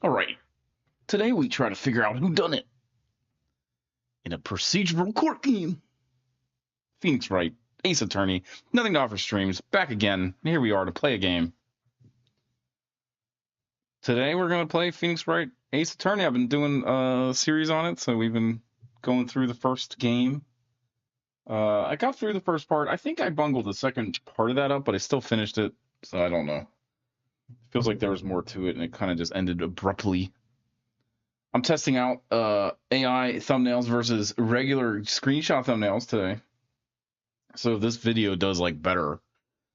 All right. Today we try to figure out who done it in a procedural court game. Phoenix Wright, Ace Attorney, Nothing to Offer Streams, back again. Here we are to play a game. Today we're going to play Phoenix Wright, Ace Attorney. I've been doing a series on it, so we've been going through the first game. I got through the first part. I think I bungled the second part of that up, but I still finished it, so I don't know. It feels like there was more to it, and it kind of just ended abruptly. I'm testing out AI thumbnails versus regular screenshot thumbnails today. So if this video does like better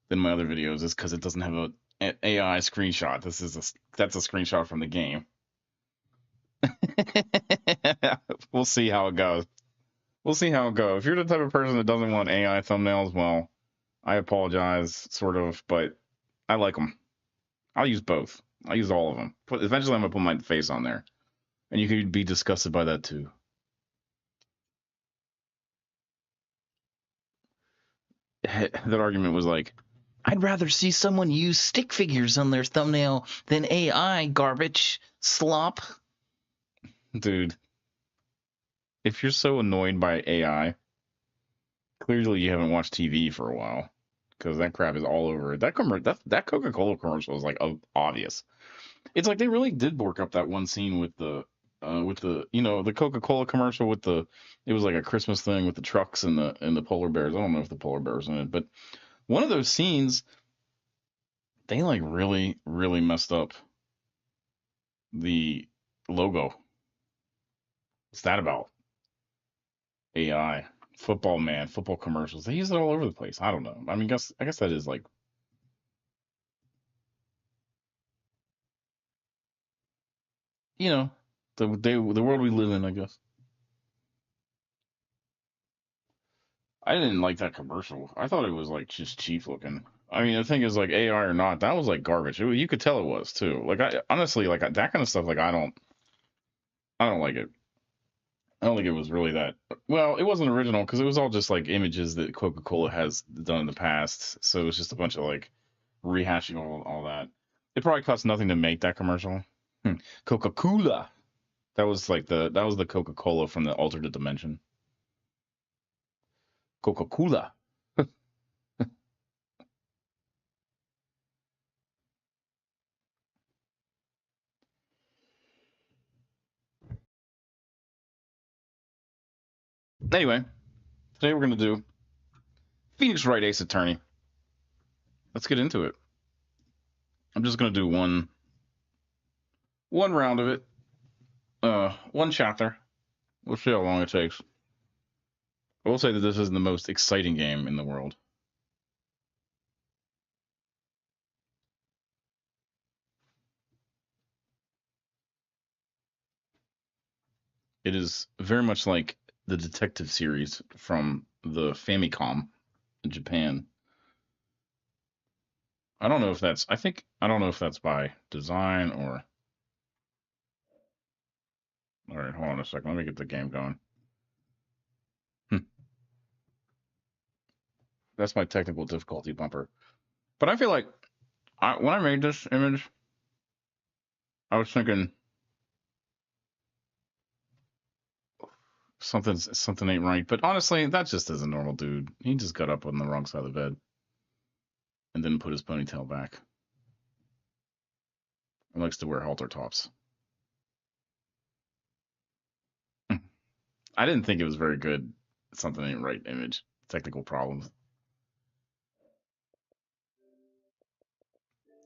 than my other videos, it's because it doesn't have an AI screenshot. That's a screenshot from the game. We'll see how it goes. We'll see how it goes. If you're the type of person that doesn't want AI thumbnails, well, I apologize, sort of, but I like them. I'll use both. I'll use all of them. Eventually, I'm gonna put my face on there. And you could be disgusted by that too. That argument was like, I'd rather see someone use stick figures on their thumbnail than AI garbage slop. Dude, if you're so annoyed by AI, clearly you haven't watched TV for a while, because that crap is all over it. That Coca-Cola commercial is like obvious. It's like they really did work up that one scene with the the Coca-Cola commercial with it was like a Christmas thing with the trucks and the polar bears. I don't know if the polar bears in it, but one of those scenes, they like really, really messed up the logo. What's that about? AI, football commercials. They use it all over the place. I don't know. I mean, I guess that is like, the world we live in, I guess. I didn't like that commercial. I thought it was like just cheap looking. I mean, the thing is, like, AI or not, that was like garbage. You could tell it was too. Like, I honestly, like, that kind of stuff, like, I don't like it. I don't think it was really that well. It wasn't original because it was all just like images that Coca-Cola has done in the past. So it was just a bunch of like rehashing all that. It probably cost nothing to make that commercial. Coca-Cola. That was the Coca-Cola from the alternate dimension. Coca-Cola. Anyway, today we're gonna do Phoenix Wright, Ace Attorney. Let's get into it. I'm just gonna do one round of it. One chapter. We'll see how long it takes. I will say that this isn't the most exciting game in the world. It is very much like the detective series from the Famicom in Japan. I don't know if that's by design or. All right, hold on a second. Let me get the game going. That's my technical difficulty bumper. But I feel like when I made this image, I was thinking something ain't right. But honestly, that just is a normal dude. He just got up on the wrong side of the bed and didn't put his ponytail back. He likes to wear halter tops. I didn't think it was very good. Something ain't right image. Technical problems.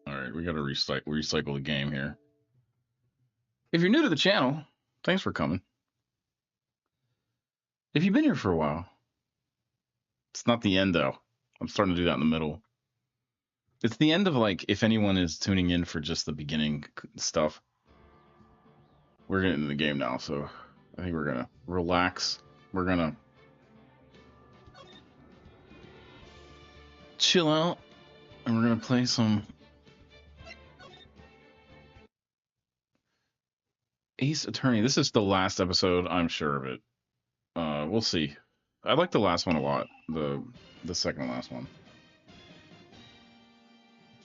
All right, we got to recycle the game here. If you're new to the channel, thanks for coming. If you've been here for a while, it's not the end though. I'm starting to do that in the middle. It's the end of like if anyone is tuning in for just the beginning stuff. We're getting into the game now, so I think we're gonna relax. We're gonna chill out, and we're gonna play some Ace Attorney. This is the last episode, I'm sure of it. We'll see. I like the last one a lot. The second last one.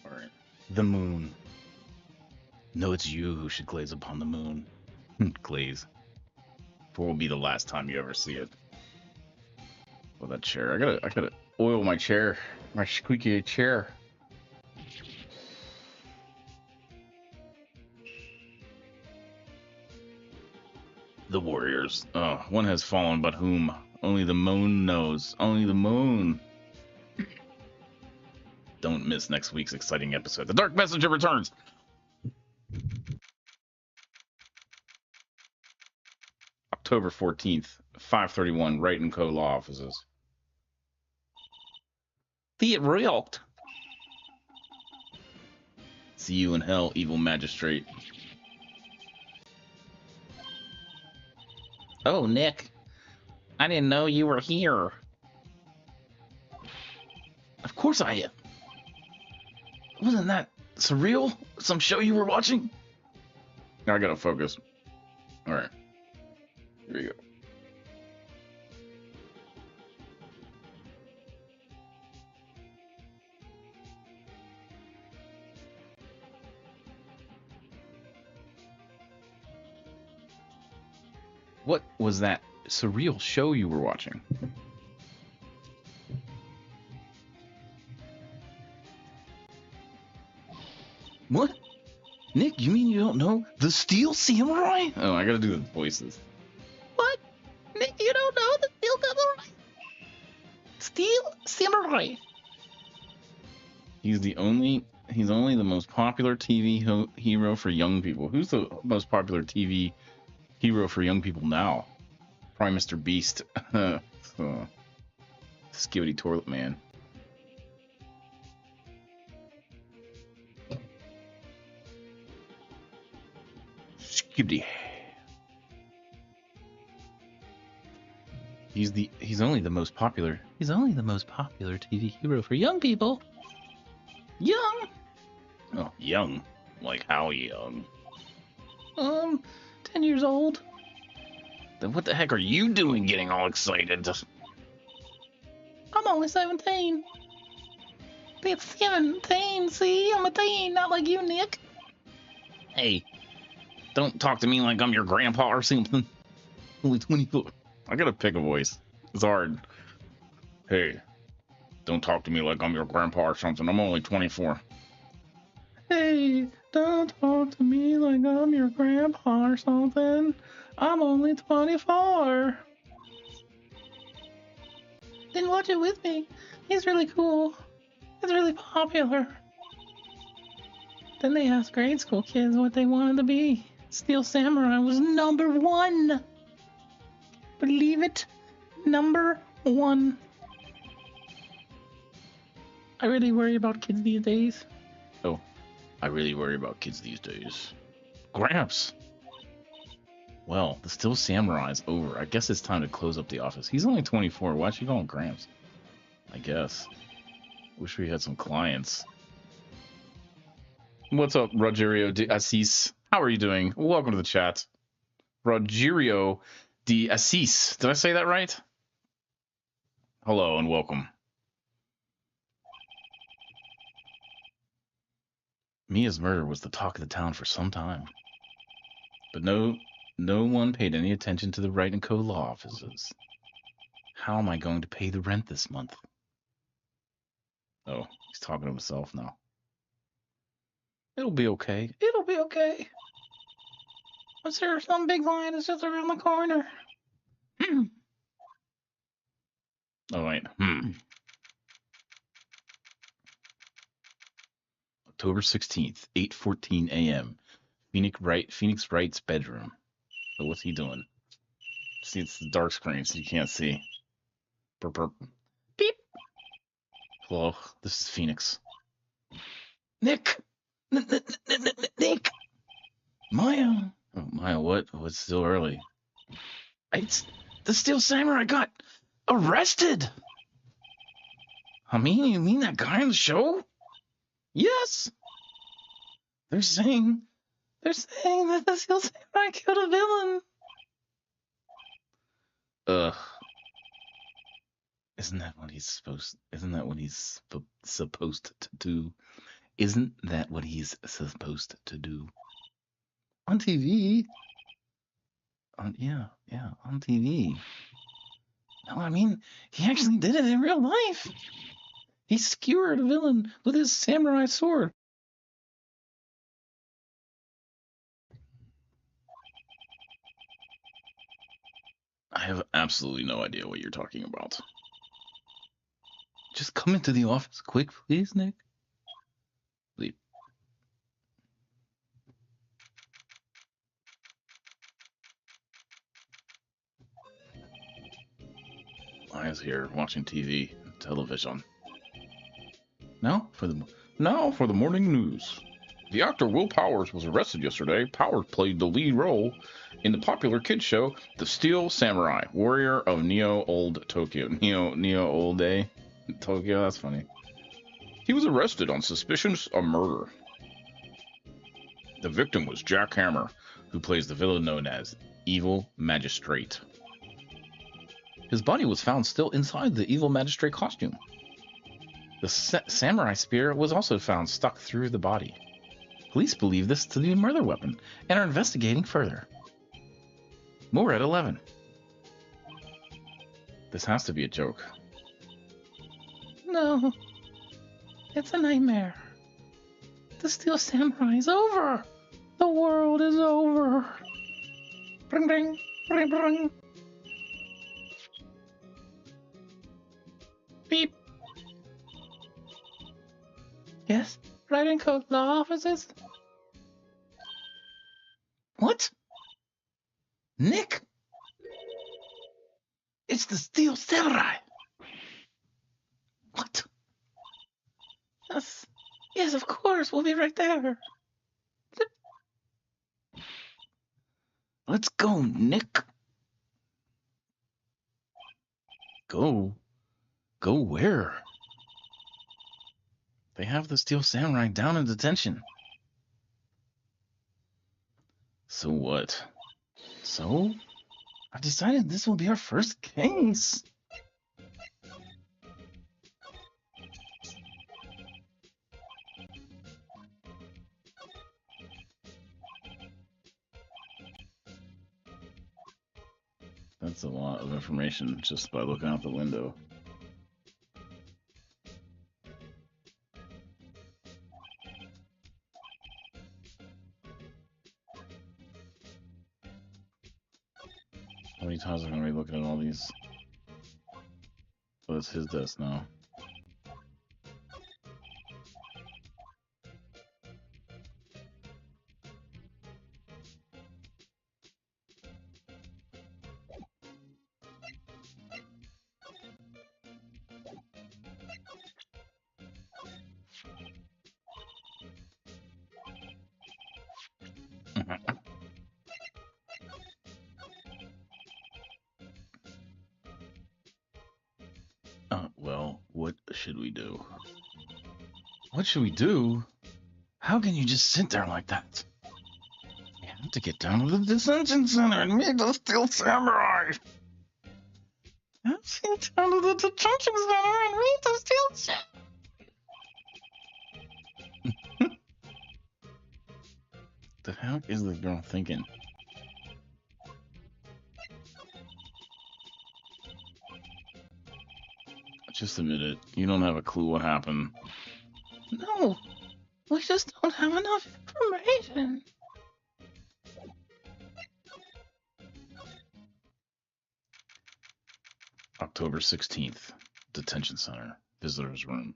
All right. The moon. No, it's you who should glaze upon the moon. Glaze. For will be the last time you ever see it. Well, that chair. I gotta oil my chair. My squeaky chair. The warriors. Oh, one has fallen, but whom? Only the moon knows. Only the moon. Don't miss next week's exciting episode. The Dark Messenger returns. October 14th, 531, Wright & Co. Law Offices. The Realt. See you in hell, evil magistrate. Oh, Nick. I didn't know you were here. Of course I am. Wasn't that surreal? Some show you were watching? Now I gotta focus. Alright. Here we go. What was that surreal show you were watching? What? Nick, you mean you don't know the Steel Samurai? Oh, I gotta do the voices. What? Nick, you don't know the Steel Samurai? Steel Samurai. He's only the most popular TV hero for young people. Who's the most popular TV hero for young people now? Probably Mr. Beast. Skibidi Toilet Man. Skibidi. He's only the most popular. He's only the most popular TV hero for young people. Young? Oh, young. Like how young? 10 years old. Then what the heck are you doing getting all excited? I'm only 17. It's 17, see? I'm a teen, not like you, Nick. Hey, don't talk to me like I'm your grandpa or something. Only 24. I gotta pick a voice. It's hard. Hey, don't talk to me like I'm your grandpa or something. I'm only 24. Hey, don't talk to me like I'm your grandpa or something. I'm only 24. Then watch it with me. He's really cool. It's really popular. Then they asked grade school kids what they wanted to be. Steel Samurai was #1. Believe it? #1. I really worry about kids these days. Oh, I really worry about kids these days. Gramps! Well, the Steel Samurai's over. I guess it's time to close up the office. He's only 24. Why'd you call him Gramps? I guess. Wish we had some clients. What's up, Rogerio de Assis? How are you doing? Welcome to the chat. Rogerio de Assis. Did I say that right? Hello and welcome. Mia's murder was the talk of the town for some time. But no one paid any attention to the Wright & Co. law offices. How am I going to pay the rent this month? Oh, he's talking to himself now. It'll be okay. It'll be okay. I'm sure some big lion is just around the corner. Oh, wait. October 16th, 8:14 a.m. Phoenix Wright's bedroom. So what's he doing? See, it's the dark screen, so you can't see. Burp, burp. Beep. Hello, this is Phoenix. Nick! Nick! Maya! Oh, Maya, what? Oh, it's still early. It's the Steel Samurai got arrested! I mean, you mean that guy on the show? Yes! They're saying that the Steel Samurai killed a villain. Ugh. Isn't that what he's supposed to do? Isn't that what he's supposed to do? On TV. Yeah, on TV. No, I mean, he actually did it in real life. He skewered a villain with his samurai sword. I have absolutely no idea what you're talking about. Just come into the office quick, please, Nick. Leave. Maya's here watching television. Now for the morning news. The actor Will Powers was arrested yesterday. Powers played the lead role in the popular kids show The Steel Samurai, Warrior of Neo Old Tokyo. Neo Old Day Tokyo, that's funny. He was arrested on suspicions of murder. The victim was Jack Hammer, who plays the villain known as Evil Magistrate. His body was found still inside the Evil Magistrate costume. The samurai spear was also found stuck through the body. Police believe this to be a murder weapon and are investigating further. More at 11. This has to be a joke. No, it's a nightmare. The Steel Samurai is over. The world is over. Bring, bring, bring, bring. Beep. Yes, riding coat law offices. What? Nick? It's the Steel Samurai. What? Yes, of course. We'll be right there. Let's go, Nick. Go? Go where? They have the Steel Samurai down in detention. So what? So? I decided this will be our first case. That's a lot of information just by looking out the window. How many times am I going to be looking at all these? Oh, it's his desk now. Well, what should we do? What should we do? How can you just sit there like that? You have to get down to the detention center and meet the Steel Samurai. I have to get down to the detention center and meet the Steel Samurai. The heck is this girl thinking? Just admit it. You don't have a clue what happened. No, we just don't have enough information. October 16th, detention center, visitor's room.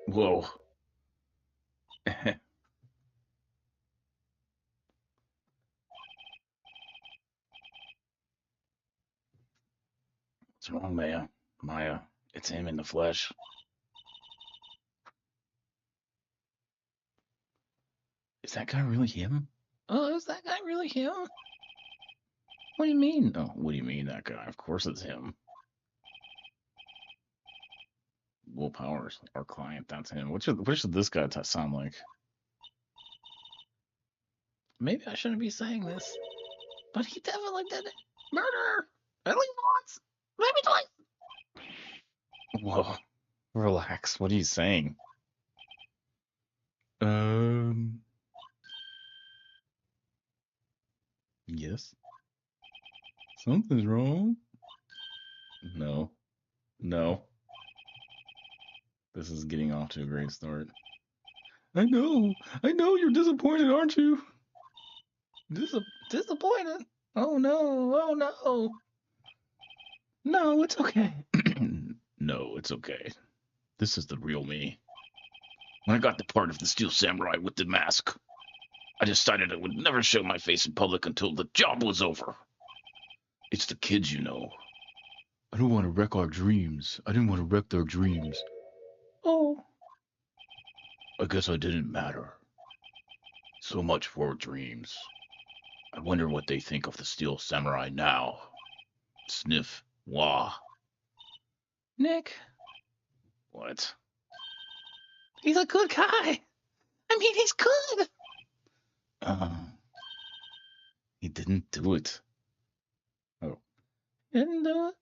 Whoa. What's wrong, Maya? Maya, it's him in the flesh. Is that guy really him? Oh, is that guy really him? What do you mean? Oh, what do you mean, that guy? Of course it's him. Willpower's our client. That's him. What should this guy sound like? Maybe I shouldn't be saying this, but he definitely did it. Murder! At least once, maybe twice. Whoa, relax. What are you saying? Yes. Something's wrong. No. No. This is getting off to a great start. I know you're disappointed, aren't you? Disappointed? Oh no, oh no. No, it's okay. No, it's okay. This is the real me. When I got the part of the Steel Samurai with the mask, I decided I would never show my face in public until the job was over. It's the kids, you know. I don't want to wreck our dreams. I didn't want to wreck their dreams. Oh. I guess I didn't matter. So much for dreams. I wonder what they think of the Steel Samurai now. Sniff. Wah. Nick. What? He's a good guy. I mean, he's good. He didn't do it. Oh. He didn't do it?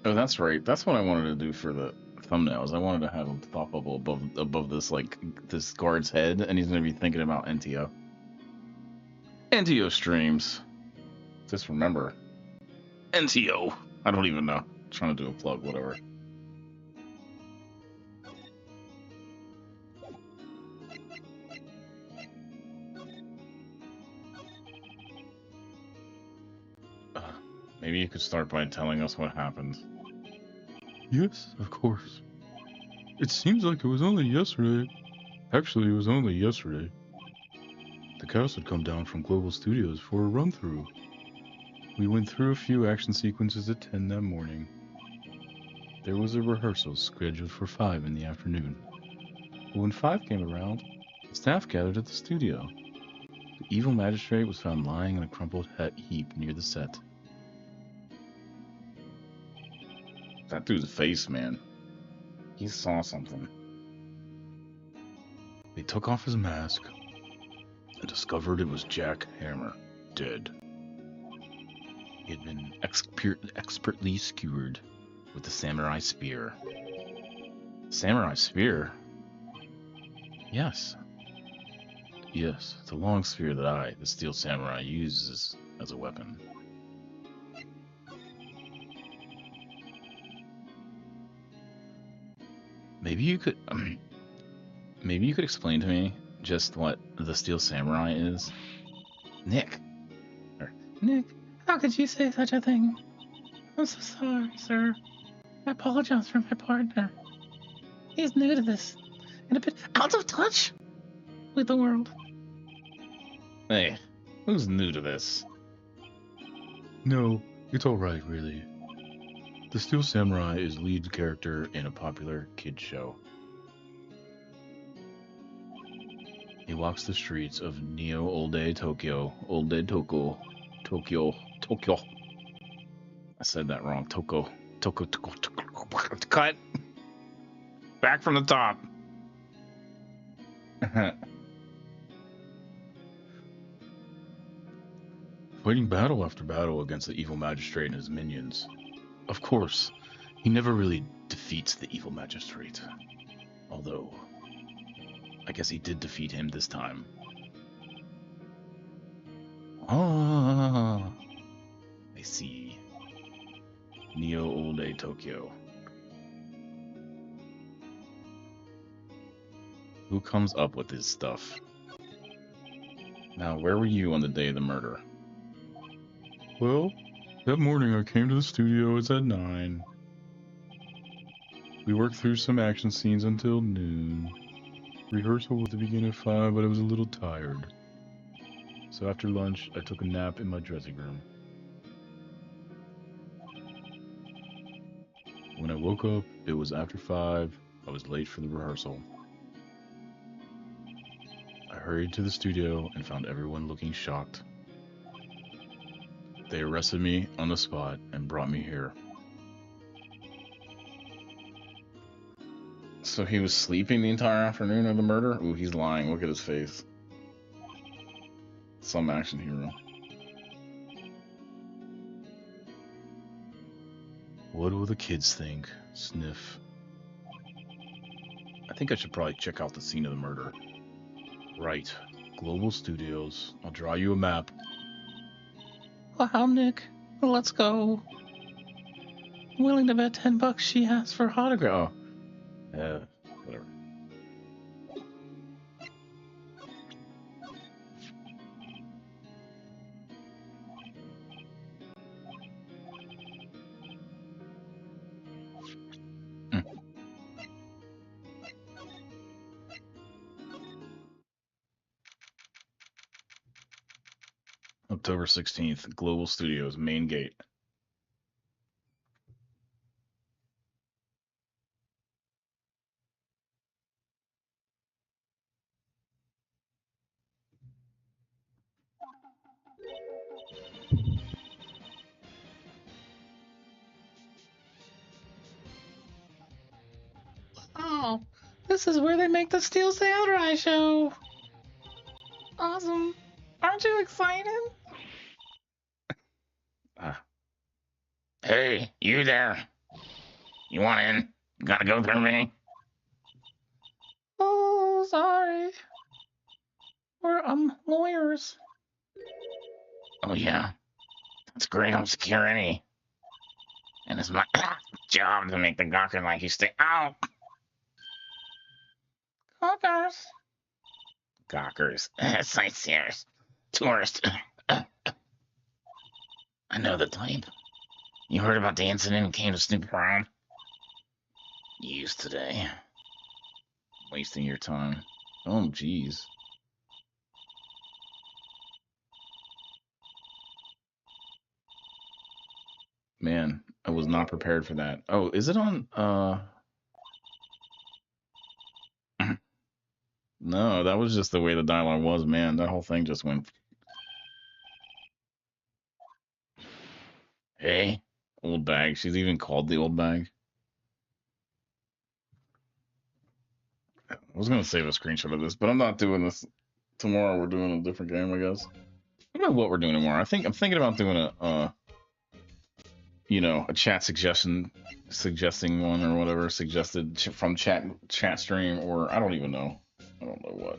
Oh, that's right. That's what I wanted to do for the thumbnails. I wanted to have a thought bubble above this, like, this guard's head, and he's going to be thinking about NTO. NTO streams. Just remember. NTO. I don't even know. I'm trying to do a plug, whatever. Maybe you could start by telling us what happened. Yes, of course. It seems like it was only yesterday. Actually, it was only yesterday. The cast had come down from Global Studios for a run-through. We went through a few action sequences at 10 that morning. There was a rehearsal scheduled for 5 in the afternoon. But when 5 came around, the staff gathered at the studio. The evil magistrate was found lying in a crumpled heap near the set. That dude's face, man. He saw something. They took off his mask and discovered it was Jack Hammer, dead. He had been expertly skewered with the samurai spear. Samurai spear? Yes. Yes, it's a long spear that the Steel Samurai, uses as a weapon. Maybe you could explain to me just what the Steel Samurai is? Nick, how could you say such a thing? I'm so sorry, sir. I apologize for my partner. He's new to this and a bit out of touch with the world. Hey, who's new to this? No, it's alright, really. The Steel Samurai is lead character in a popular kids show. He walks the streets of Neo-Olde Tokyo. Tokyo. I said that wrong. Toko. Cut. Back from the top. Fighting battle after battle against the evil magistrate and his minions. Of course, he never really defeats the evil magistrate. Although, I guess he did defeat him this time. Ah, I see. Neo-Olde Tokyo. Who comes up with this stuff? Now, where were you on the day of the murder? Well, that morning I came to the studio, it's at 9. We worked through some action scenes until noon. Rehearsal was to begin at 5, but I was a little tired. So after lunch, I took a nap in my dressing room. When I woke up, it was after 5, I was late for the rehearsal. I hurried to the studio and found everyone looking shocked. They arrested me on the spot and brought me here. So he was sleeping the entire afternoon of the murder? Ooh, he's lying. Look at his face. Some action hero. What will the kids think? Sniff. I think I should probably check out the scene of the murder. Right. Global Studios. I'll draw you a map. Wow, Nick. Let's go. I'm willing to bet $10 she asked for autograph. Oh. Whatever. October 16th, Global Studios, main gate. Oh, this is where they make the Steel Samurai show. Awesome. Aren't you excited? Hey, you there? You want in? Gotta go through me? Oh, sorry. We're, lawyers. Oh, yeah. It's great on security. And it's my job to make the Gawker like you stay out. Gawkers. Gawkers. Sightseers. Tourists. I know the type. You heard about the incident and came to snoop around? Used today. Wasting your time. Oh, jeez. Man, I was not prepared for that. Oh, is it on, No, that was just the way the dialogue was, man. That whole thing just went... Hey, old bag. She's even called the old bag. I was going to save a screenshot of this, but I'm not doing this. Tomorrow we're doing a different game, I guess. I don't know what we're doing tomorrow. I'm thinking about doing a chat suggesting one or whatever, suggested from chat stream, or I don't even know. I don't know what.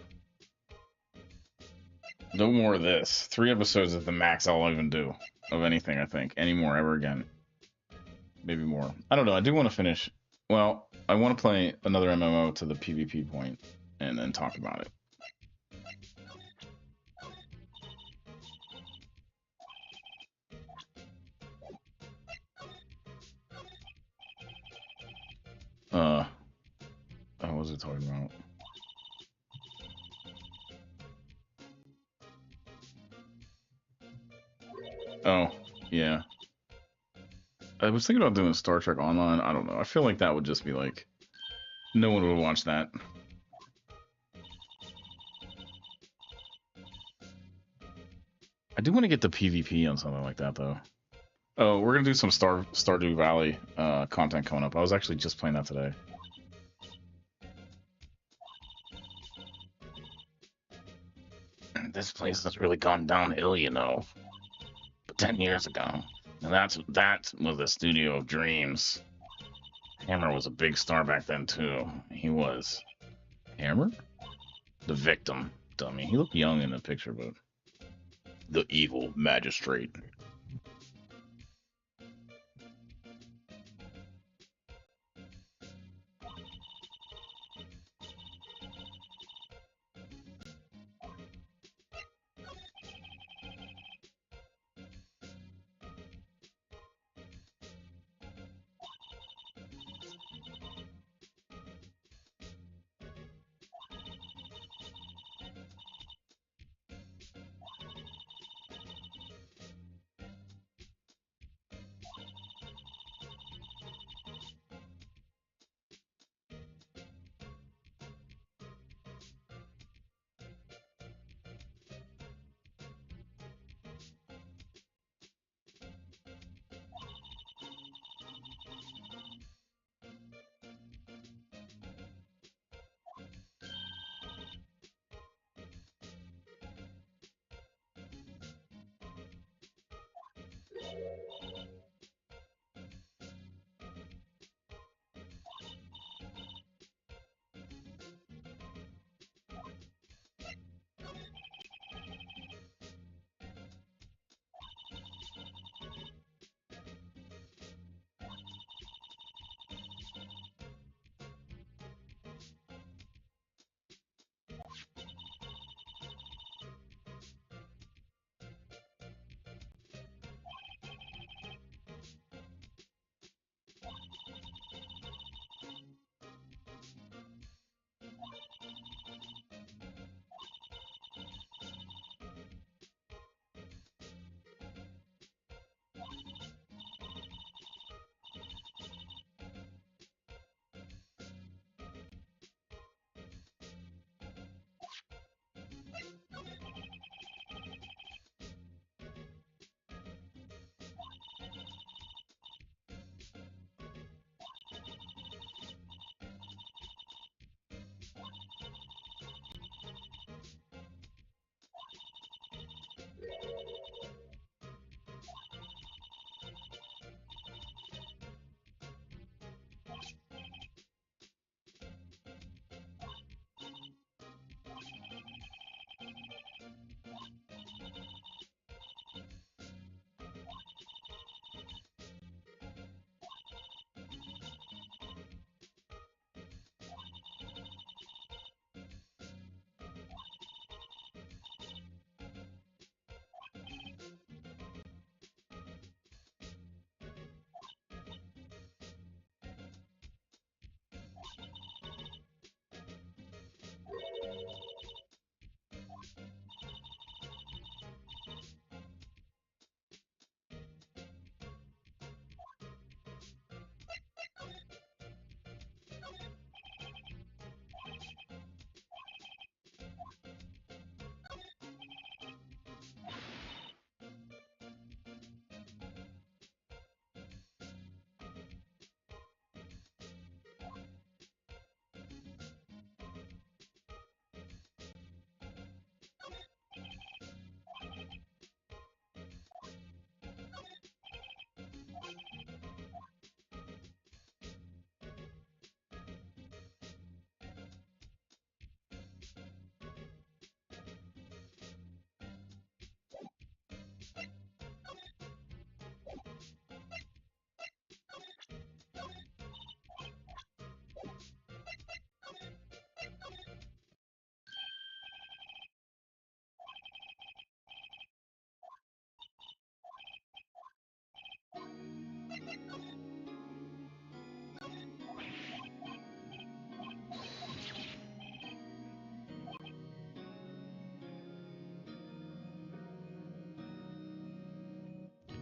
No more of this. 3 episodes is the max I'll even do of anything, I think. Any more ever again. Maybe more. I don't know. I do want to finish. Well, I want to play another MMO to the PvP point and then talk about it. What was it talking about? Oh, yeah. I was thinking about doing Star Trek Online. I don't know. I feel like that would just be like... No one would watch that. I do want to get the PvP on something like that, though. Oh, we're going to do some Stardew Valley content coming up. I was actually just playing that today. This place has really gone downhill, you know. But 10 years ago. And that was the Studio of Dreams. Hammer was a big star back then, too. He was. Hammer? The victim, dummy. He looked young in the picture, but... The evil magistrate.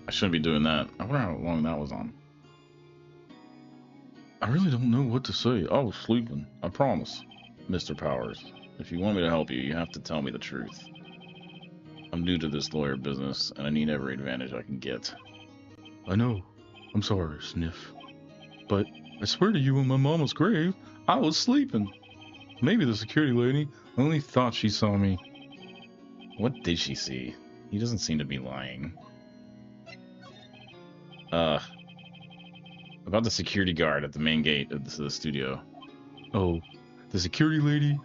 I shouldn't be doing that. I wonder how long that was on. I really don't know what to say. I was sleeping. I promise. Mr. Powers, if you want me to help you, you have to tell me the truth. I'm new to this lawyer business, and I need every advantage I can get. I know. I'm sorry, Sniff. But I swear to you, on my mama's grave, I was sleeping. Maybe the security lady only thought she saw me. What did she see? He doesn't seem to be lying. About the security guard at the main gate of the studio. Oh, the security lady?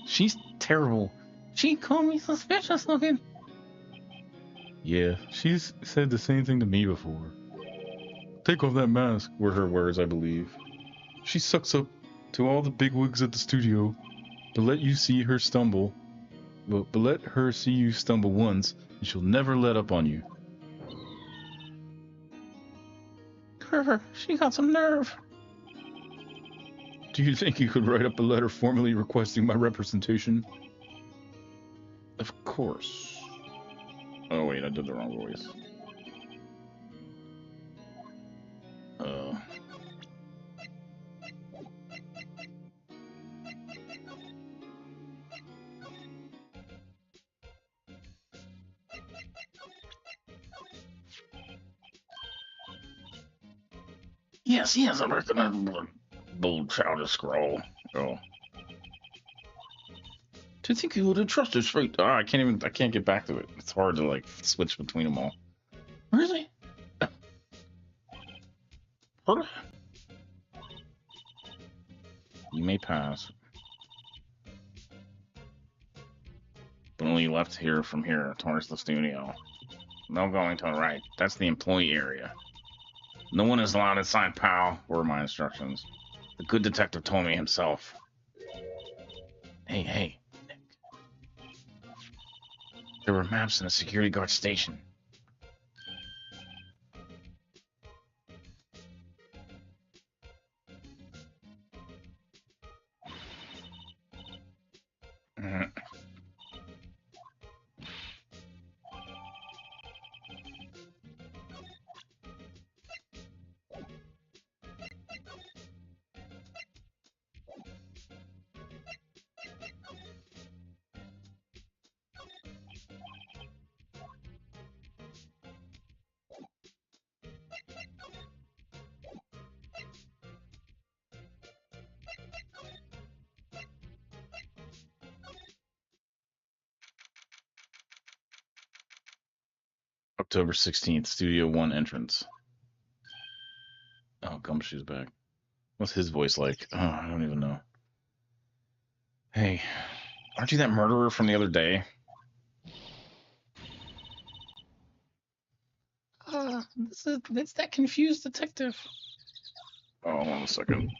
She's terrible. She called me suspicious looking. Yeah, she's said the same thing to me before. Take off that mask, were her words, I believe. She sucks up to all the bigwigs at the studio, but let you see her stumble. But let her see you stumble once, and she'll never let up on you. She got some nerve. Do you think you could write up a letter formally requesting my representation? Of course. Oh wait, I did the wrong voice. Yes, I recognize the bold childish scroll. Oh. To think you would entrust this fate. Oh, I can't get back to it. It's hard to like switch between them all. Really? You may pass. But only left here from here towards the studio. No going to the right. That's the employee area. No one is allowed inside, pal, were my instructions. The good detective told me himself. Hey, Nick. There were maps in the security guard station. October 16th, Studio 1 entrance. Oh, Gumshoe's back. What's his voice like? Oh, I don't even know. Hey, aren't you that murderer from the other day? It's that confused detective. Oh, hold on a second.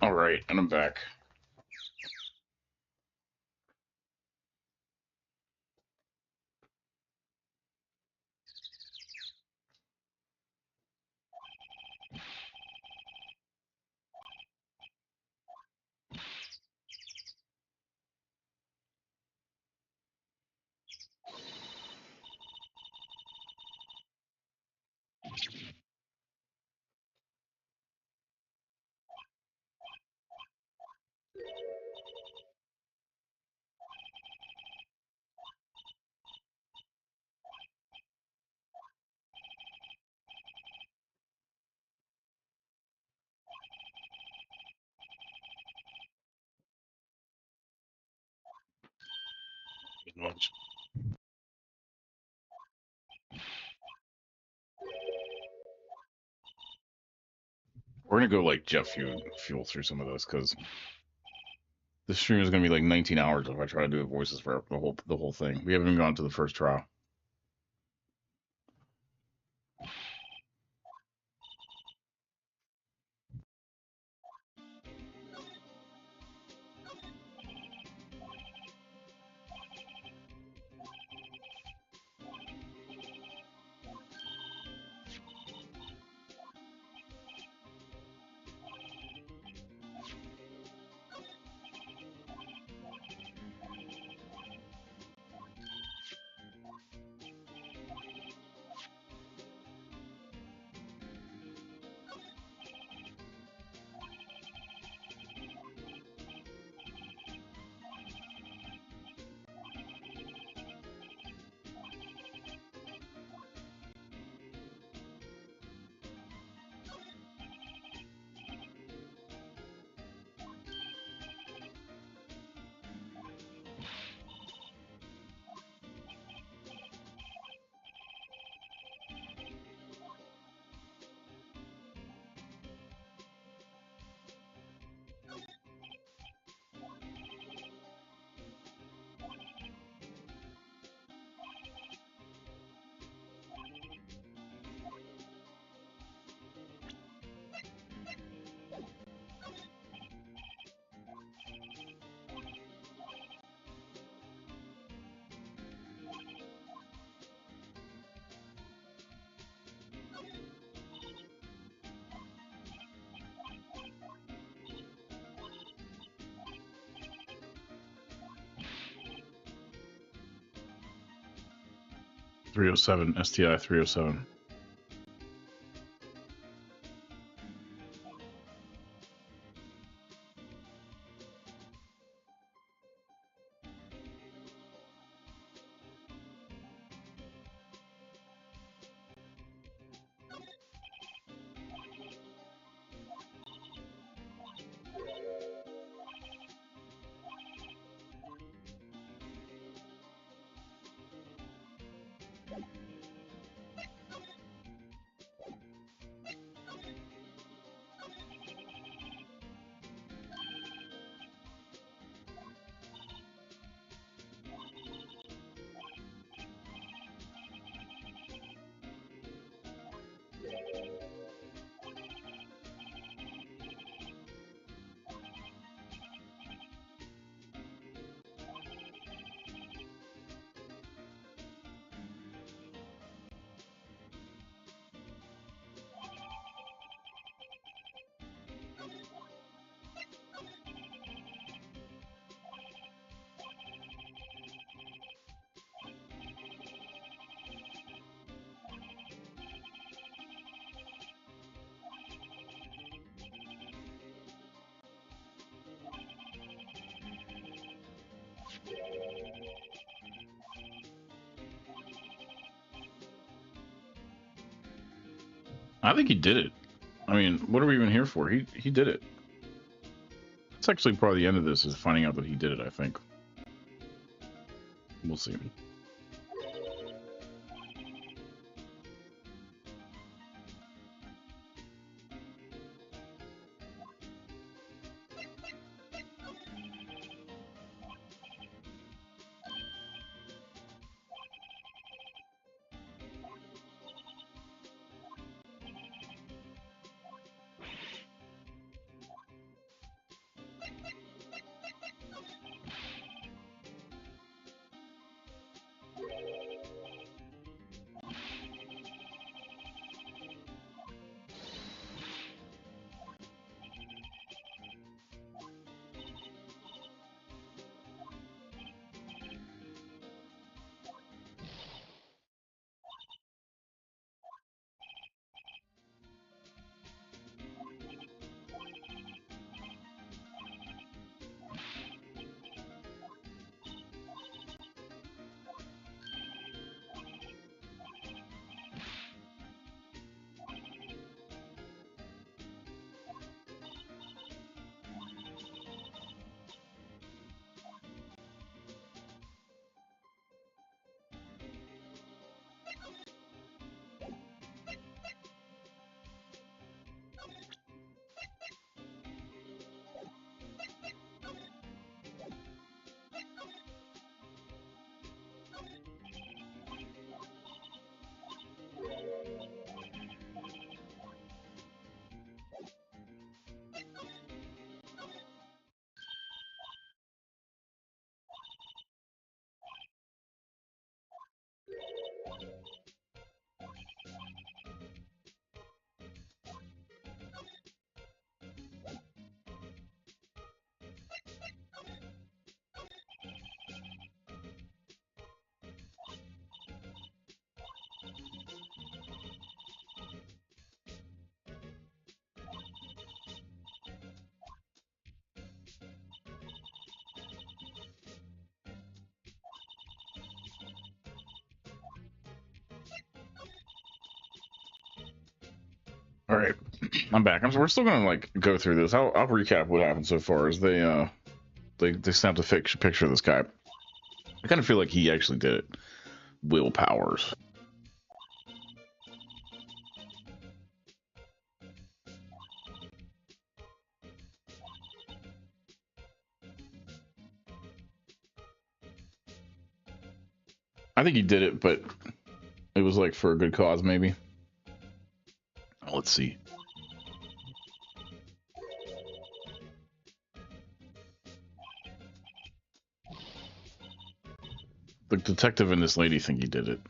All right, and I'm back. much. We're gonna go like jet fuel through some of this because this stream is gonna be like 19 hours if I try to do voices for the whole thing. We haven't even gone to the first trial. .307 STI 307. I think he did it. I mean, what are we even here for? He did it. That's actually probably the end of this is finding out that he did it, I think. We'll see. All right, I'm back. We're still gonna like go through this. I'll recap what happened so far. Is they snapped a picture of this guy. I kind of feel like he actually did it. Will Powers. I think he did it, but it was like for a good cause, maybe. Oh, let's see. The detective and this lady think he did it.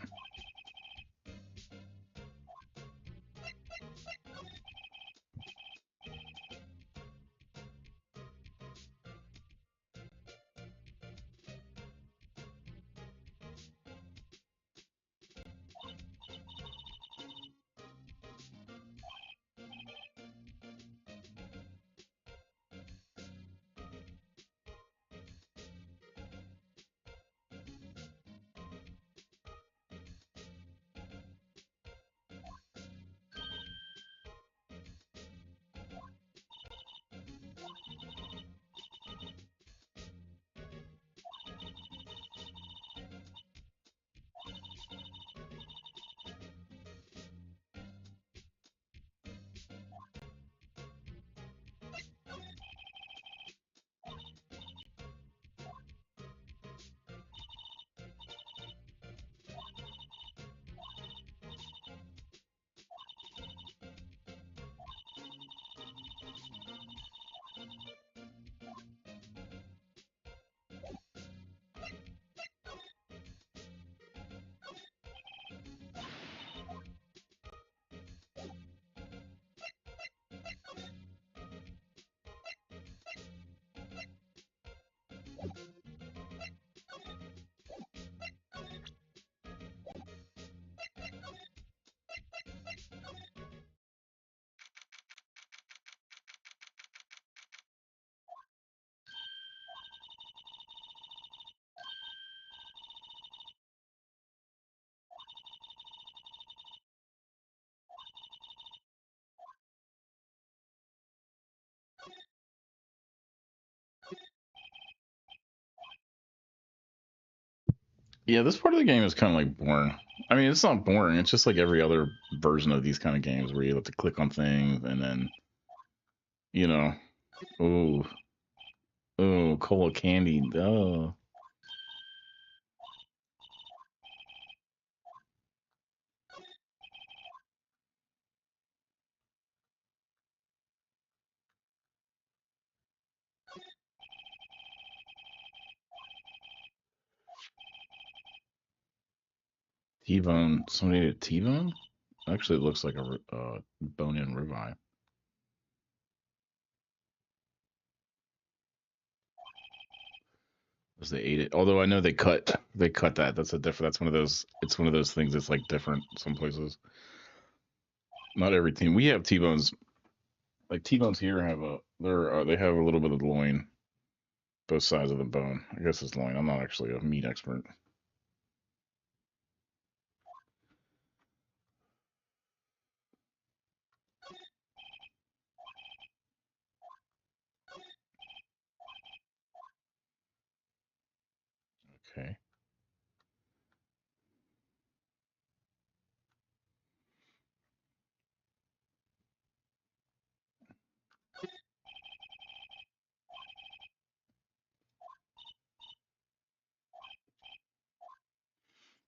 Yeah, this part of the game is kind of like boring. I mean, it's not boring. It's just like every other version of these kind of games where you have to click on things and then, you know, oh, oh, cola candy. Oh, T-bone. Somebody ate a T-bone? Actually, it looks like a bone-in ribeye. As they ate it. Although I know they cut that. That's a different. That's one of those. It's one of those things that's like different some places. Not every team. We have T-bones. Like T-bones here have they have a little bit of the loin, both sides of the bone. I guess it's loin. I'm not actually a meat expert. Okay.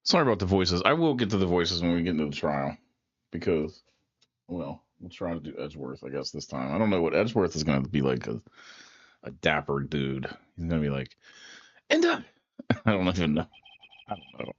Sorry about the voices. I will get to the voices when we get into the trial because, well, we'll try to do Edgeworth, I guess, this time. I don't know what Edgeworth is going to be like a dapper dude. He's going to be like, and I don't even know. I don't know.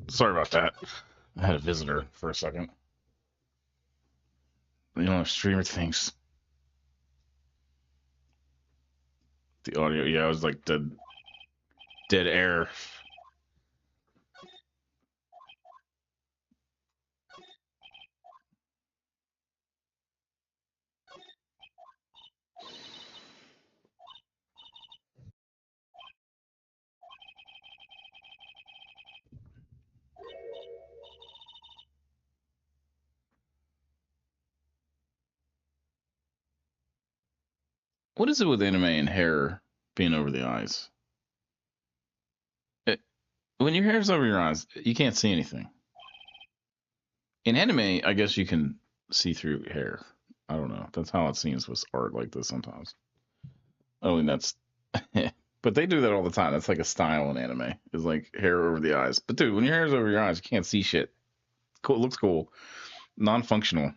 Sorry about that. I had a visitor for a second. You know, streamer thinks the audio. Yeah, it was like dead air. What is it with anime and hair being over the eyes? It, when your hair's over your eyes, you can't see anything. In anime, I guess you can see through hair. I don't know. That's how it seems with art like this sometimes. I mean, that's. But they do that all the time. That's like a style in anime. Is like hair over the eyes. But dude, when your hair's over your eyes, you can't see shit. Cool, it looks cool. Non-functional.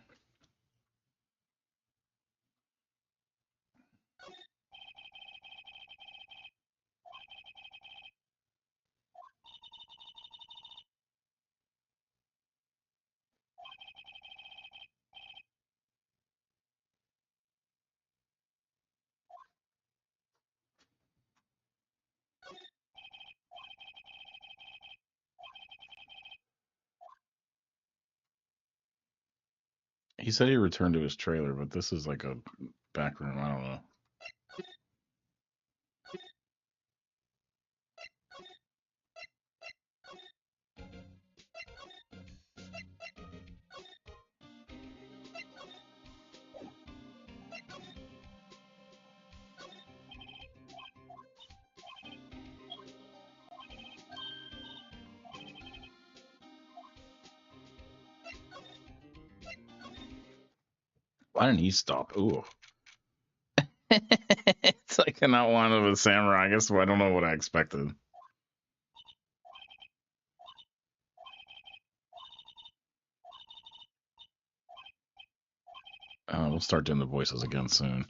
He said he returned to his trailer, but this is like a back room. I don't know. Why didn't he stop? Ooh. It's like not one of a samurai. I guess I don't know what I expected. We'll start doing the voices again soon.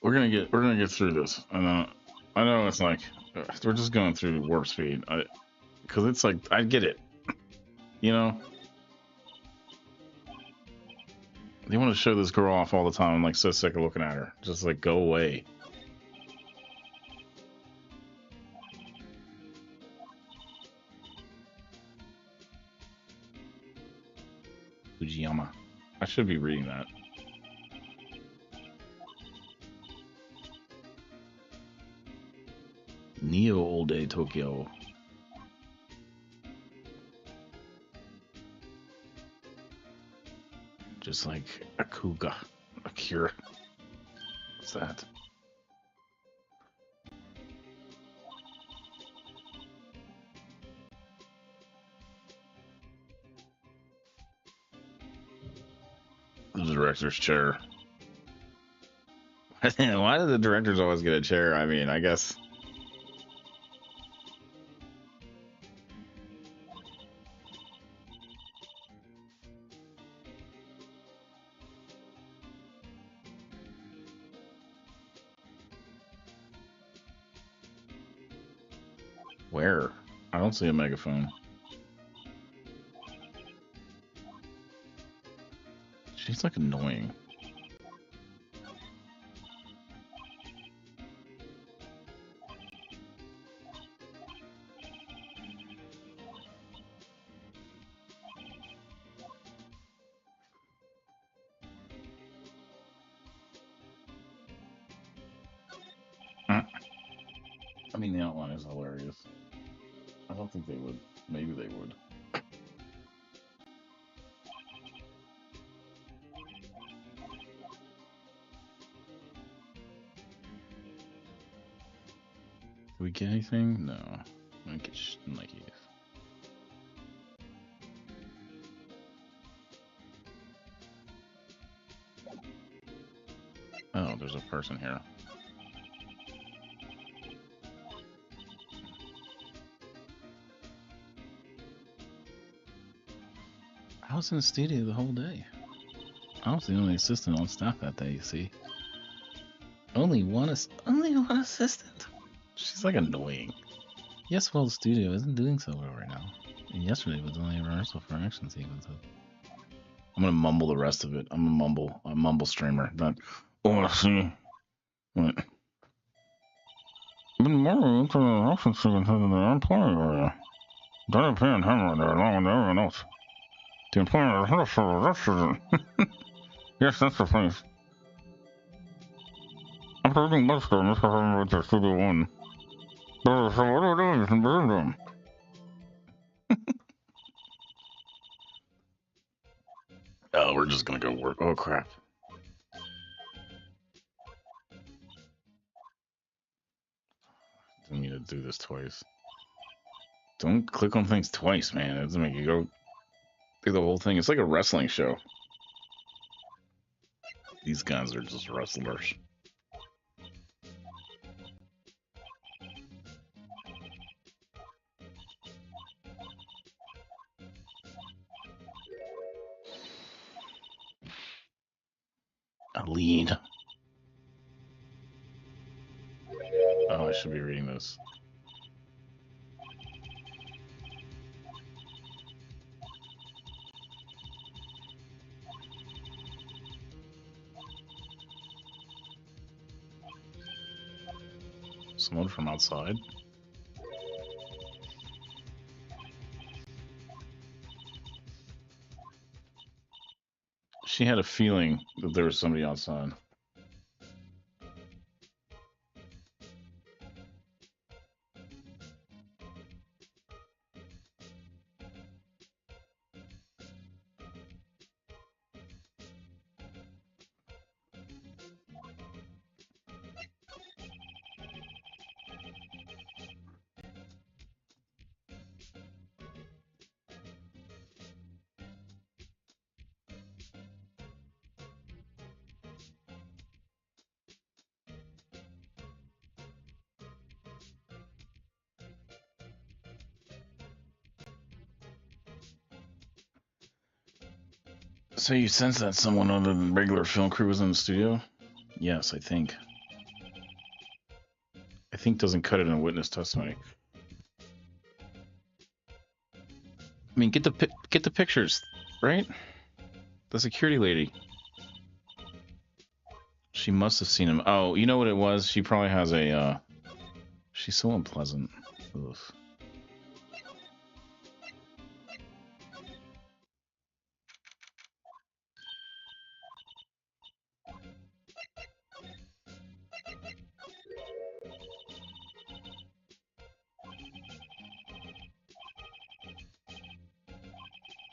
We're gonna get through this. I know it's like we're just going through warp speed. Because it's like I get it. You know, they want to show this girl off all the time. I'm like so sick of looking at her. Just like go away. Fujiyama. I should be reading that. Neo Old Day Tokyo. Just like Akuga. Akira. What's that? The director's chair. Why do the directors always get a chair? I mean, I guess. Where? I don't see a megaphone. She's like annoying. I mean, the outline is hilarious. I don't think they would. Maybe they would. Did we get anything? No. I didn't get Nikes. Oh, there's a person here. I was in the studio the whole day. I was the only assistant on staff that day, you see. Only one assistant. She's like annoying. Yes, well, the studio isn't doing so well right now. And yesterday was only a rehearsal for action sequences. I'm gonna mumble the rest of it. I'm a mumble streamer. Not, oh, see. What? Been more into the action sequences in the employee area. Don't pay and hammer there along with everyone else. The employer is not for the rest of it. Yes, that's the place. After reading Buster, Mr. Hammer went to Studio 1. So what are we doing in the room? Oh, we're just gonna go work. Oh, crap. Didn't mean to do this twice. Don't click on things twice, man. It doesn't make you go through the whole thing. It's like a wrestling show. These guys are just wrestlers. A lead. Oh, I should be reading this. Someone from outside? She had a feeling that there was somebody outside. So you sense that someone other than regular film crew was in the studio? Yes, I think. I think doesn't cut it in witness testimony. I mean, get the pictures, right? The security lady. She must have seen him. Oh, you know what it was? She probably has a. She's so unpleasant. Ugh.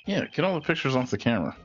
Yeah, get all the pictures off the camera.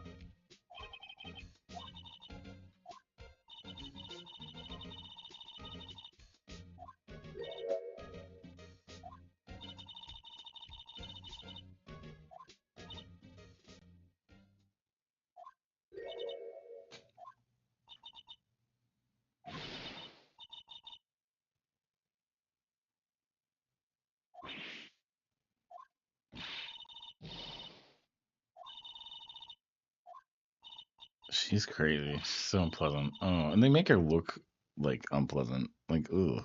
She's crazy. She's so unpleasant. Oh, and they make her look like unpleasant. Like, ugh.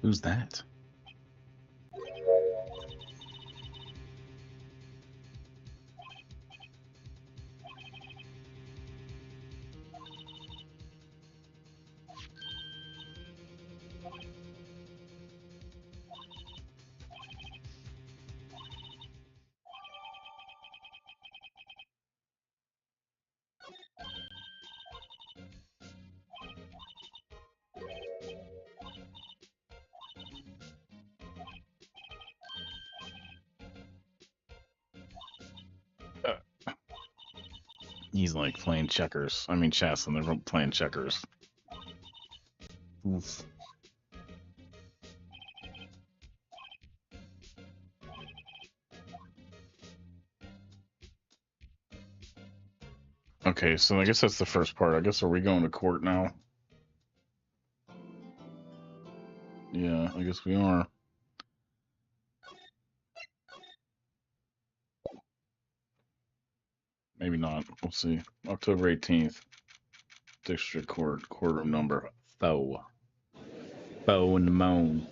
Who's that? He's like playing checkers. I mean chess, and they're playing checkers. Oof. Okay, so I guess that's the first part. I guess are we going to court now? Yeah, I guess we are. Maybe not. We'll see. October 18th, District Court, courtroom number 4. 4 in the morning.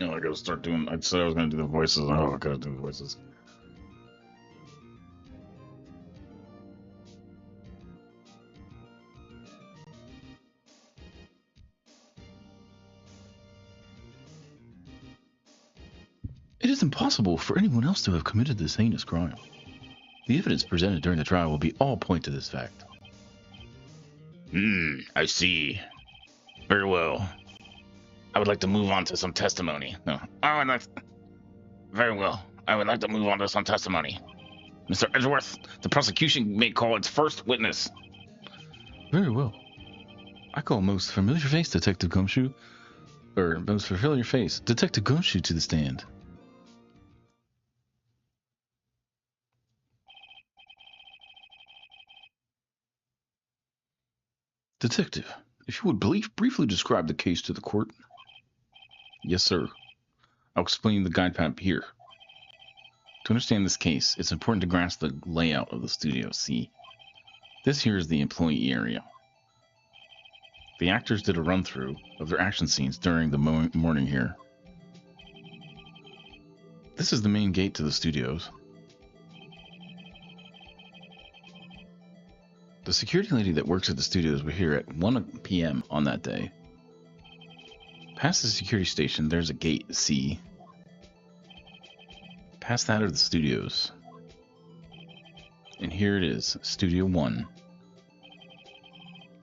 You know, I gotta start doing. I said I was gonna do the voices. Oh, I gotta do the voices. It is impossible for anyone else to have committed this heinous crime. The evidence presented during the trial will be all point to this fact. I see. Very well. I would like to move on to some testimony. No, I would like. Very well. I would like to move on to some testimony. Mr. Edgeworth, the prosecution may call its first witness. Very well. I call most familiar face Detective Gumshoe, or most familiar face Detective Gumshoe to the stand. Detective, if you would briefly describe the case to the court. Yes, sir. I'll explain the guide map here. To understand this case, it's important to grasp the layout of the studio. See, this here is the employee area. The actors did a run-through of their action scenes during the morning here. This is the main gate to the studios. The security lady that works at the studios was here at 1 p.m. on that day. Past the security station, there's a gate, C. Past that are the studios. And here it is, Studio 1.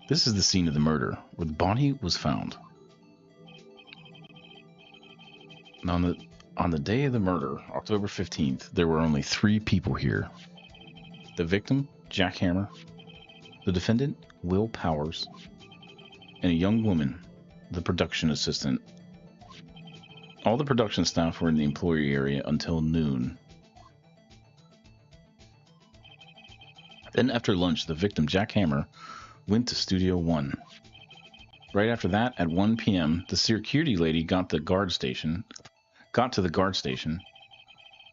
This is the scene of the murder, where the body was found. On the day of the murder, October 15th, there were only 3 people here. The victim, Jack Hammer, the defendant, Will Powers, and a young woman, the production assistant. All the production staff were in the employee area until noon. Then after lunch, the victim, Jack Hammer, went to Studio 1. Right after that, at 1 p.m., the security lady got to the guard station.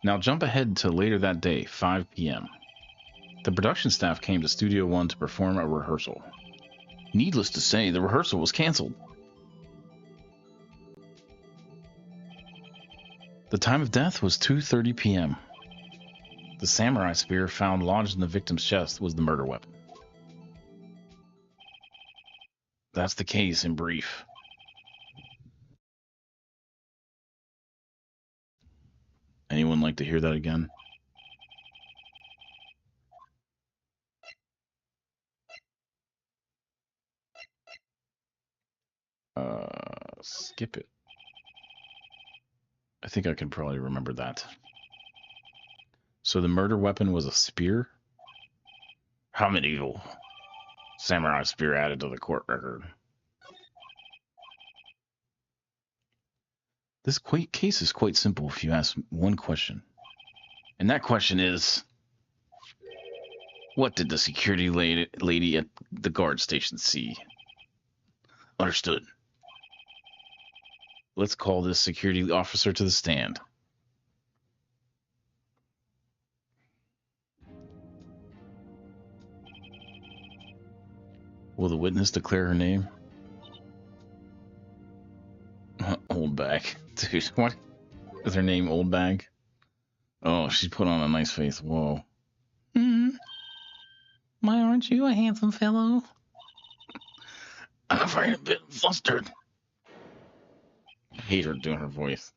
Now jump ahead to later that day, 5 p.m. The production staff came to Studio 1 to perform a rehearsal. Needless to say, the rehearsal was canceled. The time of death was 2:30 p.m. The samurai spear found lodged in the victim's chest was the murder weapon. That's the case in brief. Anyone like to hear that again? Skip it. I think I can probably remember that. So the murder weapon was a spear? How medieval. Samurai spear added to the court record. This case is quite simple if you ask one question. And that question is, what did the security lady at the guard station see? Understood. Let's call this security officer to the stand. Will the witness declare her name? Old Bag. Dude, what? Is her name Old Bag? Oh, she's put on a nice face. Whoa. Why aren't you a handsome fellow? I'm afraid a bit flustered. I hate her doing her voice.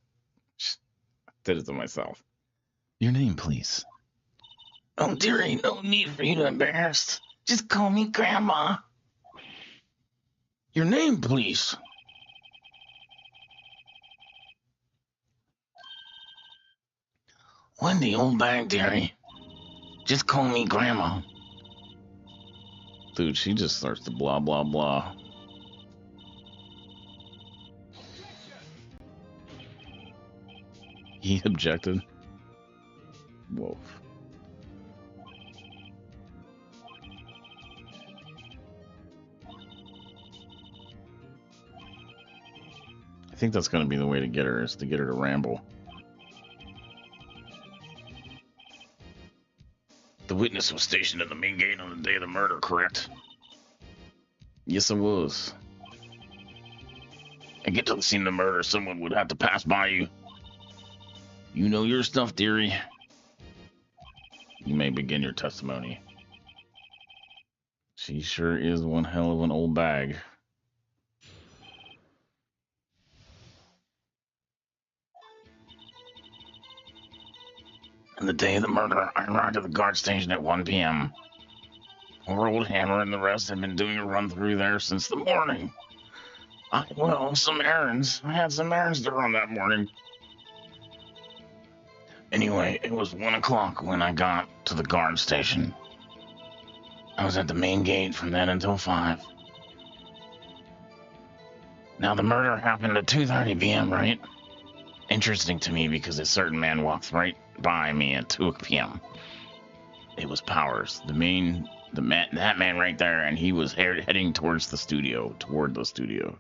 I did it to myself. Your name, please. Oh, dearie, no need for you to embarrass. Just call me Grandma. Your name, please. Wendy, Old Bag, dearie. Just call me Grandma. Dude, she just starts to blah, blah, blah. He objected. Whoa. I think that's going to be the way to get her, is to get her to ramble. The witness was stationed at the main gate on the day of the murder, correct? Yes, I was. And get to the scene of the murder, someone would have to pass by you. You know your stuff, dearie. You may begin your testimony. She sure is one hell of an old bag. On the day of the murder, I arrived at the guard station at 1 p.m. Poor old Hammer and the rest had been doing a run through there since the morning. Some errands. I had some errands to run that morning. Anyway, it was 1 o'clock when I got to the guard station. I was at the main gate from then until 5. Now, the murder happened at 2:30 p.m., right? Interesting to me because a certain man walked right by me at 2 p.m. It was Powers, that man right there, and he was heading towards the studio, toward the studio.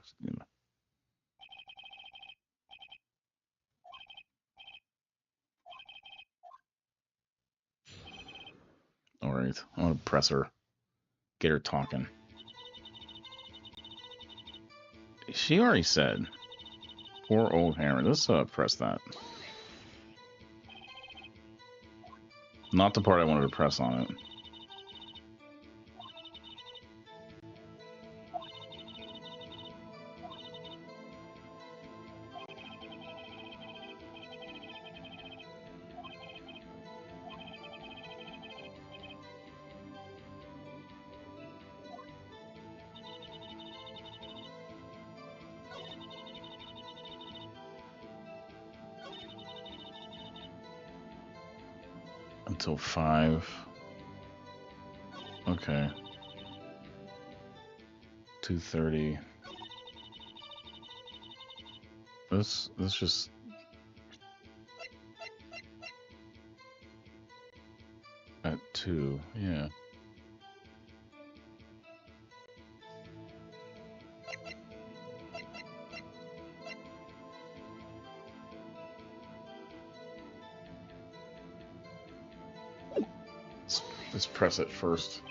All right, I'm gonna press her, get her talking. She already said, poor old Hammer. Let's press that. Not the part I wanted to press on it. Until 5. Okay. 2:30. Let's just at 2. Yeah. Let's press it first.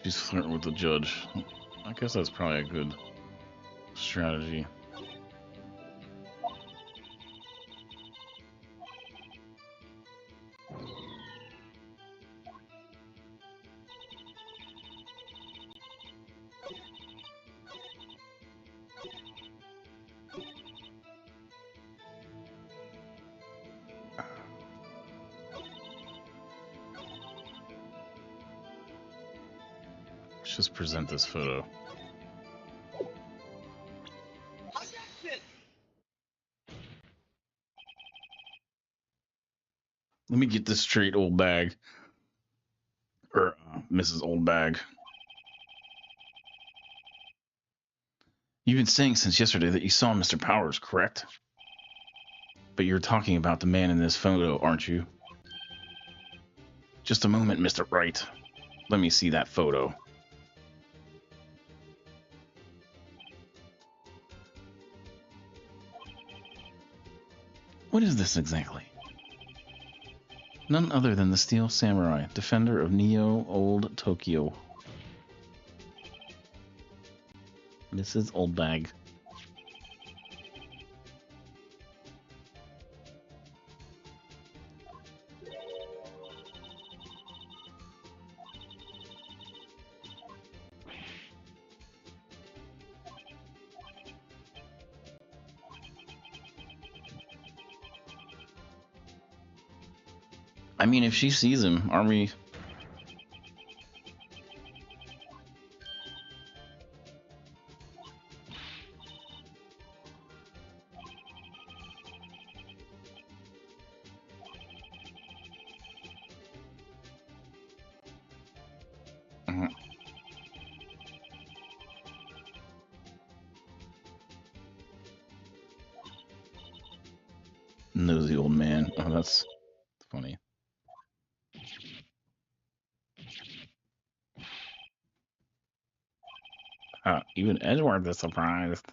She's flirting with the judge. I guess that's probably a good strategy. Let's just present this photo. Let me get this straight, old bag. Or Mrs. Old Bag. You've been saying since yesterday that you saw Mr. Powers, correct? But you're talking about the man in this photo, aren't you? Just a moment, Mr. Wright. Let me see that photo. What is this exactly? None other than the Steel Samurai, defender of Neo Old Tokyo. Mrs. Old Bag. I mean, if she sees him, aren't we? Nosy old man. Oh, that's funny. Even Edward is surprised.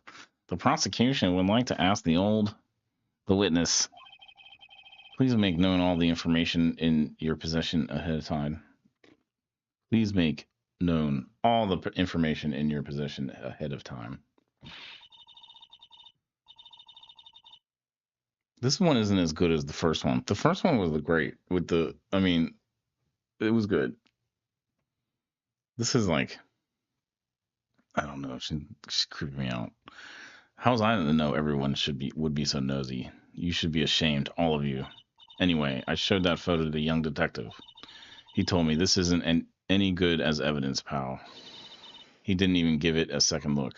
The prosecution would like to ask the witness, please make known all the information in your possession ahead of time. Please make known all the information in your possession ahead of time. This one isn't as good as the first one. The first one was great with I mean, it was good. This is like, I don't know. She's creeping me out. How's I to know everyone would be so nosy? You should be ashamed, all of you. Anyway, I showed that photo to the young detective. He told me this isn't any good as evidence, pal. He didn't even give it a second look.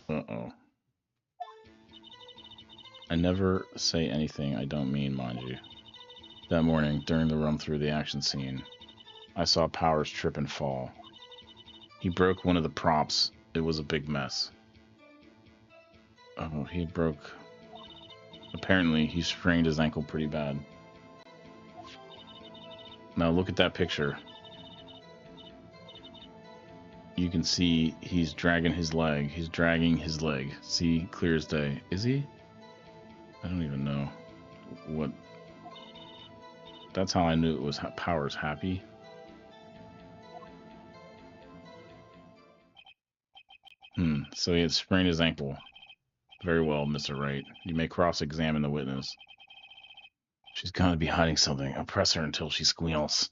Uh-oh. I never say anything I don't mean, mind you. That morning, during the run through the action scene, I saw Powers trip and fall. He broke one of the props. It was a big mess. Oh, he broke... Apparently, he sprained his ankle pretty bad. Now look at that picture. You can see he's dragging his leg. He's dragging his leg. See, clear as day. Is he? I don't even know. What? That's how I knew it was Powers happy. So he had sprained his ankle. Very well, Mr. Wright. You may cross-examine the witness. She's gonna be hiding something. I'll press her until she squeals.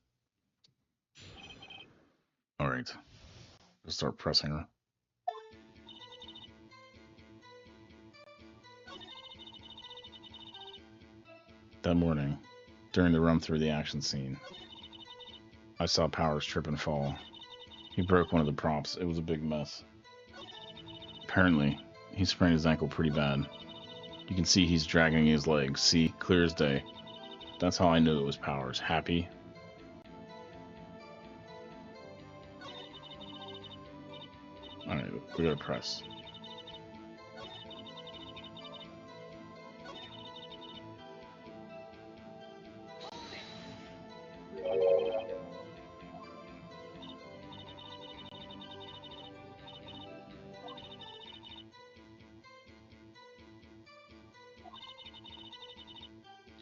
Alright. Just start pressing her. That morning, during the run through the action scene, I saw Powers trip and fall. He broke one of the props. It was a big mess. Apparently, he sprained his ankle pretty bad. You can see he's dragging his leg. See, clear as day. That's how I knew it was Powers. Happy? Alright, we gotta press.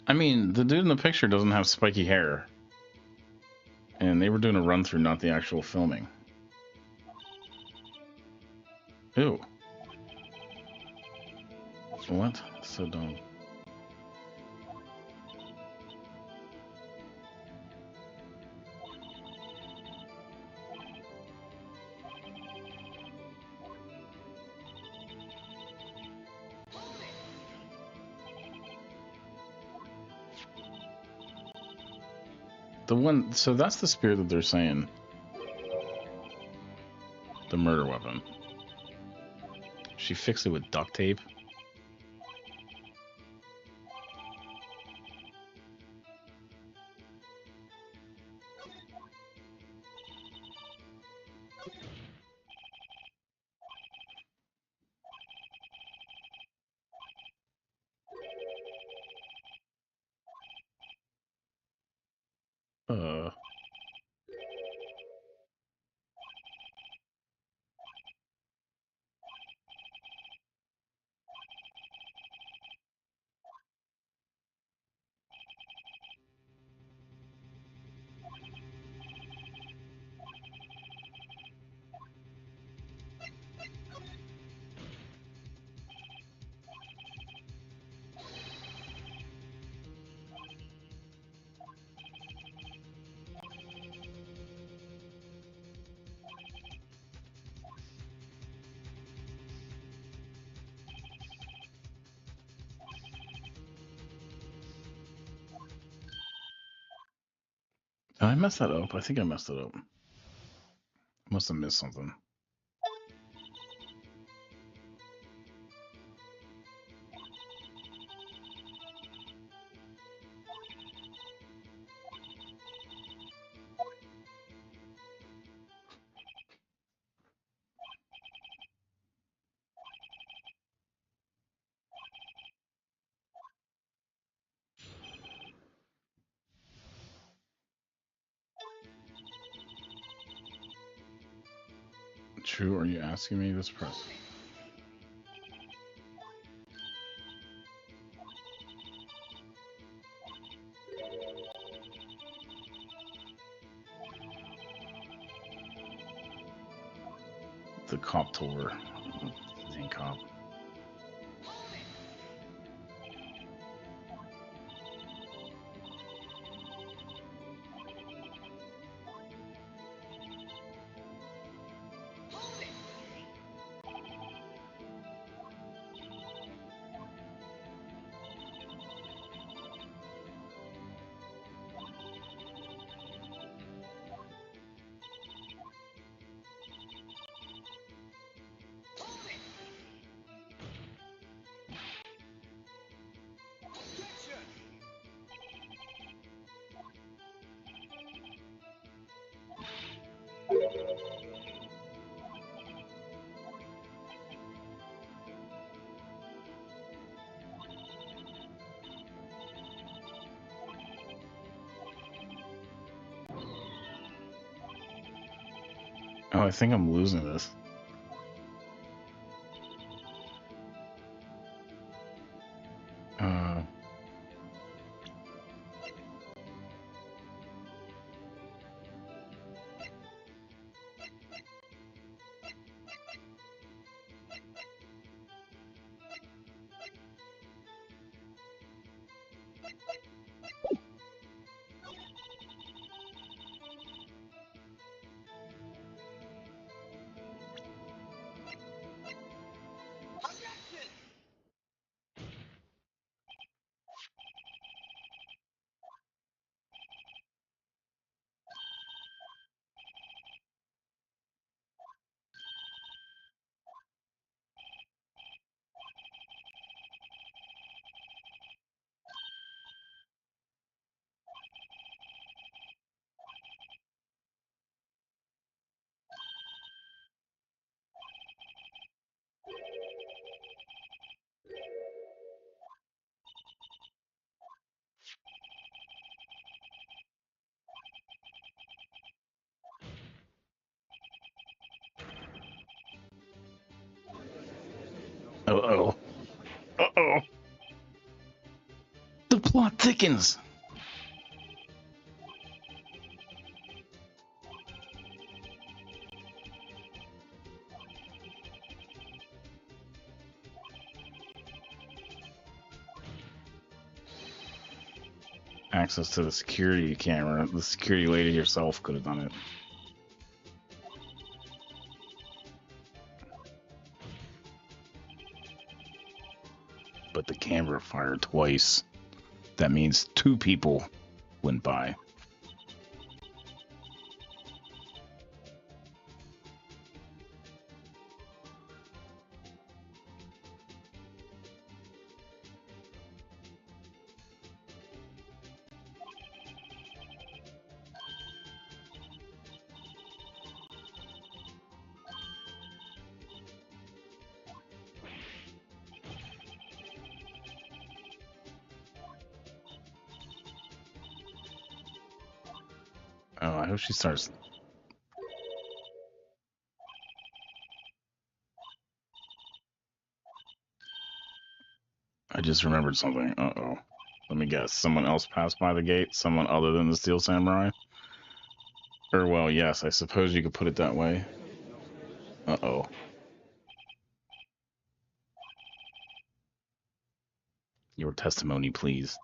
I mean, the dude in the picture doesn't have spiky hair. And they were doing a run through, not the actual filming. Ew. What? So dumb. So that's the spear that they're saying. The murder weapon. She fixed it with duct tape. Did I mess that up? I think I messed it up. Must have missed something. True, are you asking me this press? The cop told her. The cop. Oh, I think I'm losing this. Uh-oh. Uh-oh. The plot thickens. Access to the security camera. The security lady herself could have done it. But the camera fired twice. That means 2 people went by. Oh, I hope she starts. I just remembered something. Uh-oh. Let me guess. Someone else passed by the gate? Someone other than the Steel Samurai? Or, well, yes, I suppose you could put it that way. Uh-oh. Your testimony, please.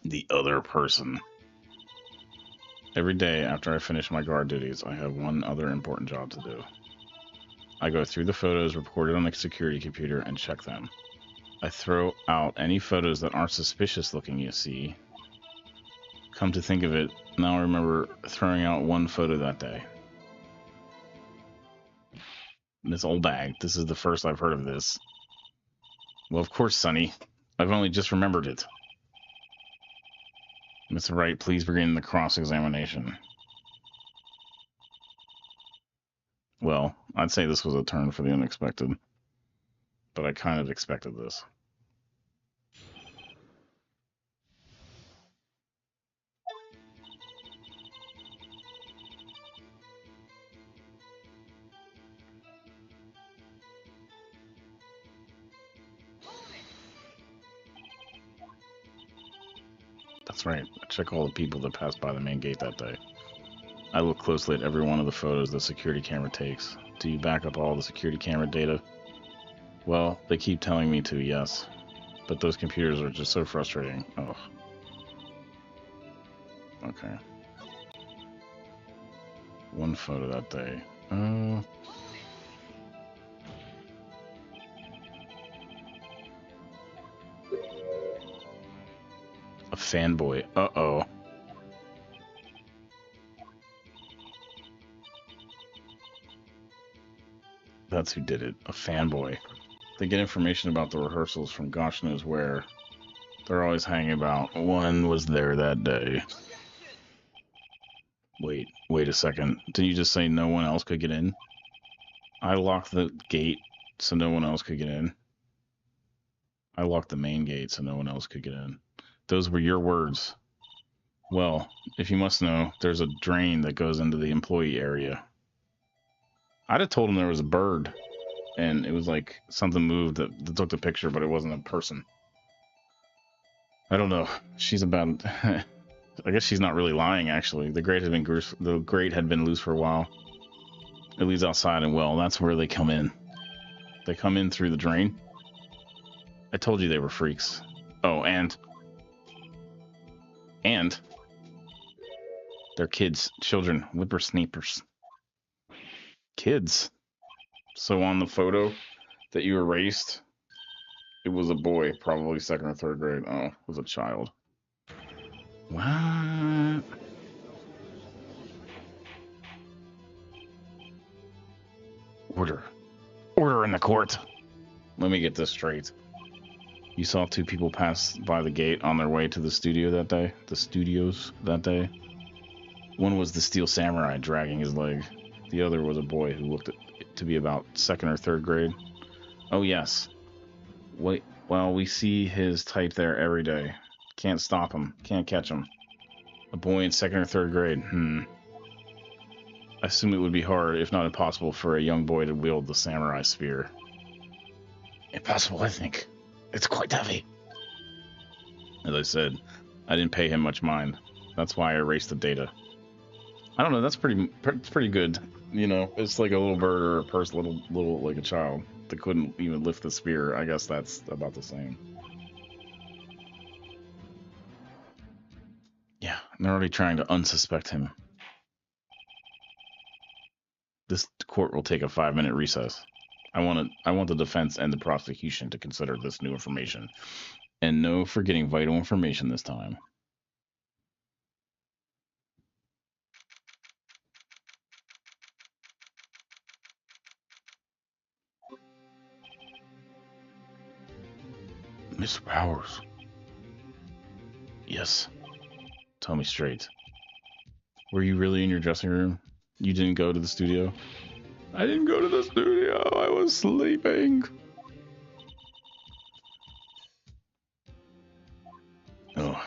The other person. Every day after I finish my guard duties, I have one other important job to do. I go through the photos recorded on the security computer and check them. I throw out any photos that aren't suspicious looking, you see. Come to think of it, now I remember throwing out one photo that day. Miss Oldbag, this is the first I've heard of this. Well, of course, Sonny. I've only just remembered it. Mr. Wright, please begin the cross-examination. Well, I'd say this was a turn for the unexpected. But I kind of expected this. That's right. I check all the people that passed by the main gate that day. I look closely at every one of the photos the security camera takes. Do you back up all the security camera data? Well, they keep telling me to, yes. But those computers are just so frustrating. Oh. Okay. One photo that day. A fanboy. Uh-oh. That's who did it. A fanboy. They get information about the rehearsals from gosh knows where. They're always hanging about. One was there that day. Wait a second. Did you just say no one else could get in? I locked the gate so no one else could get in. I locked the main gate so no one else could get in. Those were your words. Well, if you must know, there's a drain that goes into the employee area. I'd have told him there was a bird, and it was like something moved that took the picture, but it wasn't a person. I don't know. She's about... I guess she's not really lying, actually. The grate had been loose for a while. It leads outside, and well, that's where they come in. They come in through the drain. I told you they were freaks. Oh, and they're kids, children, whippersnappers. Kids. So on the photo that you erased, it was a boy, probably 2nd or 3rd grade. Oh, it was a child. What? Order in the court. Let me get this straight. You saw 2 people pass by the gate on their way to the studio that day? The studios that day? One was the Steel Samurai dragging his leg. The other was a boy who looked to be about 2nd or 3rd grade. Oh, yes. Wait, well, we see his type there every day. Can't stop him. Can't catch him. A boy in 2nd or 3rd grade. I assume it would be hard, if not impossible, for a young boy to wield the samurai spear. Impossible, I think. It's quite heavy. As I said, I didn't pay him much mind. That's why I erased the data. I don't know, that's pretty good. You know, it's like a little bird or a person, little like a child that couldn't even lift the spear. I guess that's about the same. Yeah, and they're already trying to unsuspect him. This court will take a 5-minute recess. I want the defense and the prosecution to consider this new information. And no forgetting vital information this time. Mr. Powers. Yes. Tell me straight. Were you really in your dressing room? You didn't go to the studio? I didn't go to the studio. I was sleeping. Oh.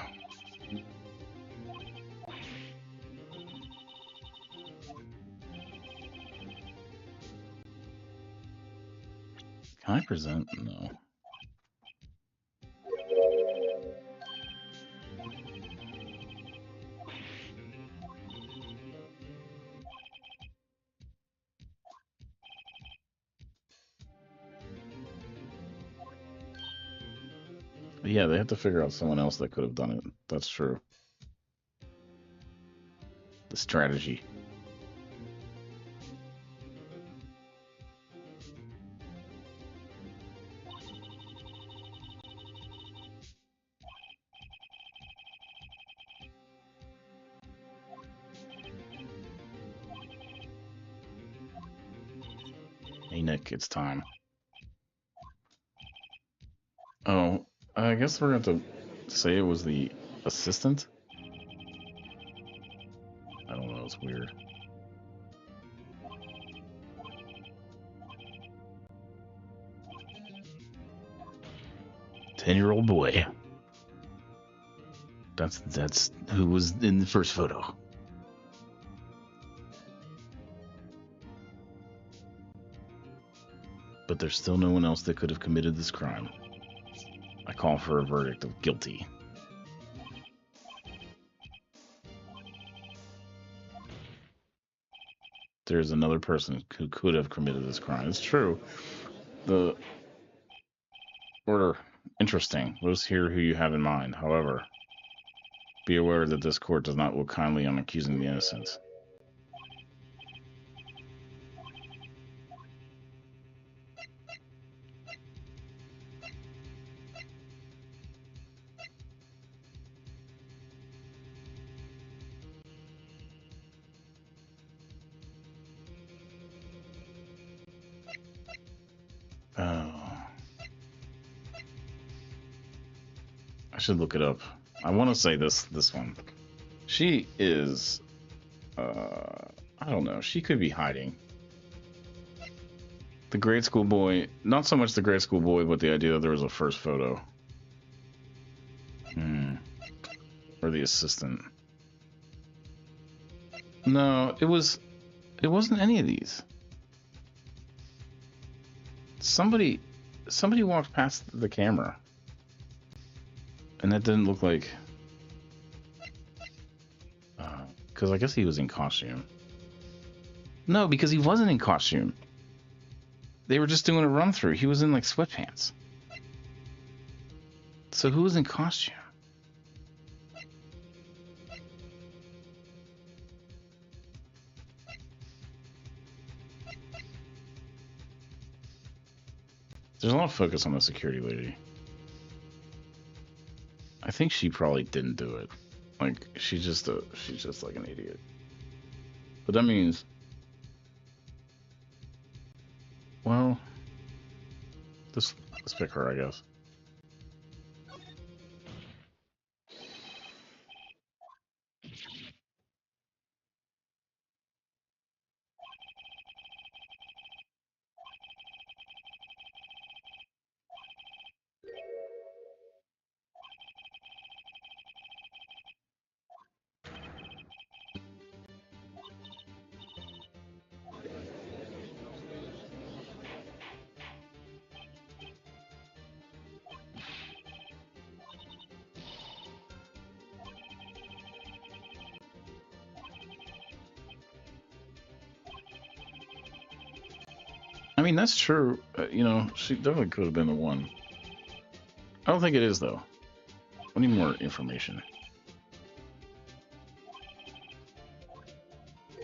Can I present? No. Yeah, they have to figure out someone else that could have done it. That's true. The strategy. Hey, Nick, it's time. Oh, I guess we're going to say it was the assistant? I don't know, it's weird. Ten-year-old boy. That's who was in the first photo. But there's still no one else that could have committed this crime. I call for a verdict of guilty. There's another person who could have committed this crime. It's true. The order, interesting. Let us hear who you have in mind. However, be aware that this court does not look kindly on accusing the innocent. I should look it up. I want to say this one. She is, I don't know. She could be hiding. The grade school boy, not so much the grade school boy, but the idea that there was a first photo. Or the assistant. No, it wasn't any of these. Somebody walked past the camera. And that didn't look like... because I guess he was in costume. No, because he wasn't in costume. They were just doing a run-through. He was in, like, sweatpants. So who was in costume? There's a lot of focus on the security lady. I think she probably didn't do it. Like, she's just like an idiot. But that means... Well... Let's pick her, I guess. I mean, that's true. You know, she definitely could have been the one. I don't think it is, though. I need more information.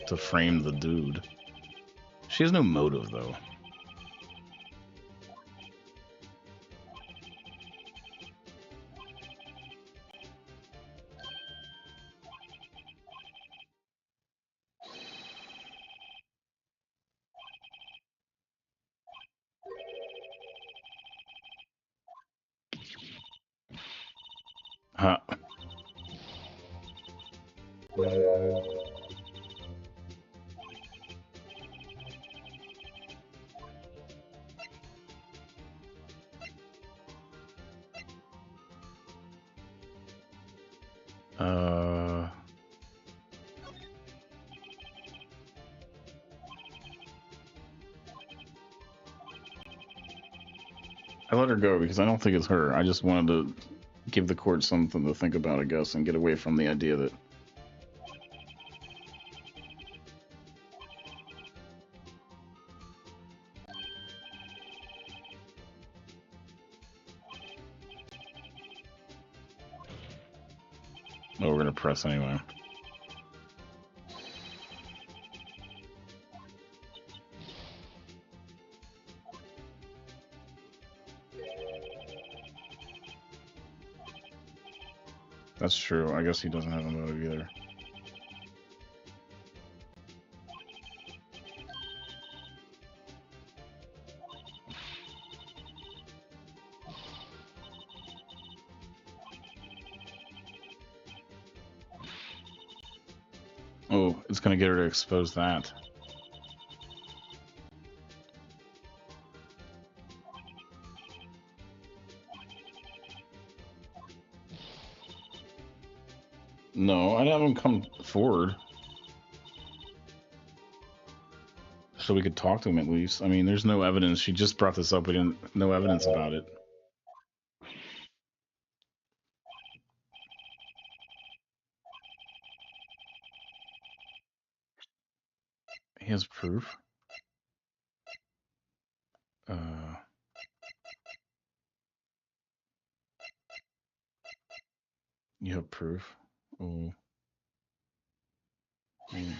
To frame the dude. She has no motive, though. Huh. I let her go because I don't think it's her. I just wanted to give the court something to think about, I guess, and get away from the idea that... Oh, we're gonna press anyway. That's true. I guess he doesn't have a motive either. Oh, it's gonna get her to expose that. No, I'd have him come forward. So we could talk to him at least. I mean, there's no evidence. She just brought this up. We didn't... No evidence about it. He has proof. You have proof. Oh. Mm.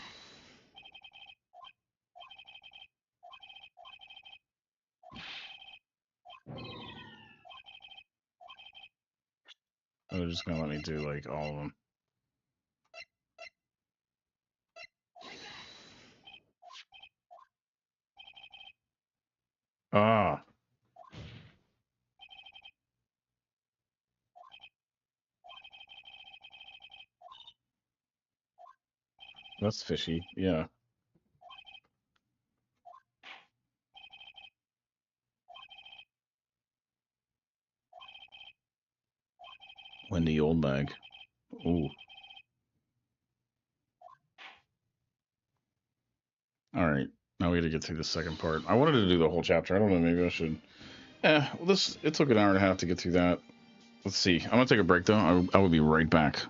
Oh, they're just gonna let me do like all of them. Ah. That's fishy. Yeah. Wendy Oldbag. Ooh. Alright. Now we gotta get through the second part. I wanted to do the whole chapter. I don't know, maybe I should. Well, it took an hour and a half to get through that. Let's see. I'm gonna take a break though. I will be right back.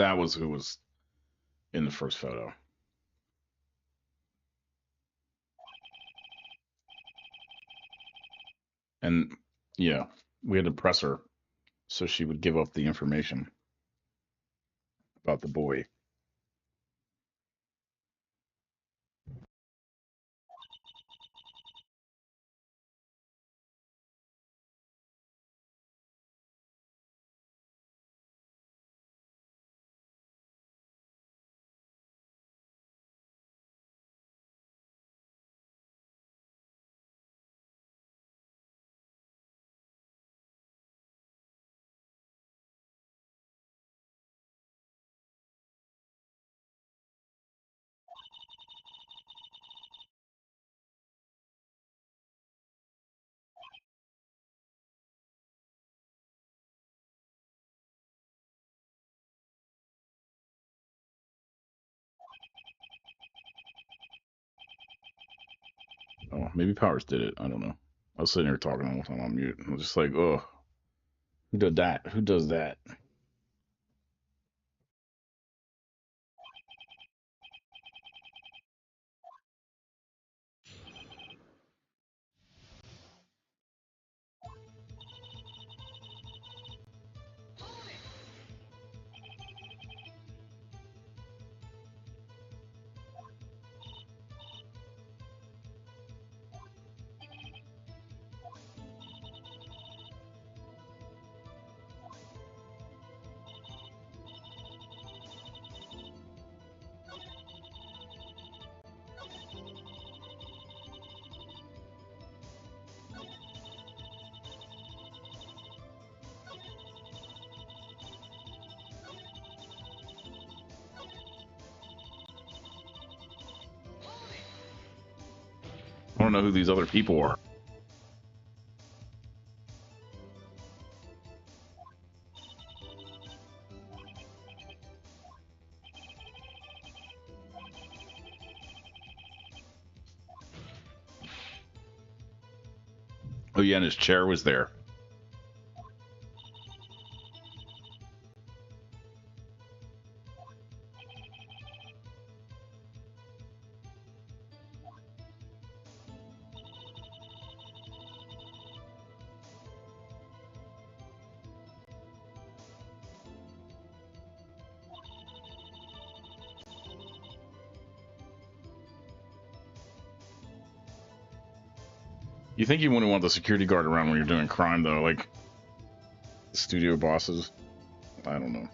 That was who was in the first photo. And yeah, we had to press her so she would give up the information about the boy. Oh, maybe Powers did it. I don't know. I was sitting here talking the whole time on mute. I was just like, oh, who did that? Who does that? I don't know who these other people are. Oh yeah, and his chair was there. You think you wouldn't want the security guard around when you're doing crime, though? Like the studio bosses. I don't know.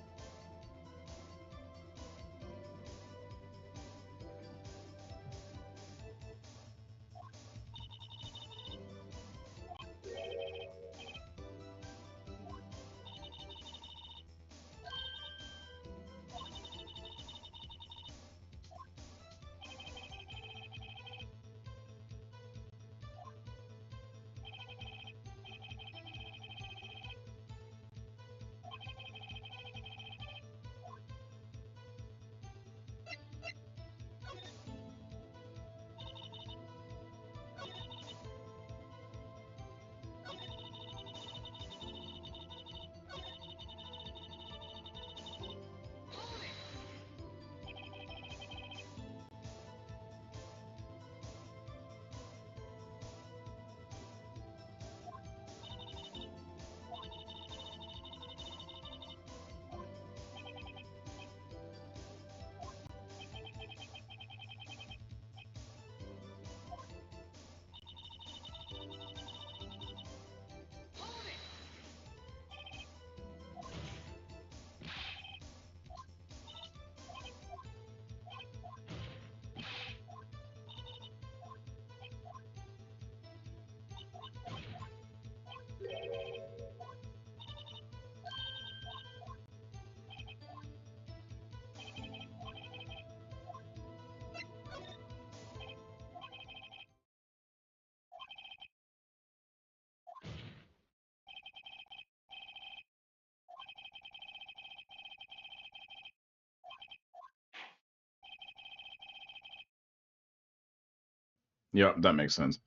Yeah, that makes sense.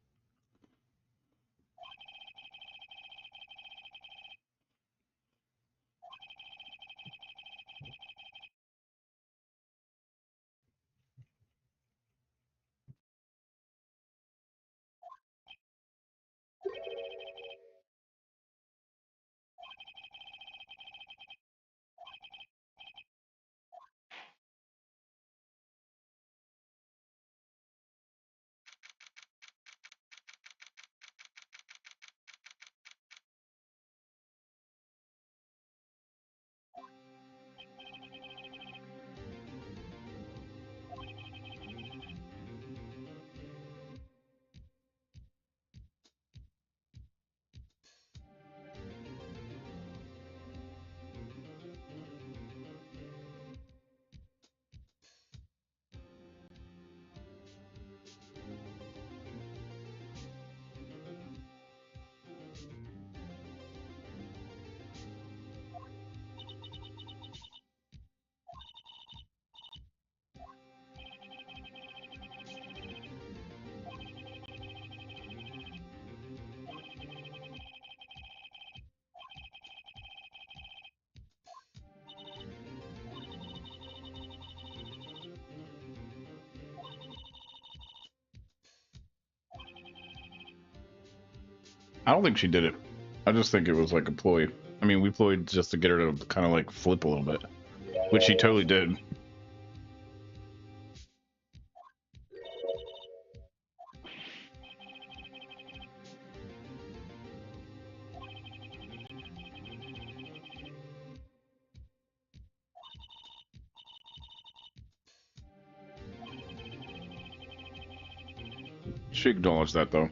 I don't think she did it. I just think it was like a ploy. I mean, we ployed just to get her to kind of like flip a little bit, which she totally did. She acknowledged that though.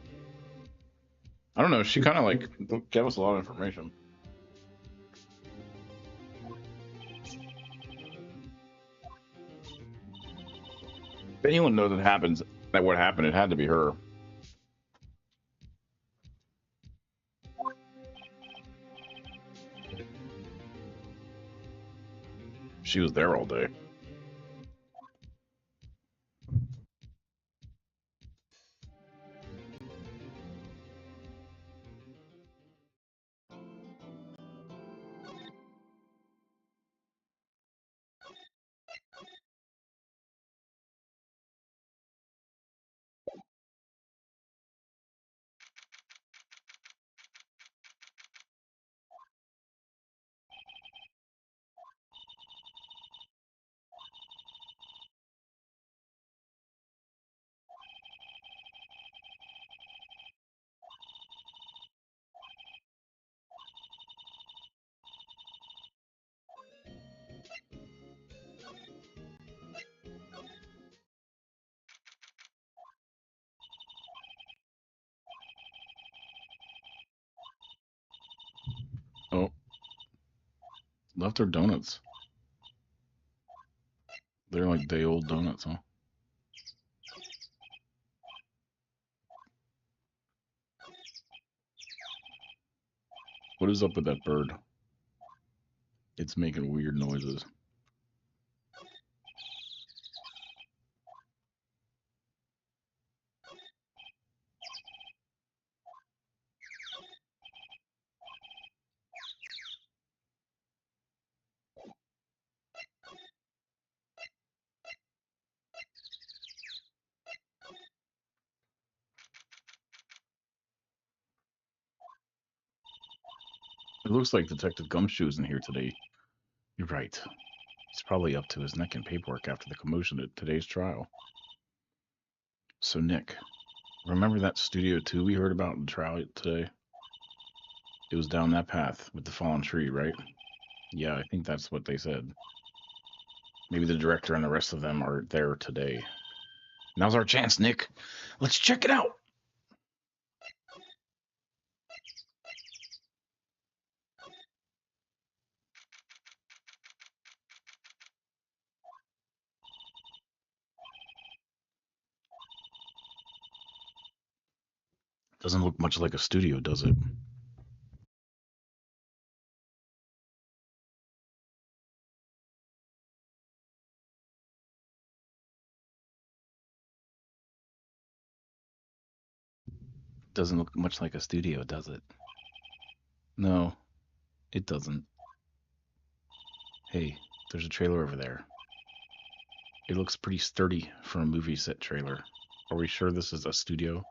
I don't know. She kind of like gave us a lot of information. If anyone knows it happens, that what happened, it had to be her. She was there all day. Oh, left her donuts. They're like day old donuts, huh? What is up with that bird? It's making weird noises. It looks like Detective Gumshoe's in here today. You're right. He's probably up to his neck in paperwork after the commotion at today's trial. So, Nick, remember that Studio 2 we heard about in the trial today? It was down that path with the fallen tree, right? Yeah, I think that's what they said. Maybe the director and the rest of them are there today. Now's our chance, Nick. Let's check it out. Doesn't look much like a studio, does it? Doesn't look much like a studio, does it? No, it doesn't. Hey, there's a trailer over there. It looks pretty sturdy for a movie set trailer. Are we sure this is a studio?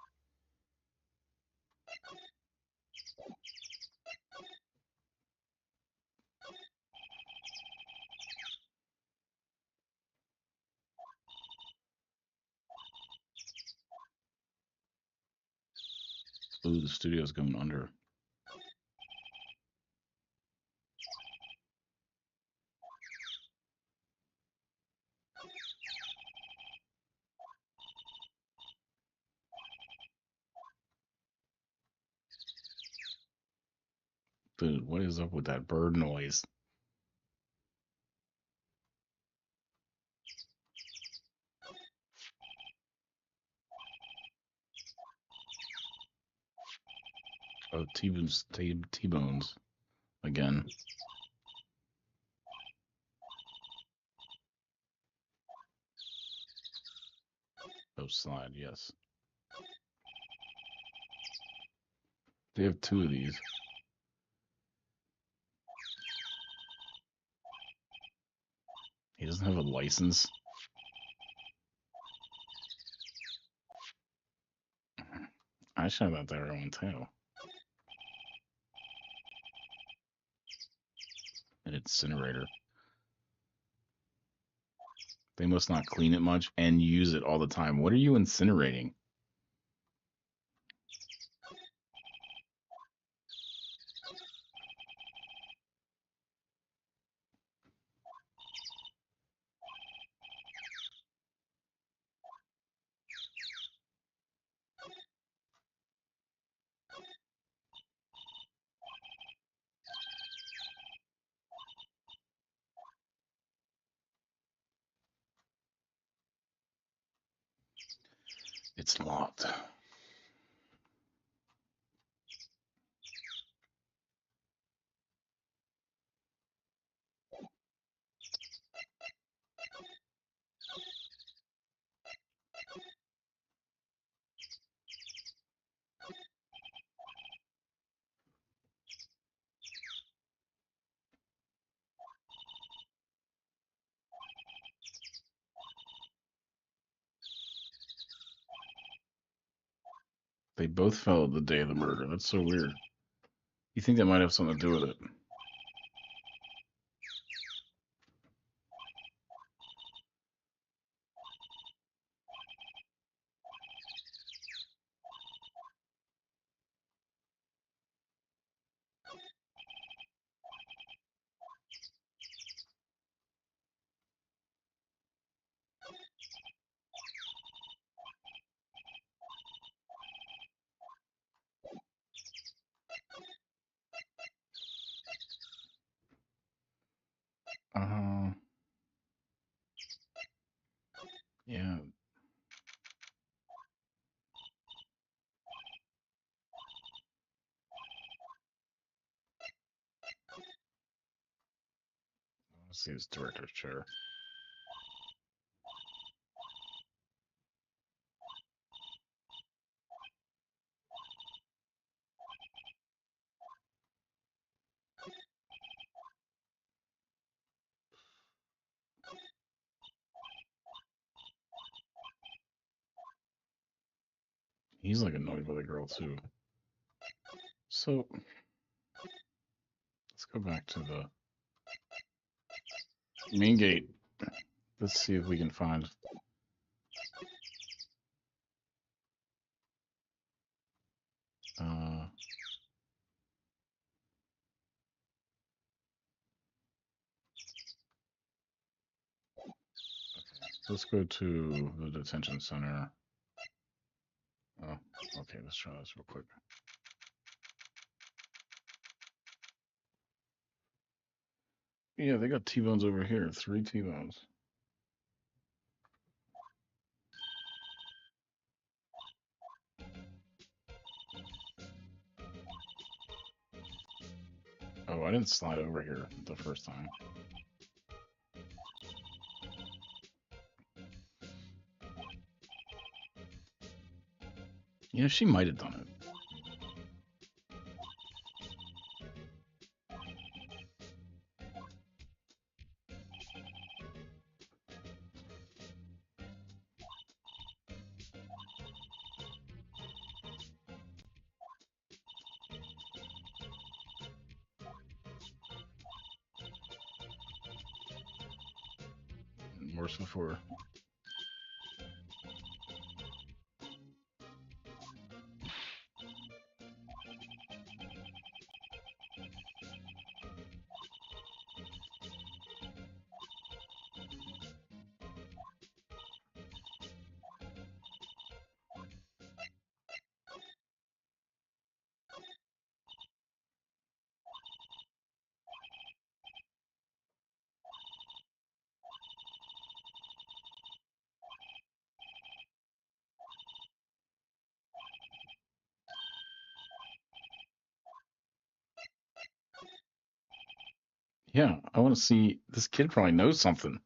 Ooh, the studio's going under. Dude, what is up with that bird noise? Oh, T-bones again. Oh, slide, yes. They have two of these. He doesn't have a license. I should have that there one too. An incinerator. They must not clean it much and use it all the time. What are you incinerating? It's locked. They both fell the day of the murder. That's so weird. You think that might have something to do with it? Uh, yeah. Let's see his director's chair. He's like annoyed by the girl too. So let's go back to the main gate. Let's see if we can find. Okay. Let's go to the detention center. Oh, okay. Let's try this real quick. Yeah, they got T-bones over here. 3 T-bones. Oh, I didn't slide over here the first time. Yeah, she might have done it. Worse before. Yeah, I want to see. This kid probably knows something.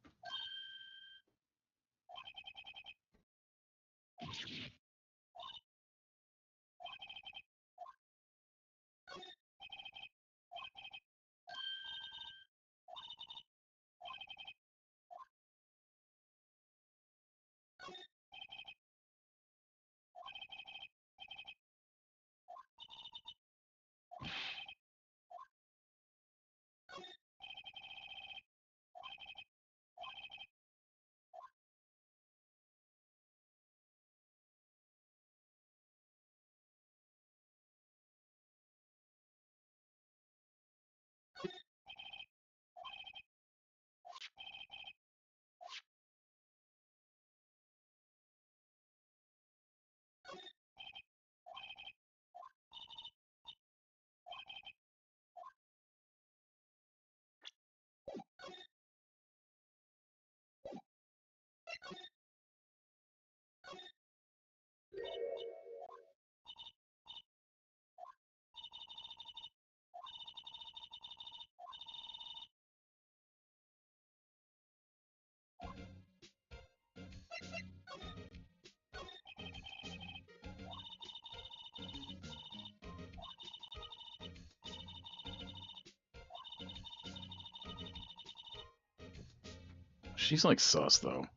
She's like sus though.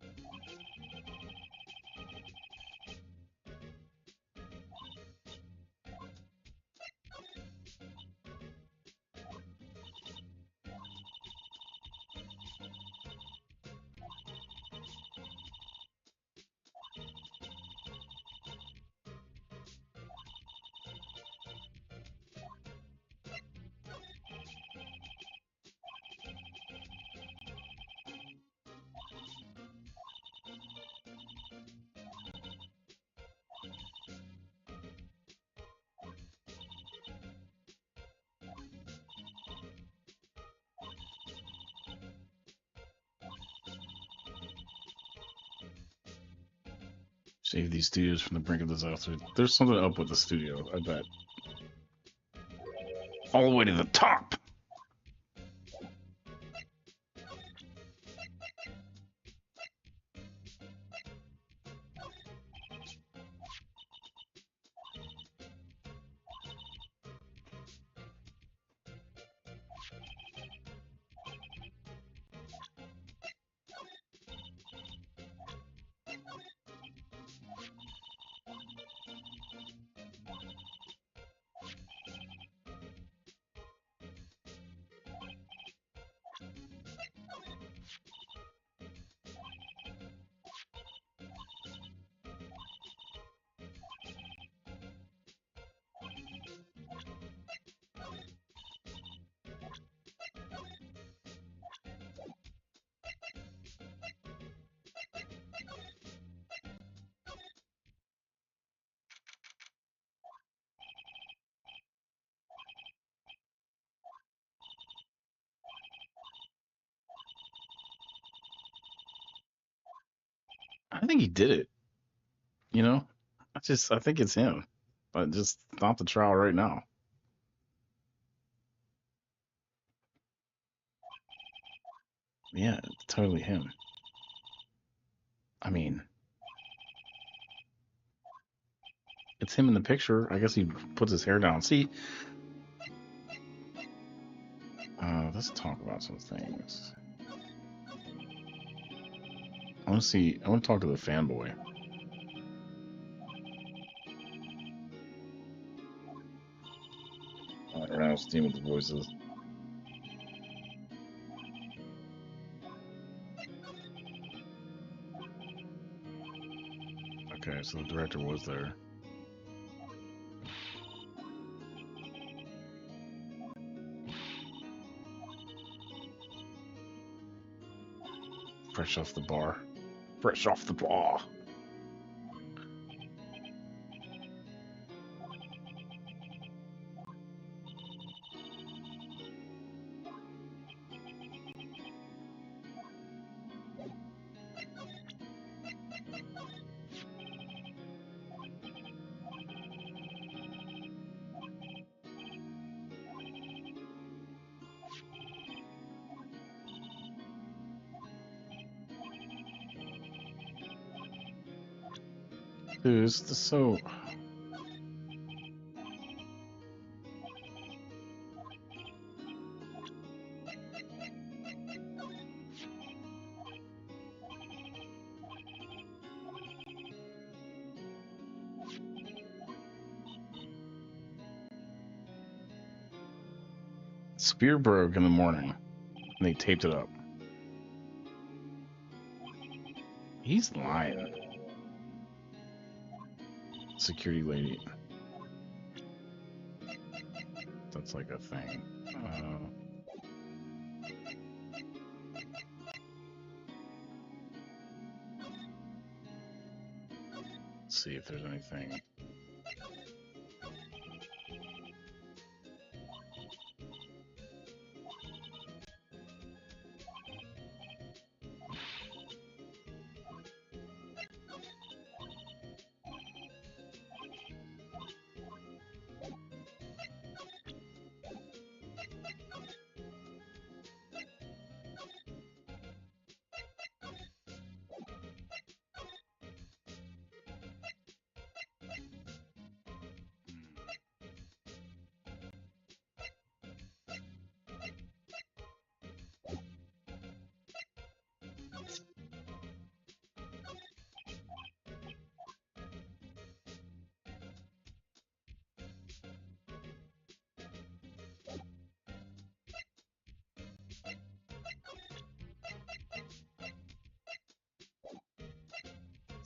Save these studios from the brink of disaster. There's something up with the studio, I bet. All the way to the top. I think he did it. You know, I think it's him. But just stop the trial right now. Yeah, it's totally him. I mean, it's him in the picture. I guess he puts his hair down. See, let's talk about some things. I want to see. I want to talk to the fanboy. Around Steam with the voices. Okay, so the director was there. Fresh off the bar. Fresh off the bar. Dude, it's just so. Spear broke in the morning, and they taped it up. He's lying. Security lady. That's like a thing. Let's see if there's anything.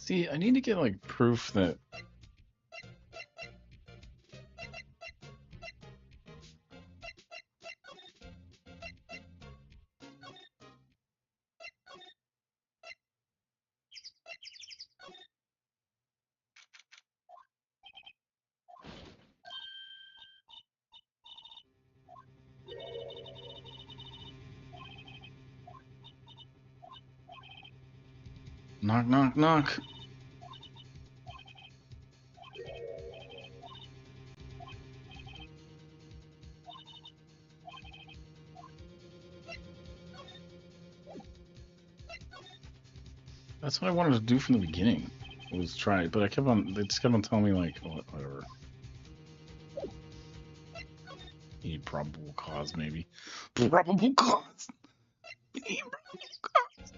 See, I need to get like proof that. Knock, knock, knock. That's what I wanted to do from the beginning. Was try it, but I kept on. They just kept on telling me like, whatever. You need probable cause, maybe. Probable cause. You need probable cause.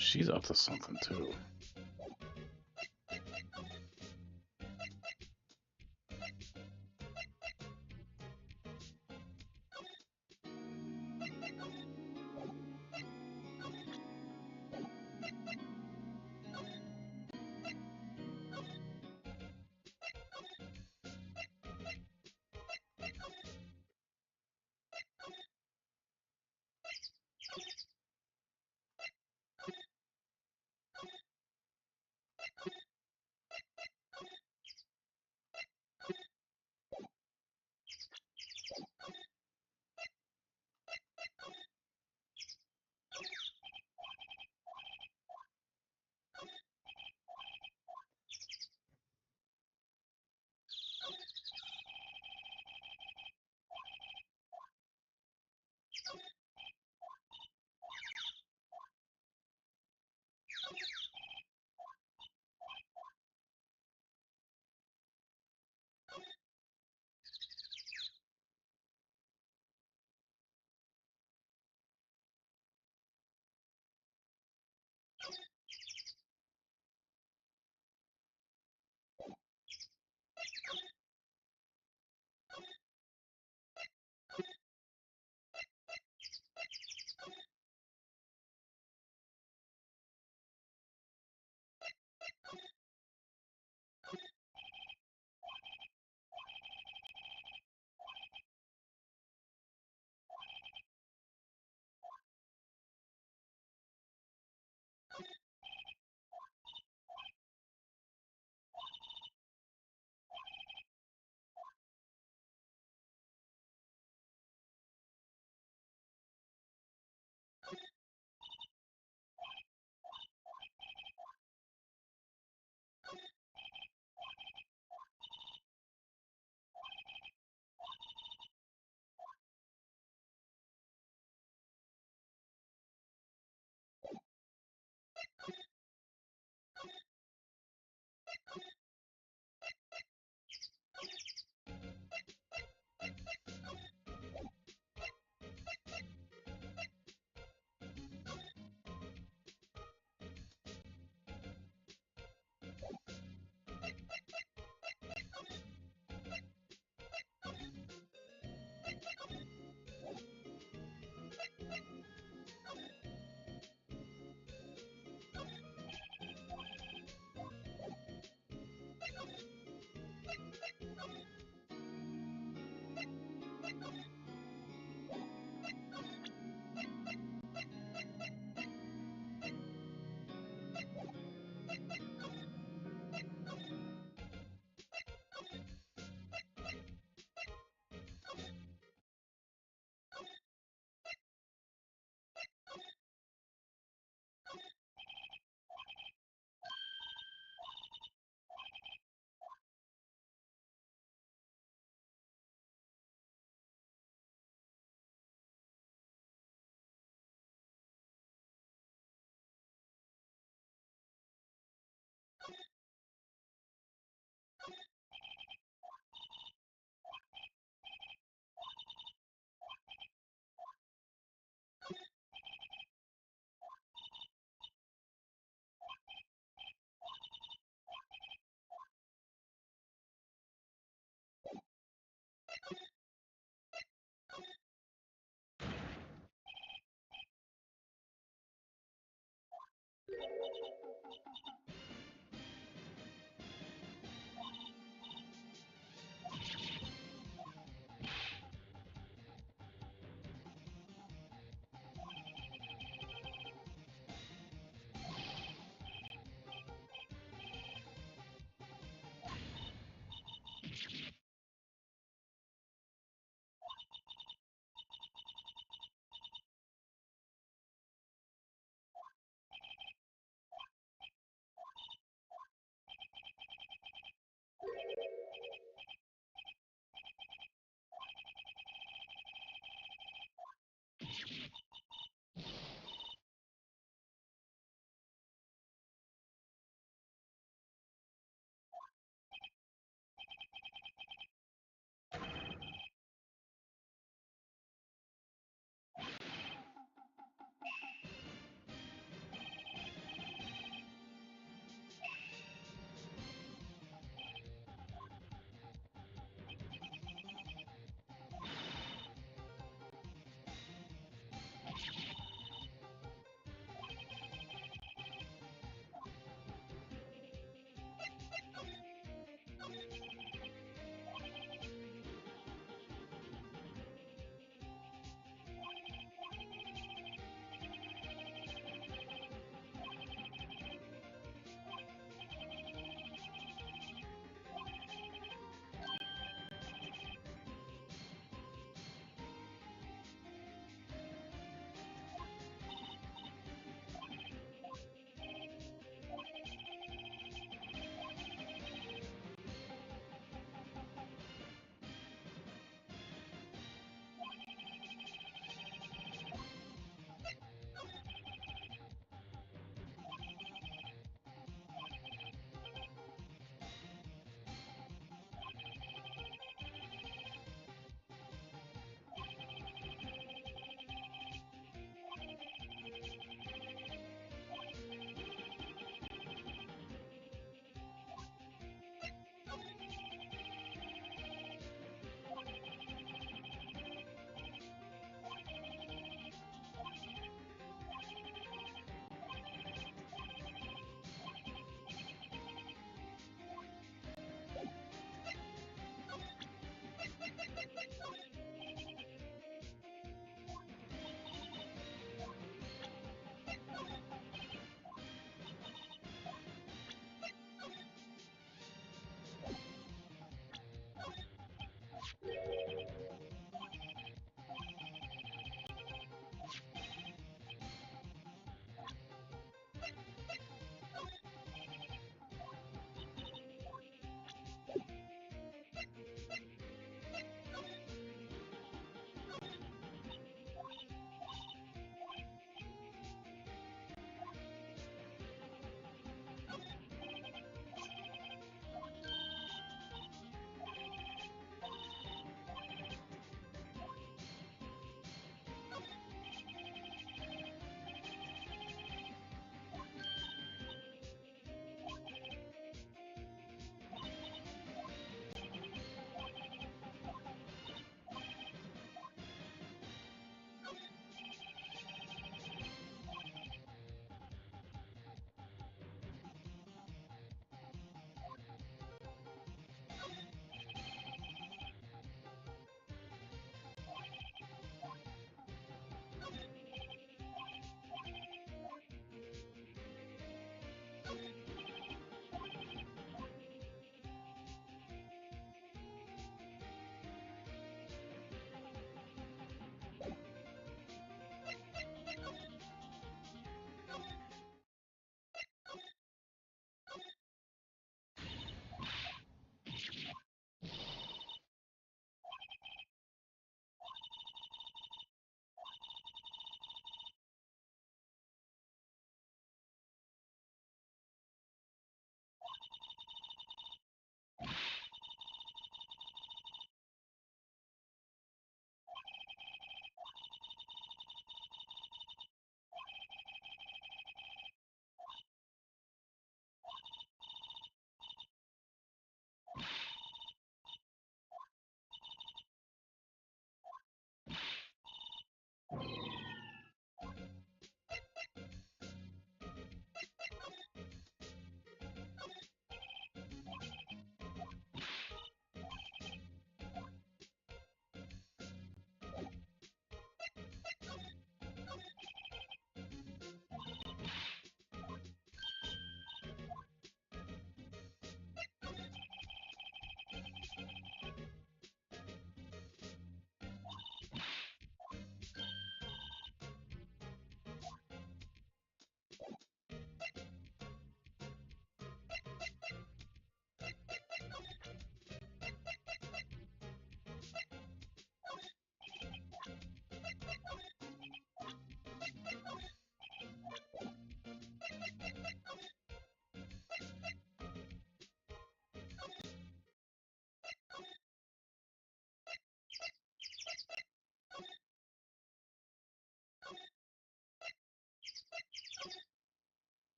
She's up to something too.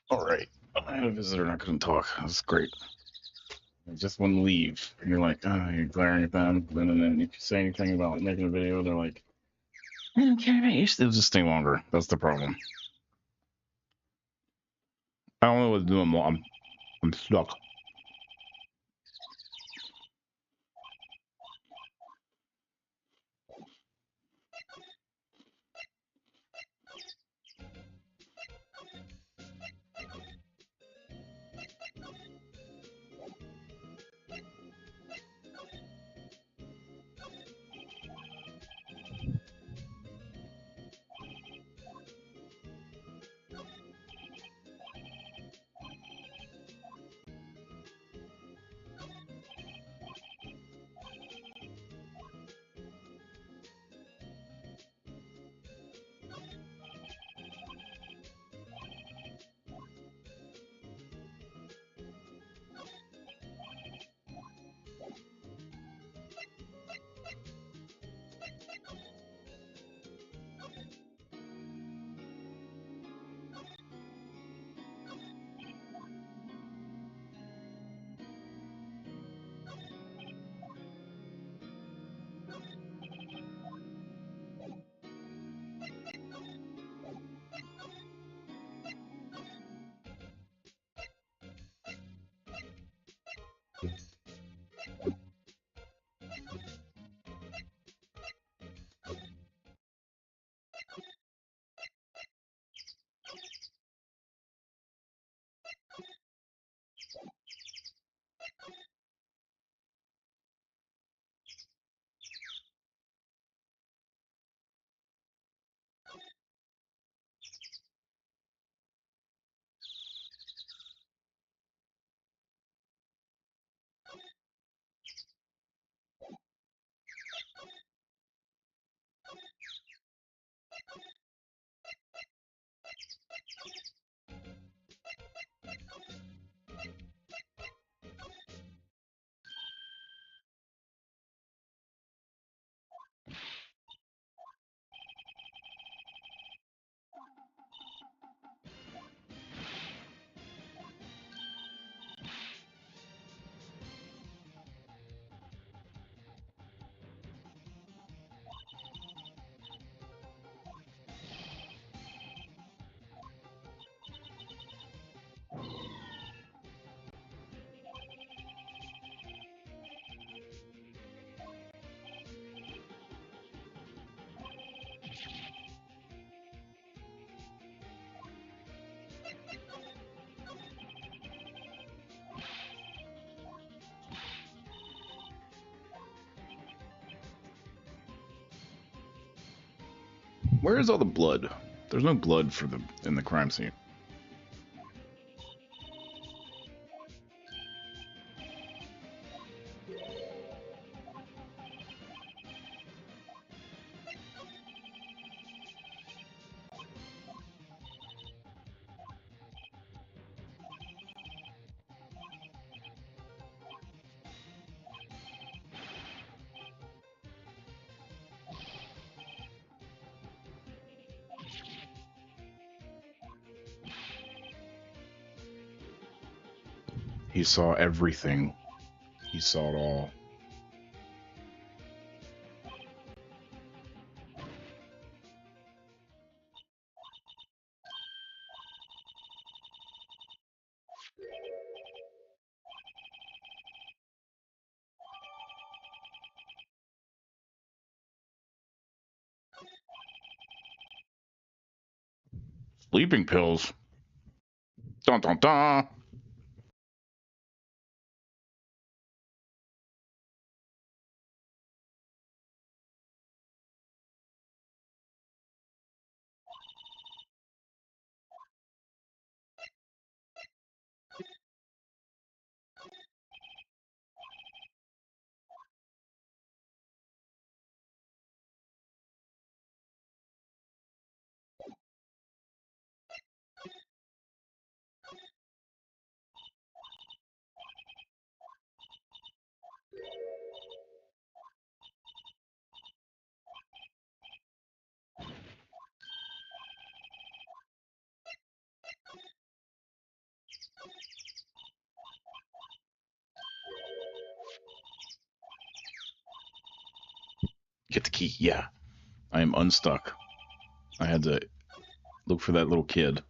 All right. I had a visitor and I couldn't talk. That's great. They just wouldn't leave. You're like, oh, you're glaring at them. And then if you say anything about making a video, they're like, okay, they'll just stay longer. That's the problem. I don't know what to do. I'm stuck. Where is all the blood? There's no blood in the crime scene. He saw everything. He saw it all. Sleeping pills. Dun dun dun. Get the key. Yeah. I am unstuck. I had to look for that little kid.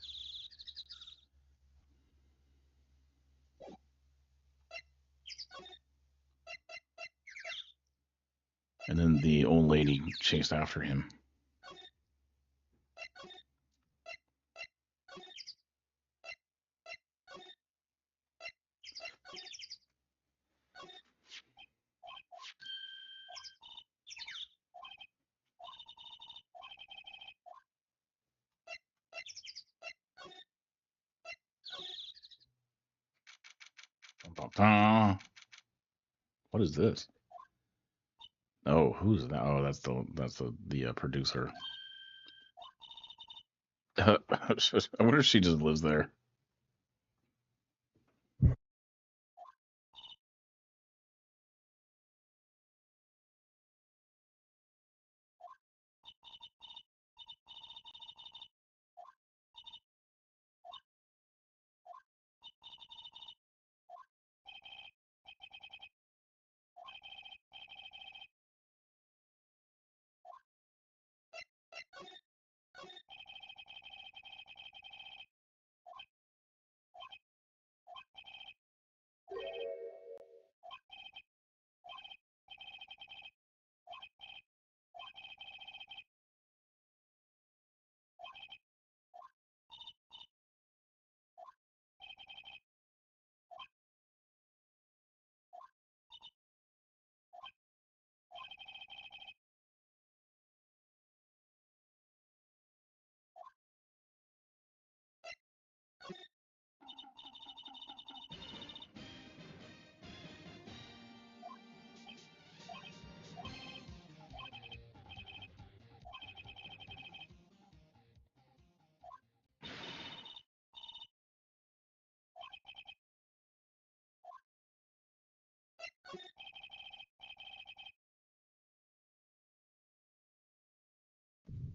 And then the old lady chased after him. Dun, dun, dun. What is this? Oh, who's that? Oh, that's the producer. I wonder if she just lives there.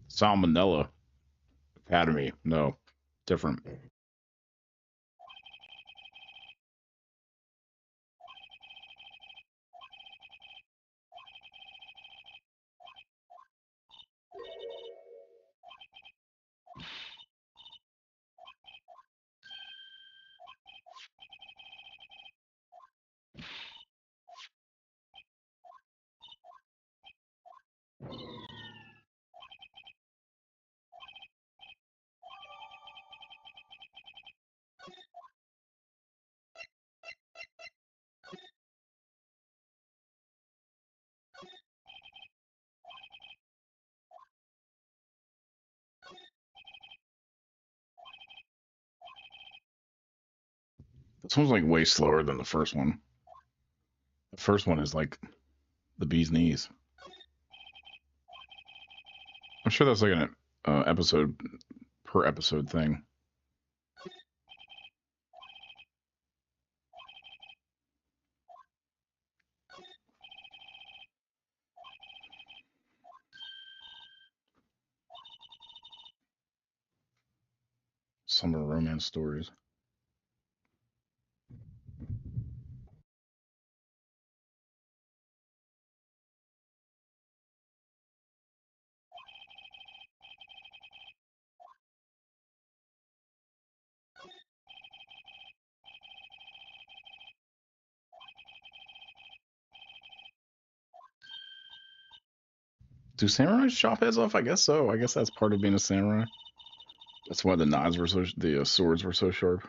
Salmonella Academy. No, different. This one's like way slower than the first one. The first one is like the bee's knees. I'm sure that's like an episode per episode thing. Summer romance stories. Do samurais chop heads off? I guess so. I guess that's part of being a samurai. That's why the knives were the swords were so sharp.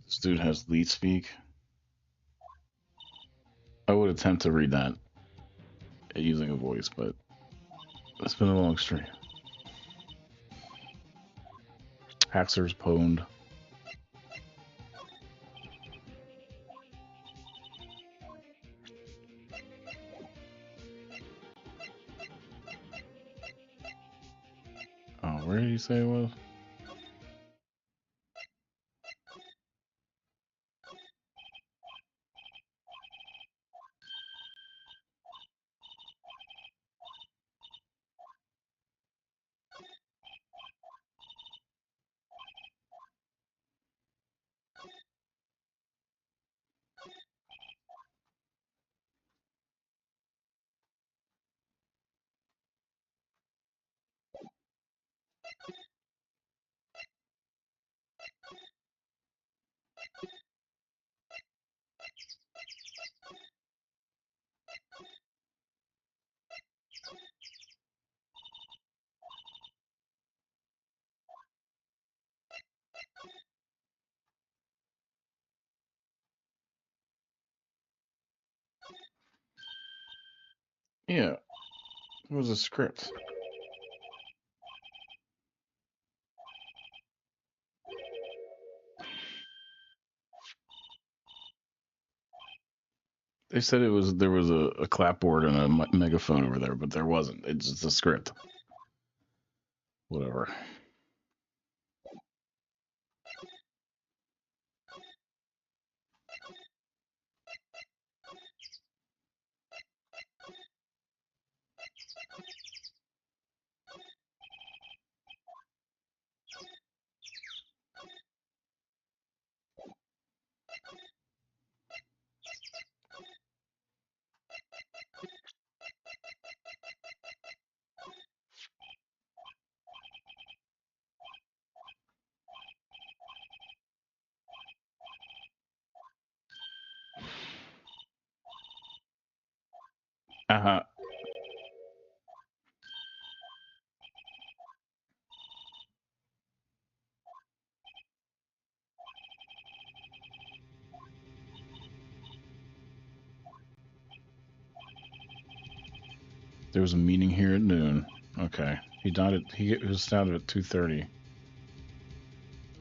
This dude has leet speak. I would attempt to read that using a voice, but it's been a long stream. Haxor's pwned. Oh, where did he say it was? Yeah, it was a script. They said there was a clapboard and a megaphone over there, but there wasn't. It's just a script. Whatever. Uh huh. There was a meeting here at noon. Okay. He was down at 2:30.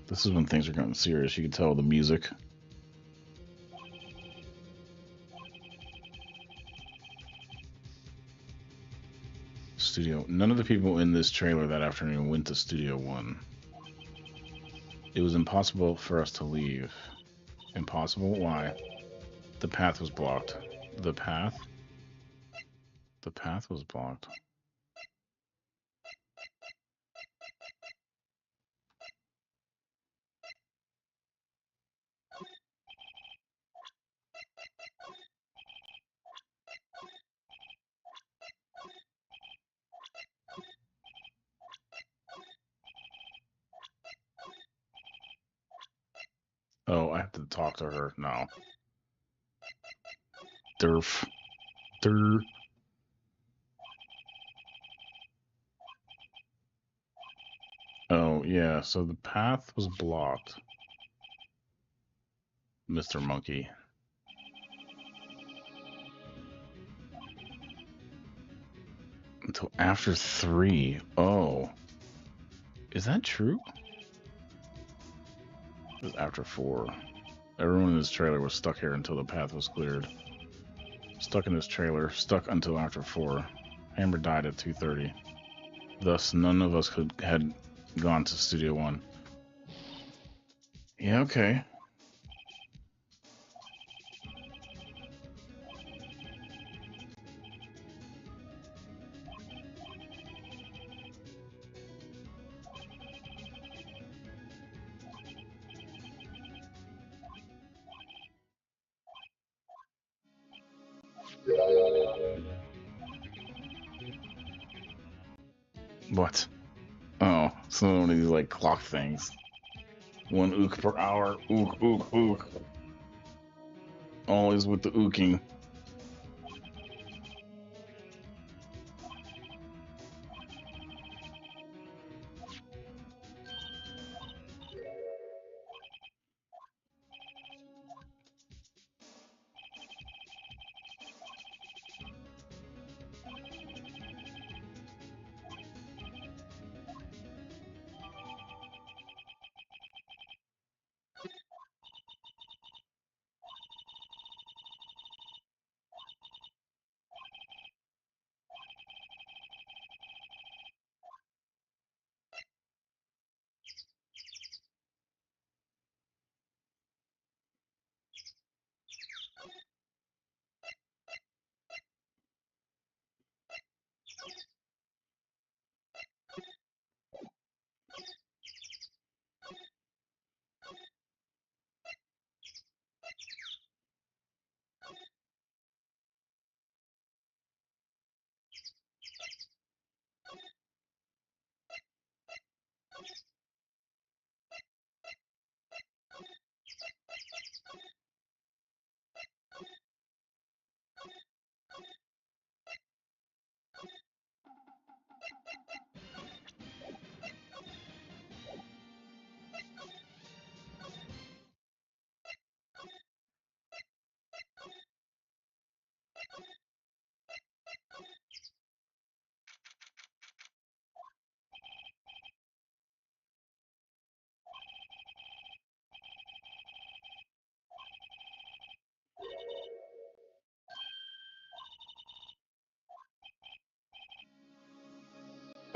This is when things are getting serious. You can tell the music. Studio. None of the people in this trailer that afternoon went to Studio One. It was impossible for us to leave. Impossible? Why? The path was blocked. The path? The path was blocked. Oh, I have to talk to her now. Derf. Der. Oh, yeah, so the path was blocked, Mr. Monkey. Until after 3. Oh. Is that true? It was after 4. Everyone in this trailer was stuck here until the path was cleared. Stuck in this trailer, stuck until after 4. Hammer died at 2:30. Thus, none of us had gone to Studio One. Yeah, okay. What? Oh, some of these like clock things. 1 ook per hour. Ook, ook, ook. Always with the ooking.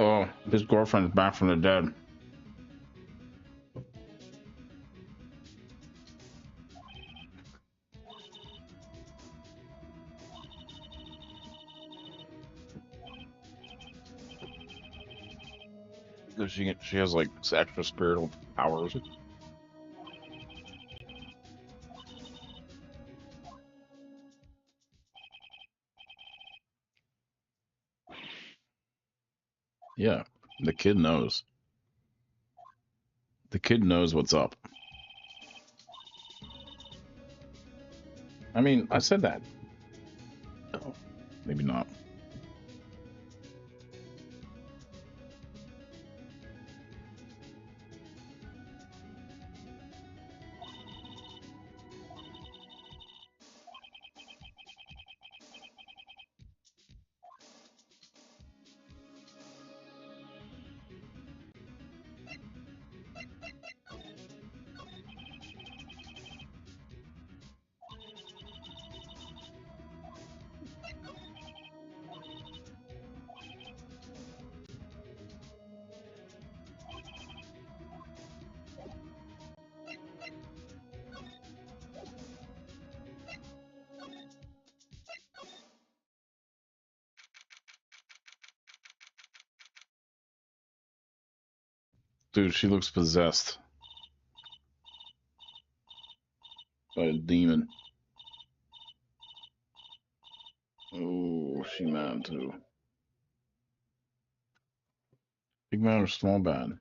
Oh, his girlfriend's back from the dead. Because she has like extra spiritual powers. Yeah, the kid knows. The kid knows what's up. I mean, I said that. Oh, maybe not. Dude, she looks possessed by a demon. Oh, she mad too. Big bad or small bad?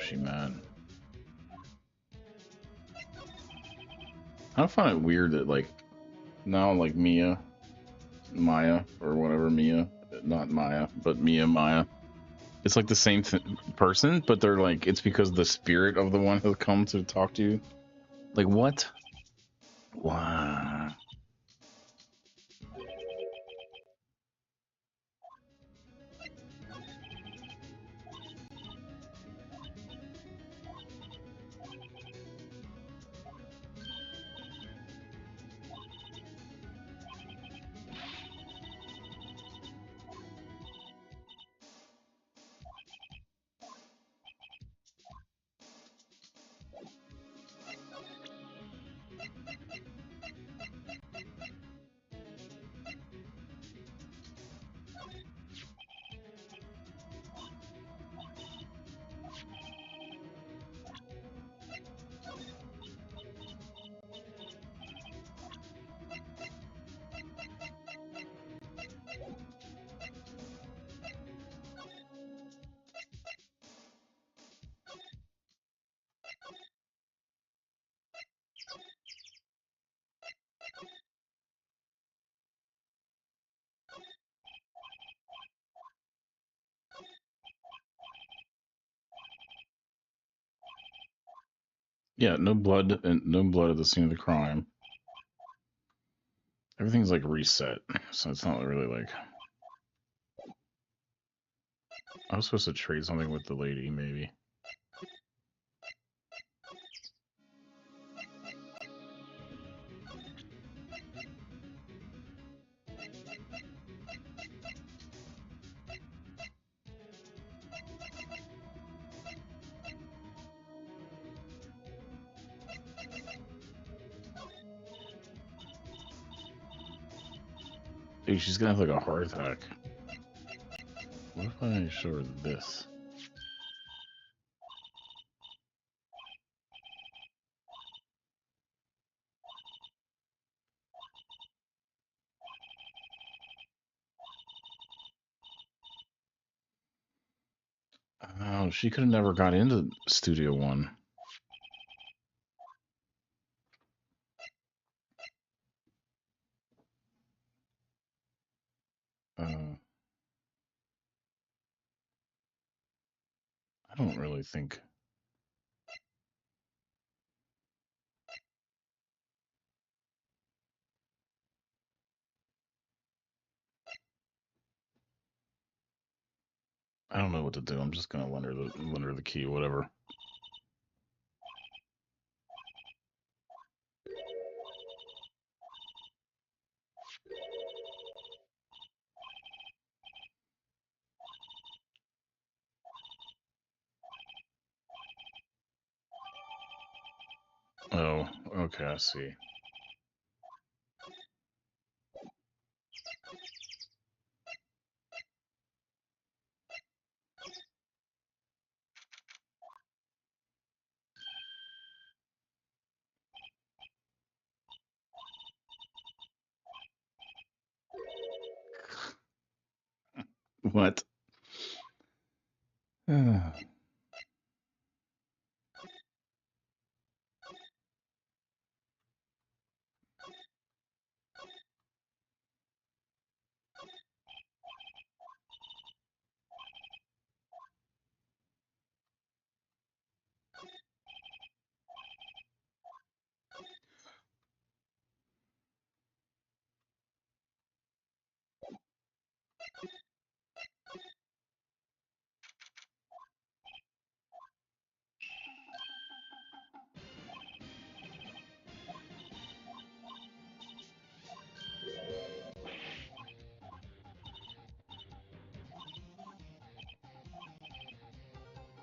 she mad? I find it weird that like now like Maya, or whatever Mia, not Maya, but Maya. It's like the same person, but they're like it's because the spirit of the one has come to talk to you. Like what? Wow. Yeah, no blood and no blood at the scene of the crime. Everything's like reset, so it's not really like. I was supposed to trade something with the lady, maybe. Dude, she's gonna have like a heart attack. What if I show her this? Oh, she could have never got into Studio One. I don't really think. I don't know what to do. I'm just gonna lend her the key, whatever. Oh, okay, I see. What?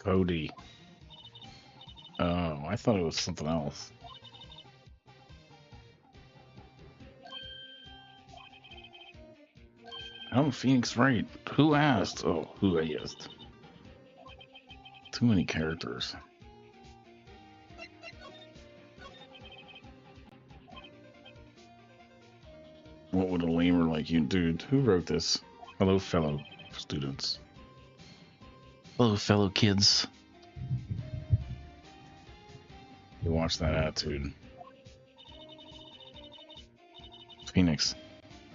Cody. Oh, I thought it was something else. Oh, Phoenix Wright. Who asked? Oh, who asked? Too many characters. What would a lamer like you do? Who wrote this? Hello, fellow students. Hello, fellow kids. watch that attitude. Phoenix,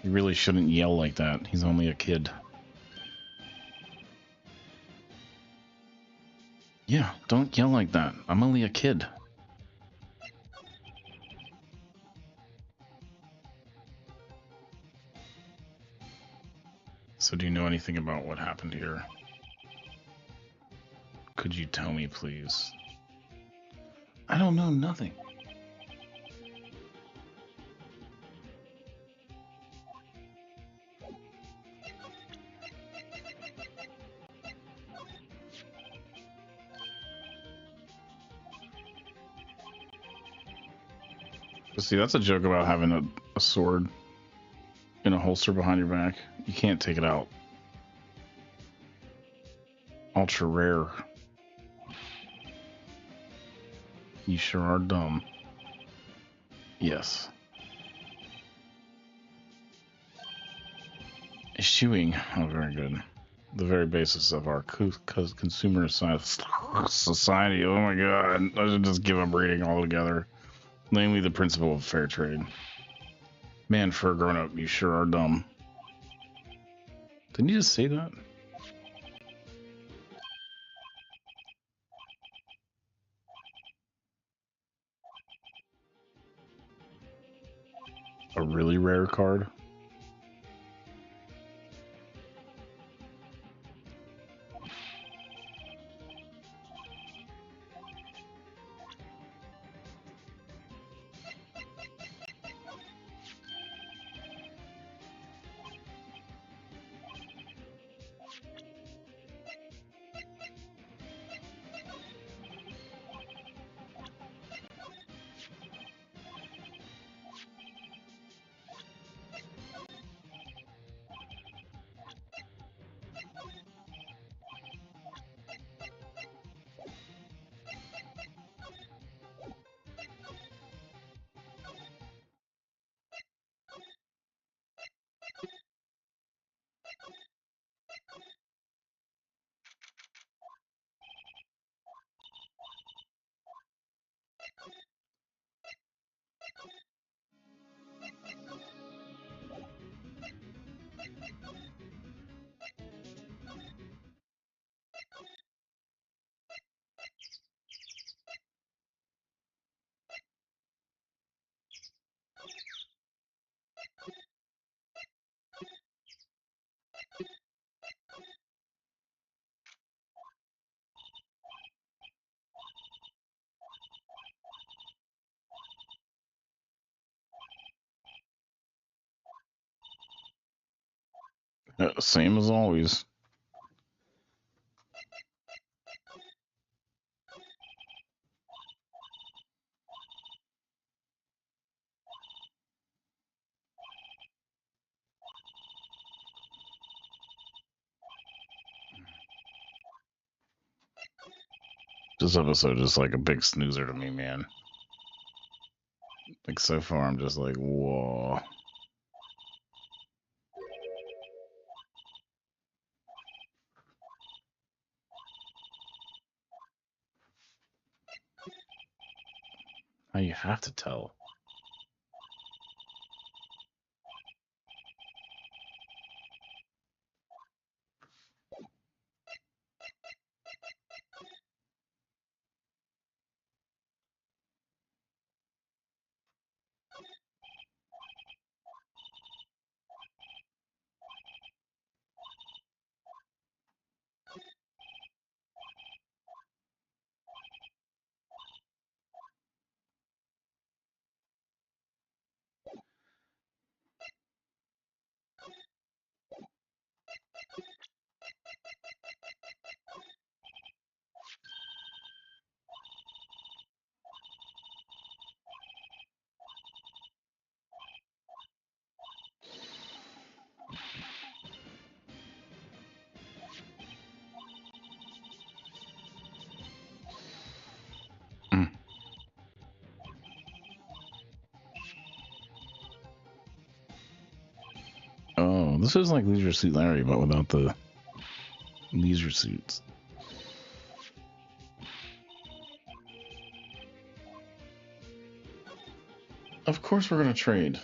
you really shouldn't yell like that. He's only a kid. Yeah, don't yell like that. I'm only a kid. So do you know anything about what happened here? Could you tell me, please? I don't know nothing. See, that's a joke about having a sword in a holster behind your back. You can't take it out. Ultra rare. You sure are dumb. Yes. Eschewing. Oh, very good. The very basis of our consumer society. Oh my god. I should just give up reading altogether. Namely, the principle of fair trade. Man, for a grown up, you sure are dumb. Didn't you just say that? A really rare card? Same as always. This episode is like a big snoozer to me, man. Like, so far, I'm just like, whoa. Now you have to tell. Oh, this is like Leisure Suit Larry, but without the leisure suits. Of course we're gonna trade.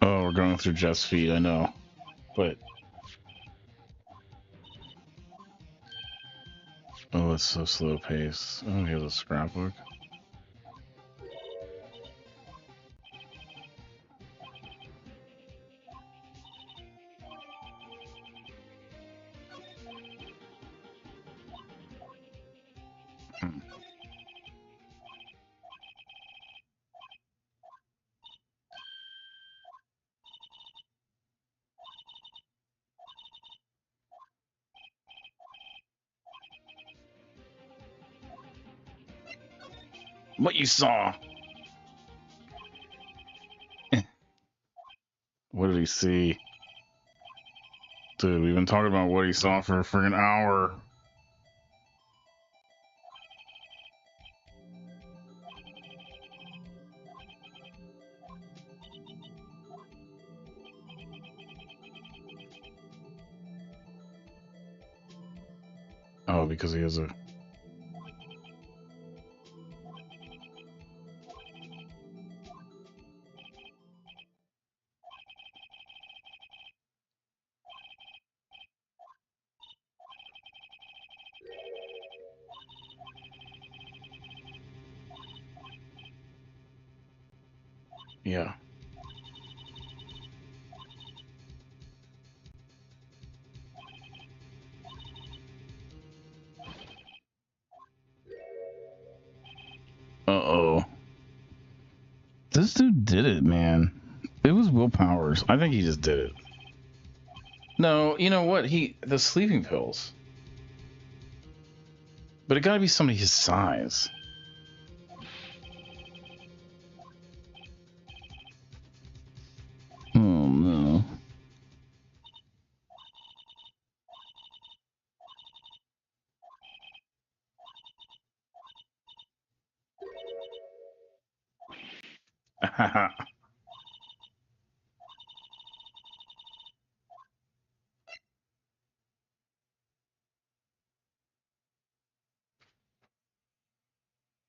Oh, we're going through Jeff's feed, I know. But oh, it's so slow paced. Oh, he has a scrapbook. Hmm. What you saw? What did he see? Dude, we've been talking about what he saw for a friggin' hour. Oh, because he has a... Yeah. Uh-oh. This dude did it, man. It was Will Powers. I think he just did it. No, you know what? The sleeping pills. But it gotta be somebody his size. Oh, no.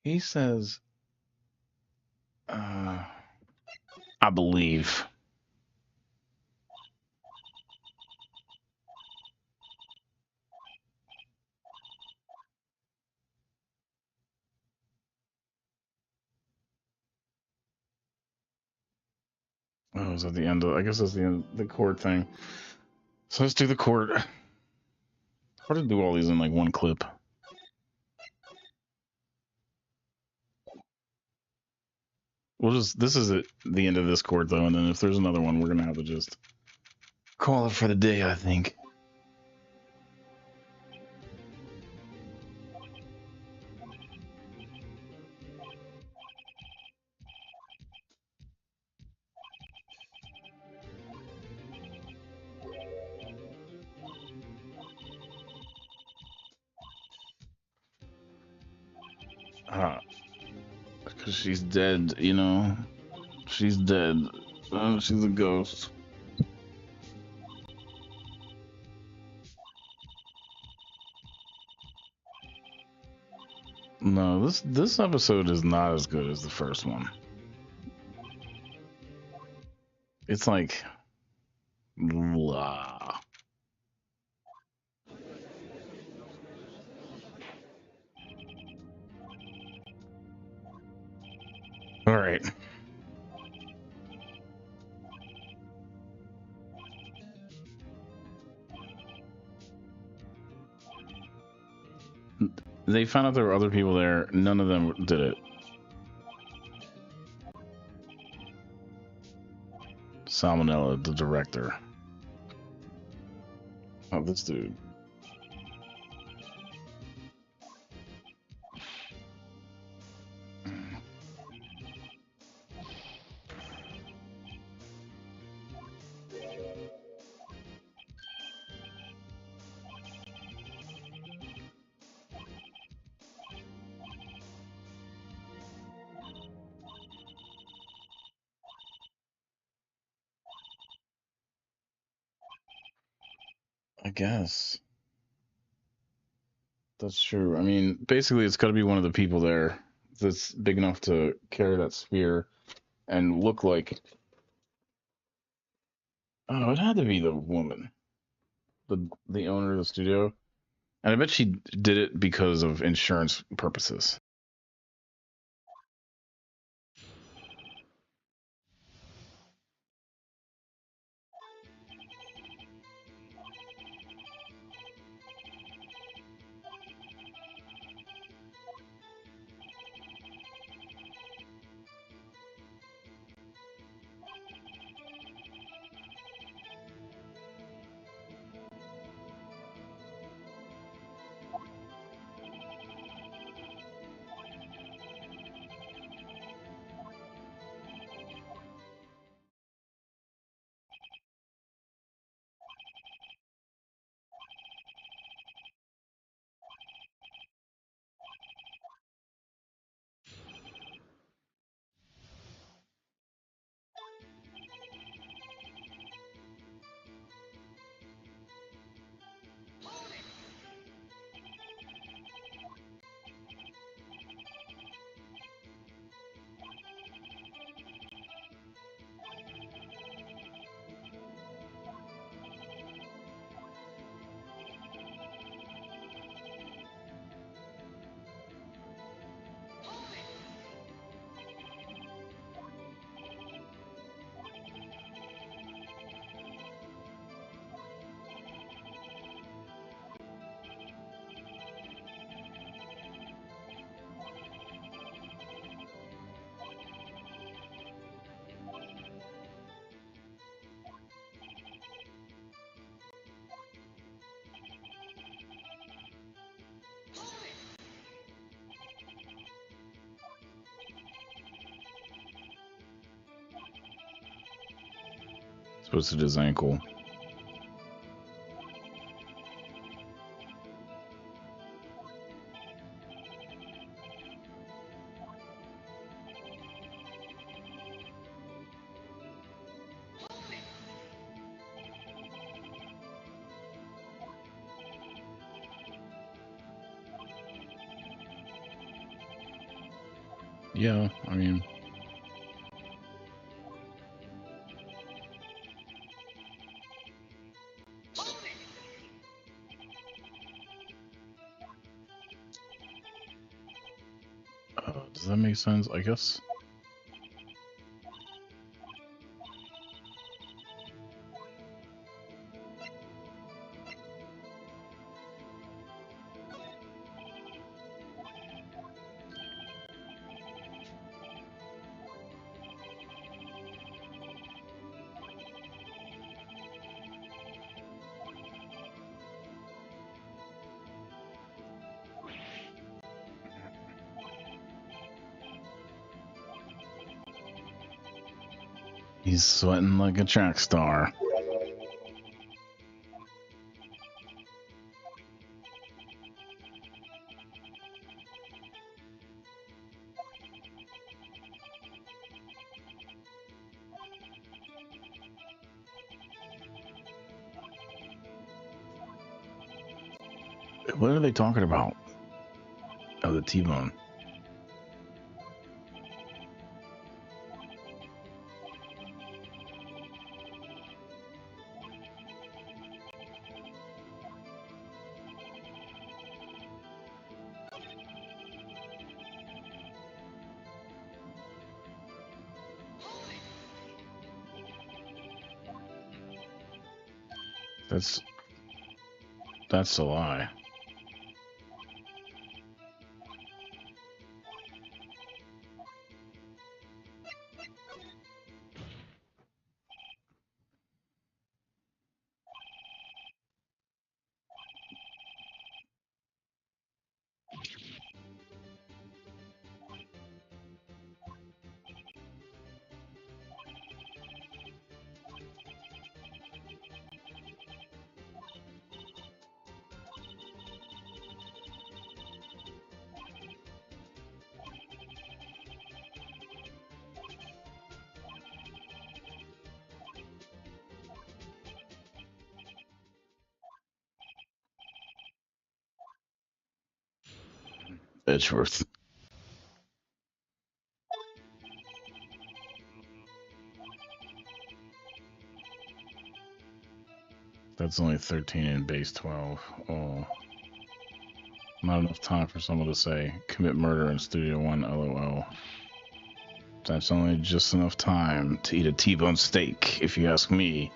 He says, I believe. Oh, is that the end of... I guess that's the end of the court thing. So let's do the court. Hard to do all these in like one clip. This is the end of this court though, and then if there's another one, we're gonna have to just call it for the day, I think. Because she's dead, you know. She's dead. She's a ghost. No, this episode is not as good as the first one. It's like, blah. All right. They found out there were other people there. None of them did it. Salmonella, the director. Oh, this dude. I guess. That's true. I mean, basically, it's got to be one of the people there that's big enough to carry that spear and look like. Oh, it had to be the woman, the owner of the studio, and I bet she did it because of insurance purposes. Twisted his ankle. Yeah, I mean, does that make sense? I guess. He's sweating like a track star. What are they talking about? Oh, the T-bone. That's a lie. Edgeworth. That's only 13 in base 12. Oh. Not enough time for someone to say, commit murder in Studio 1, LOL. That's only just enough time to eat a T-bone steak, if you ask me.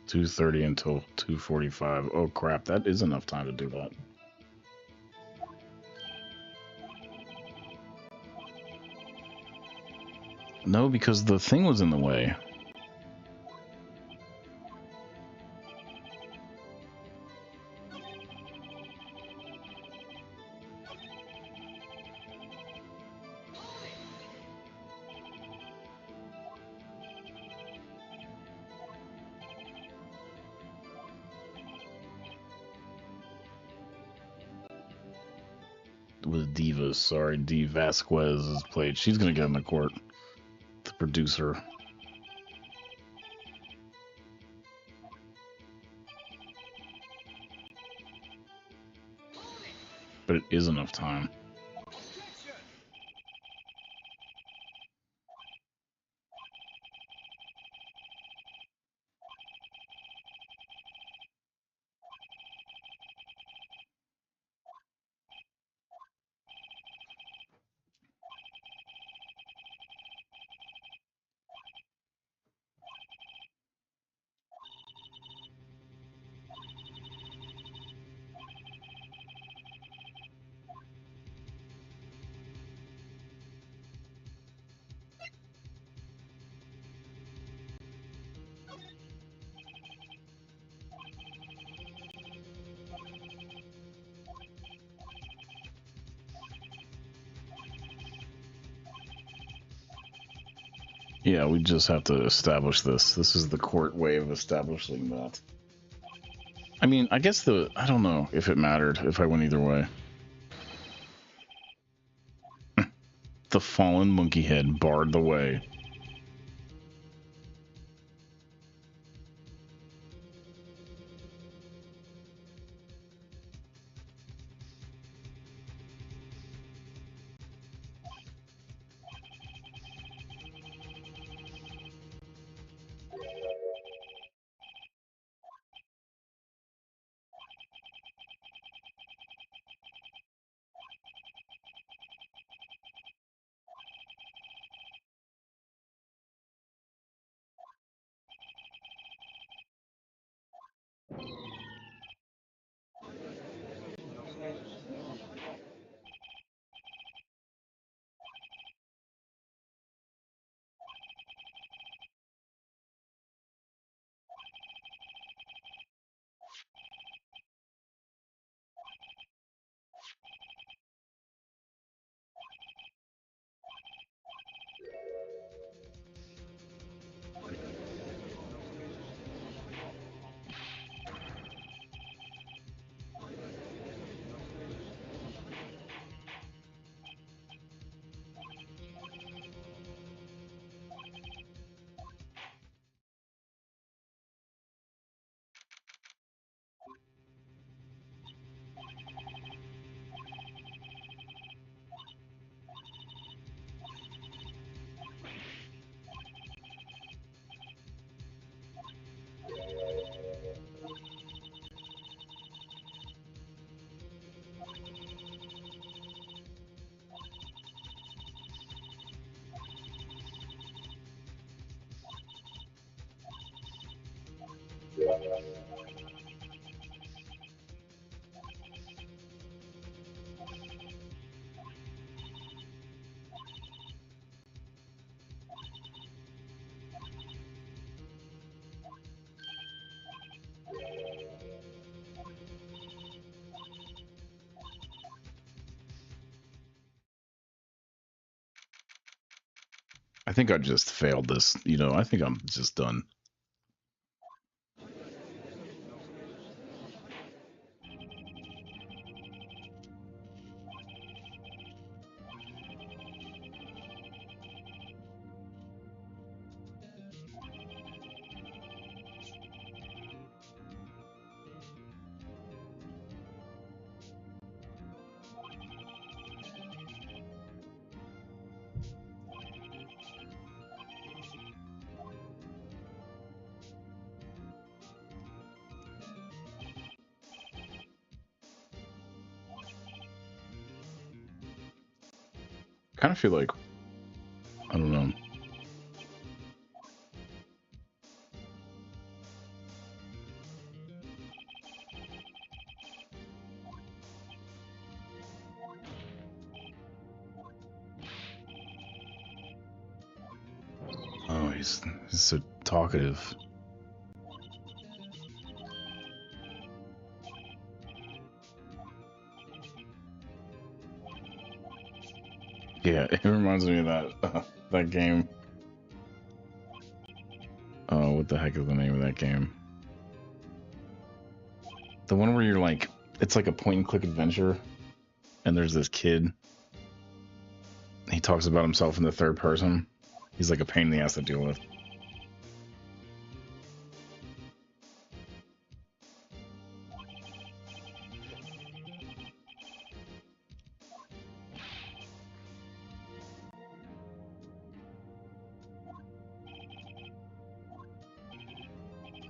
$2:30 until 2:45. Oh crap, that is enough time to do that. No, because the thing was in the way. With Divas, sorry, D. Vasquez is played. She's gonna get in the court. The producer. But it is enough time. Yeah, we just have to establish this. This is the court way of establishing that. I mean, I guess I don't know if it mattered if I went either way. The fallen monkey head barred the way. I think I just failed this. You know, I think I'm just done. Kind of feel like, I don't know. Oh, he's so talkative. Yeah, it reminds me of that that game. Oh, what the heck is the name of that game? The one where you're like, it's like a point and click adventure, and there's this kid. He talks about himself in the third person. He's like a pain in the ass to deal with.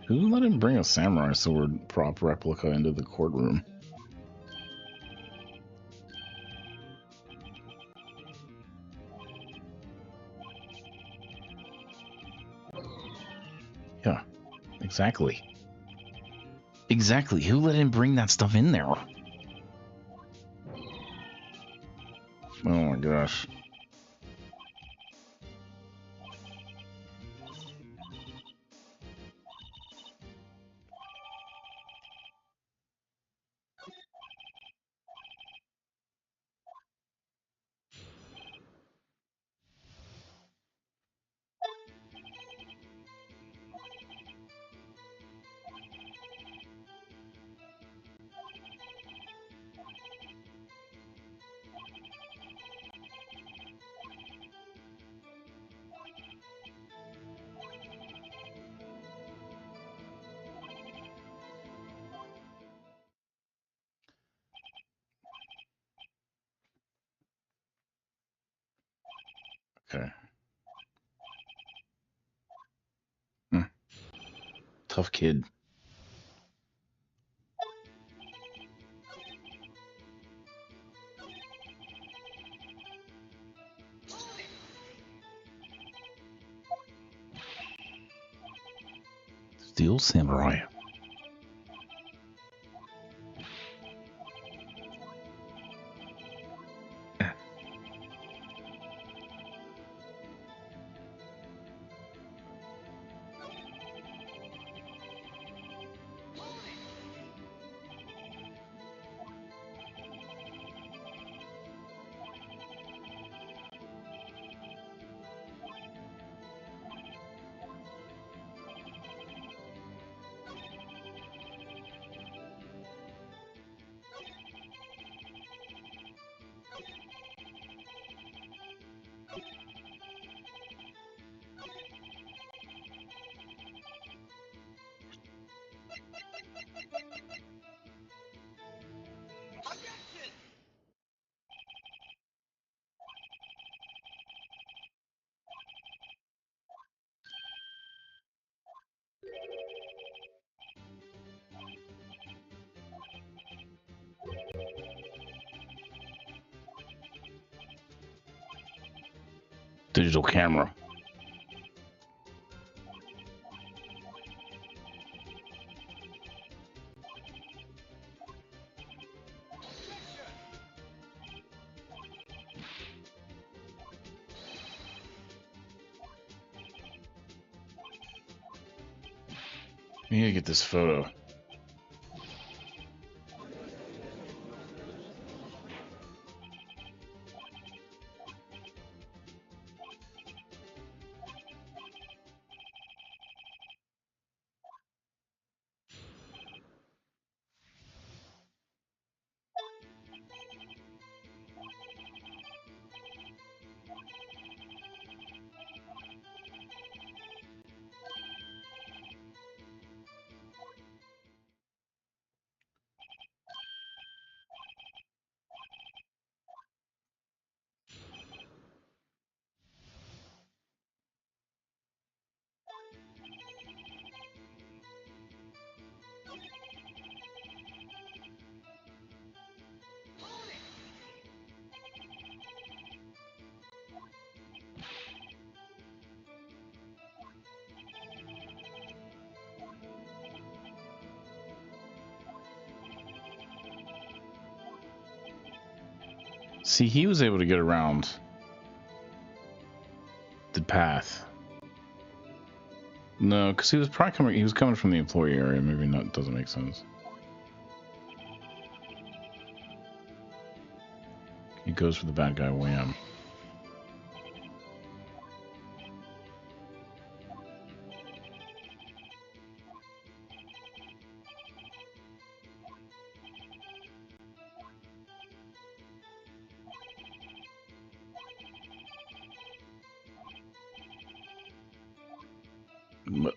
Who let him bring a samurai sword prop replica into the courtroom? Yeah, exactly. Exactly. Who let him bring that stuff in there? Oh my gosh. Okay. Tough kid. Steel samurai. Digital camera. We need to get this photo. See, he was able to get around the path. No, because he was probably coming. He was coming from the employee area. Maybe not. Doesn't make sense. He goes for the bad guy. Wham. But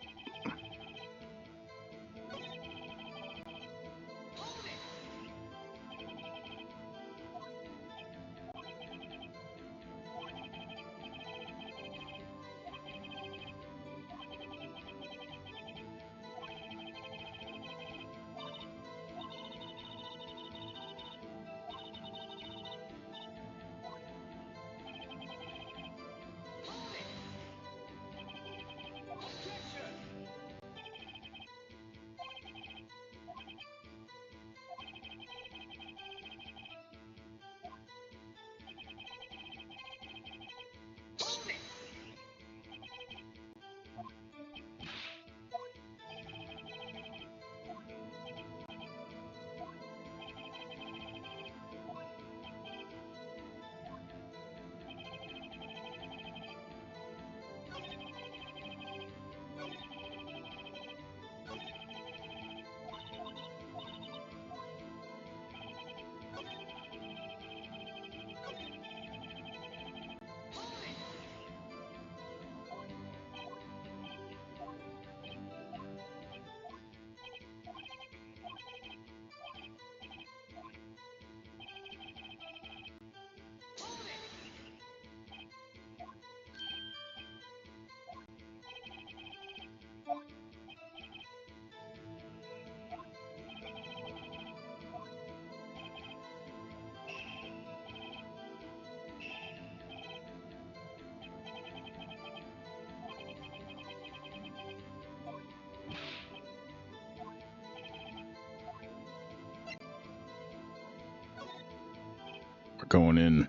we're going in,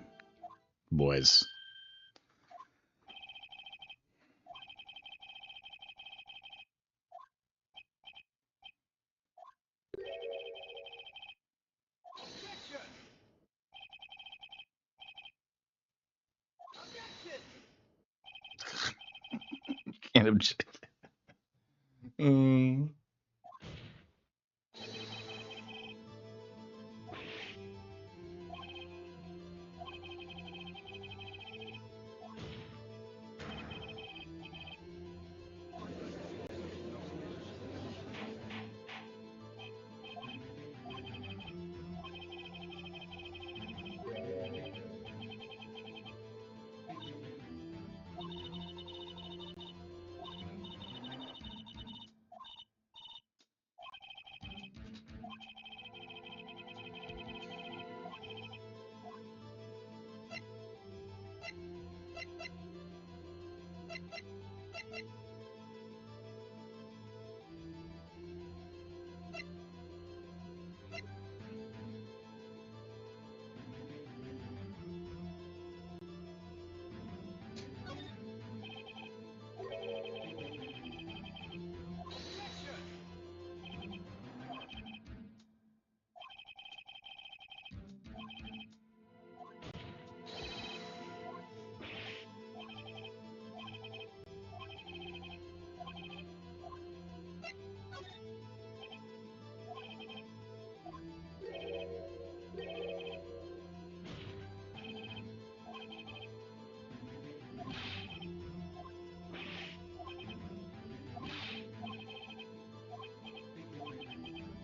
boys. Can't object.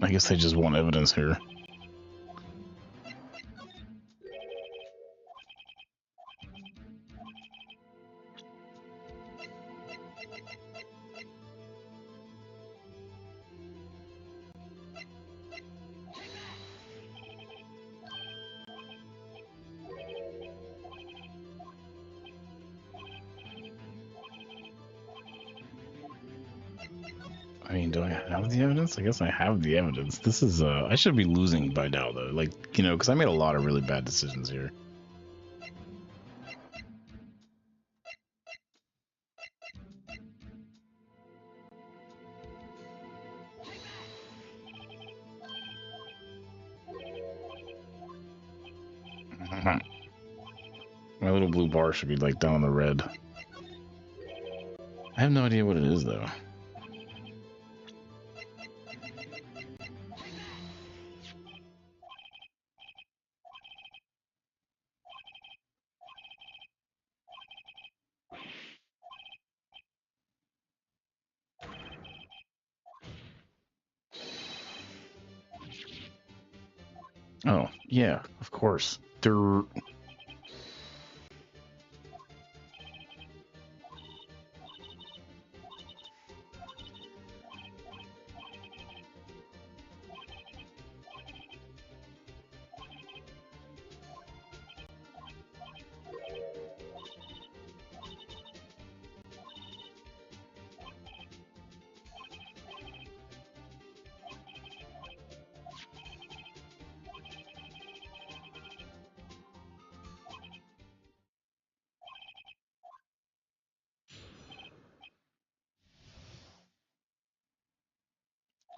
I guess they just want evidence here. I mean, do I have the evidence? I guess I have the evidence. This is, I should be losing by now, though. Like, you know, because I made a lot of really bad decisions here. My little blue bar should be, like, down in the red. I have no idea what it is, though. Oh, yeah, of course. Dirt.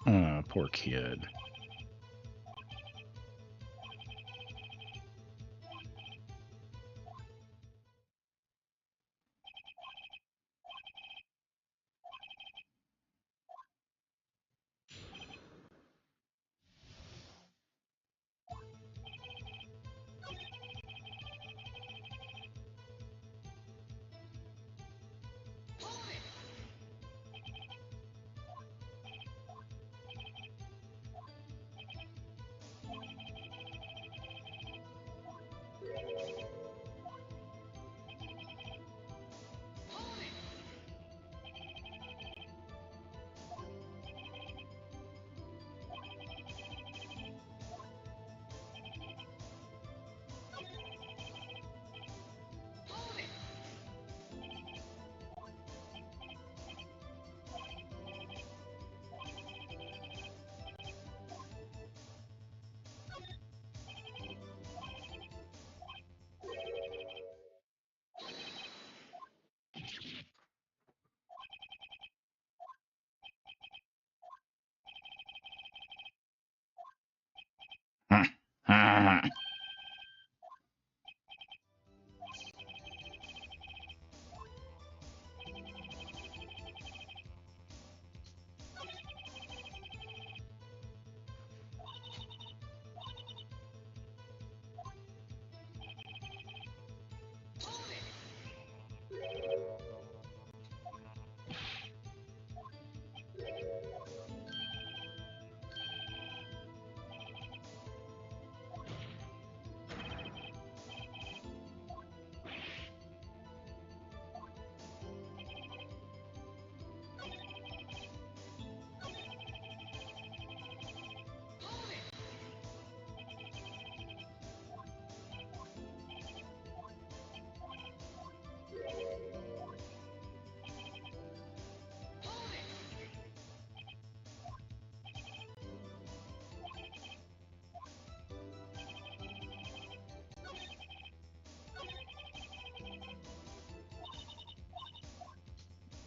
Oh, poor kid.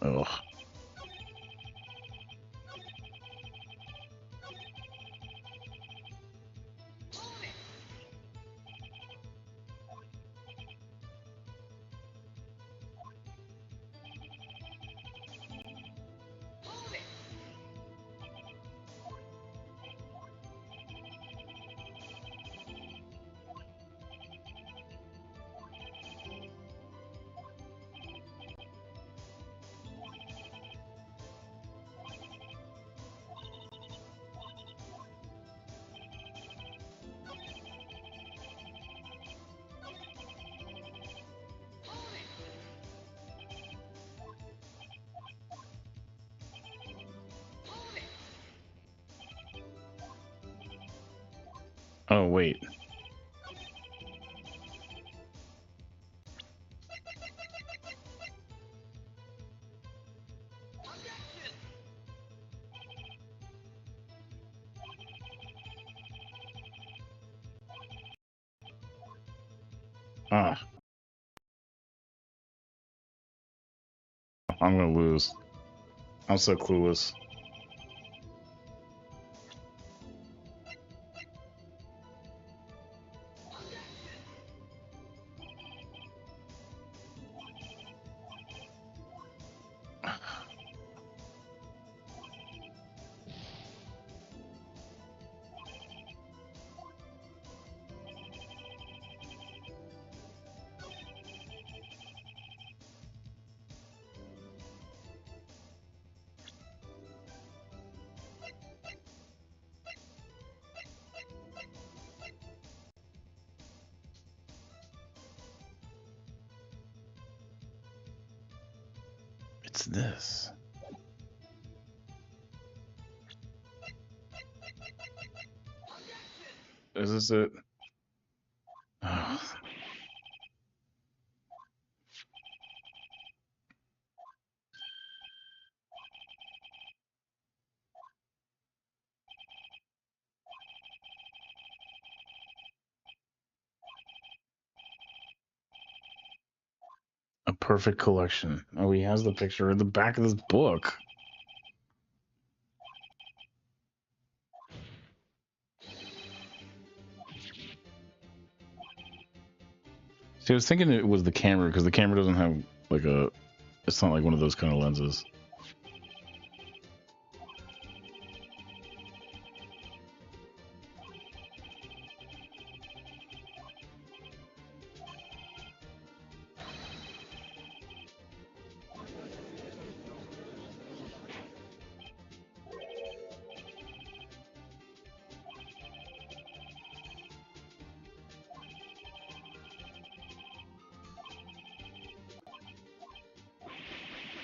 Ugh. Oh, wait. Ah, I'm gonna lose. I'm so clueless. It's this. Is this it? Oh, a perfect collection. Oh, he has the picture in the back of this book. See, I was thinking it was the camera because the camera doesn't have like a. It's not like one of those kind of lenses.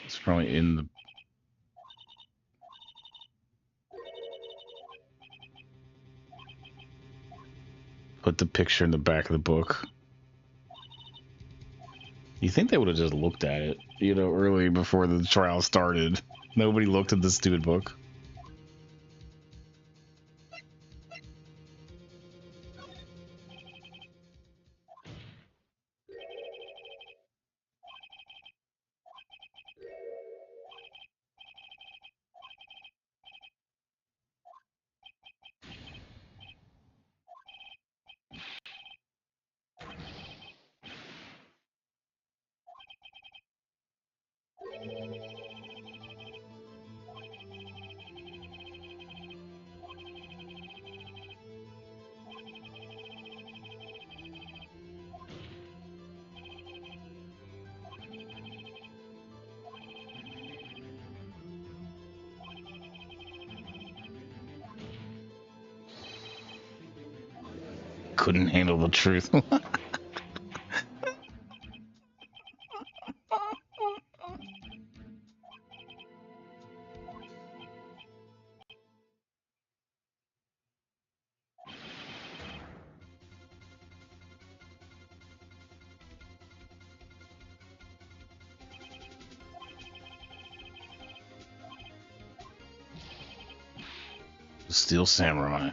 It's probably in the. Put the picture in the back of the book. You think they would have just looked at it, early before the trial started? Nobody looked at this stupid book. Couldn't handle the truth. Steel Samurai.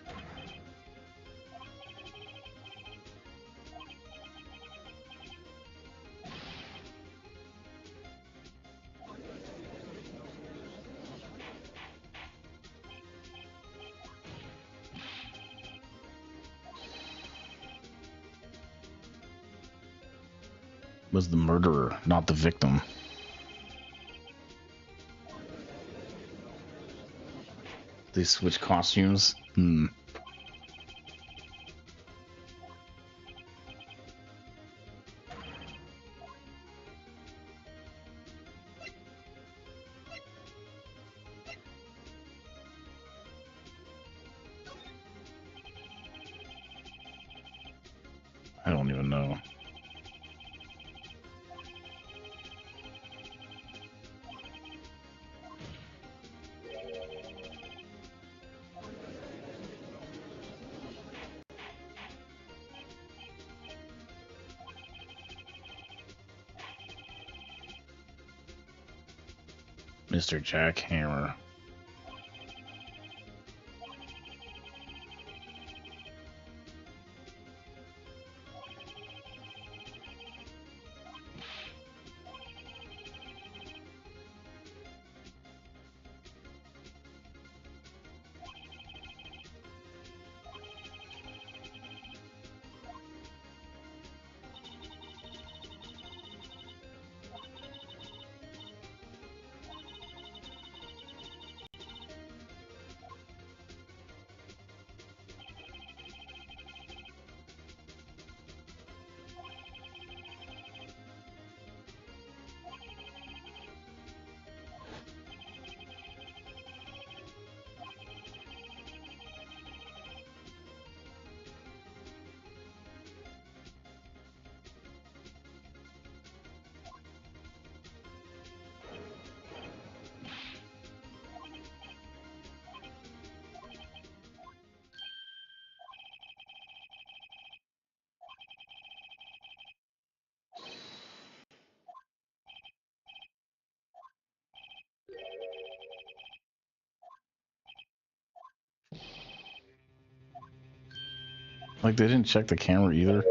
Was the murderer, not the victim. They switch costumes? I don't even know. Mr. Jackhammer. Like, they didn't check the camera either.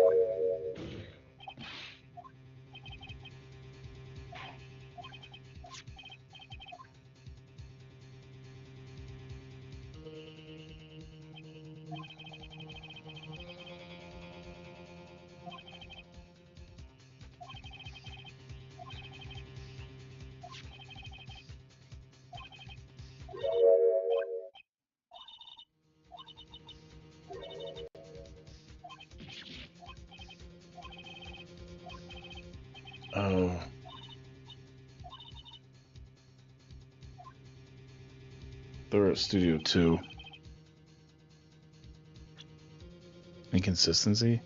Oh. They're at Studio 2. Inconsistency?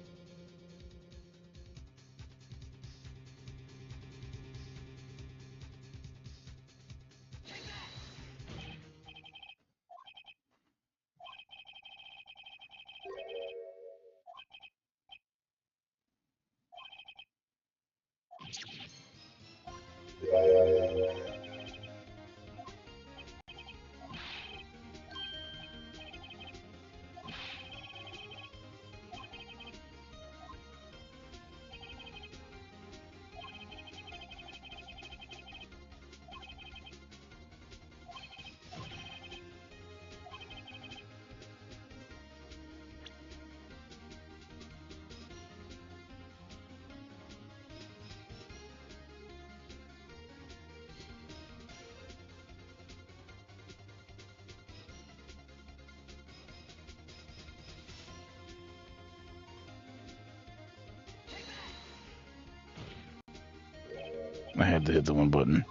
I had to hit the one button.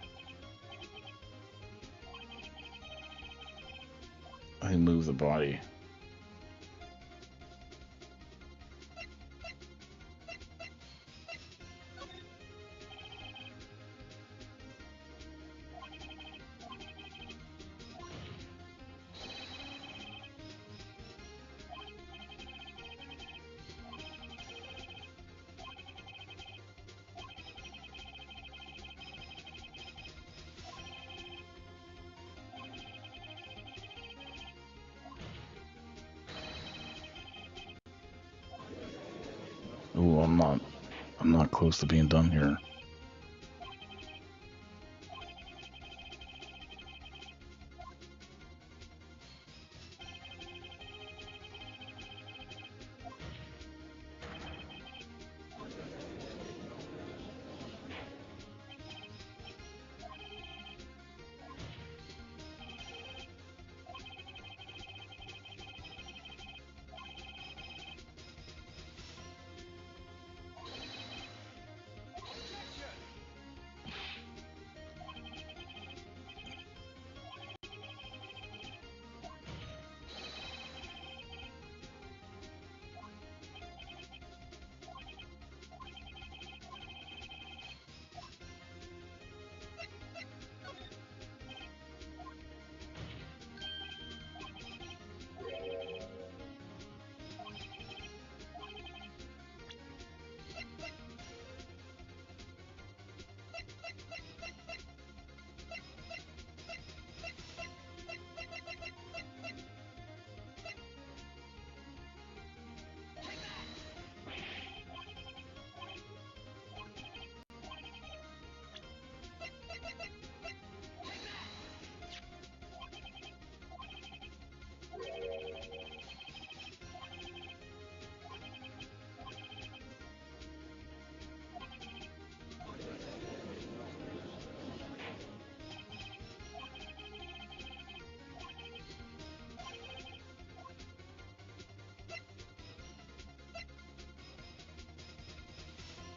I moved the body. Ooh, I'm not close to being done here.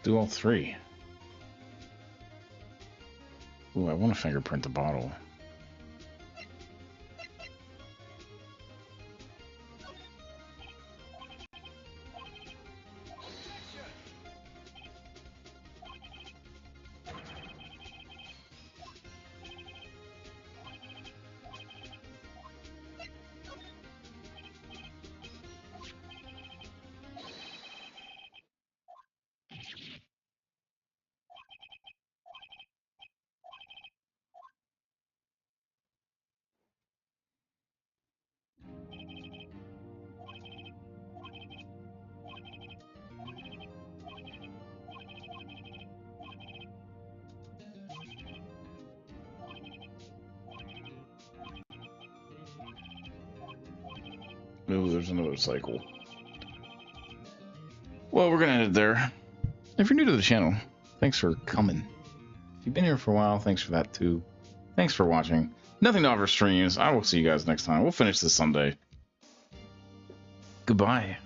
do all three. Ooh, I want to fingerprint the bottle. Ooh, there's another cycle. Well, we're gonna end it there. If you're new to the channel, thanks for coming. If you've been here for a while, thanks for that too. Thanks for watching. Nothing to offer streams. I will see you guys next time. We'll finish this Sunday. Goodbye.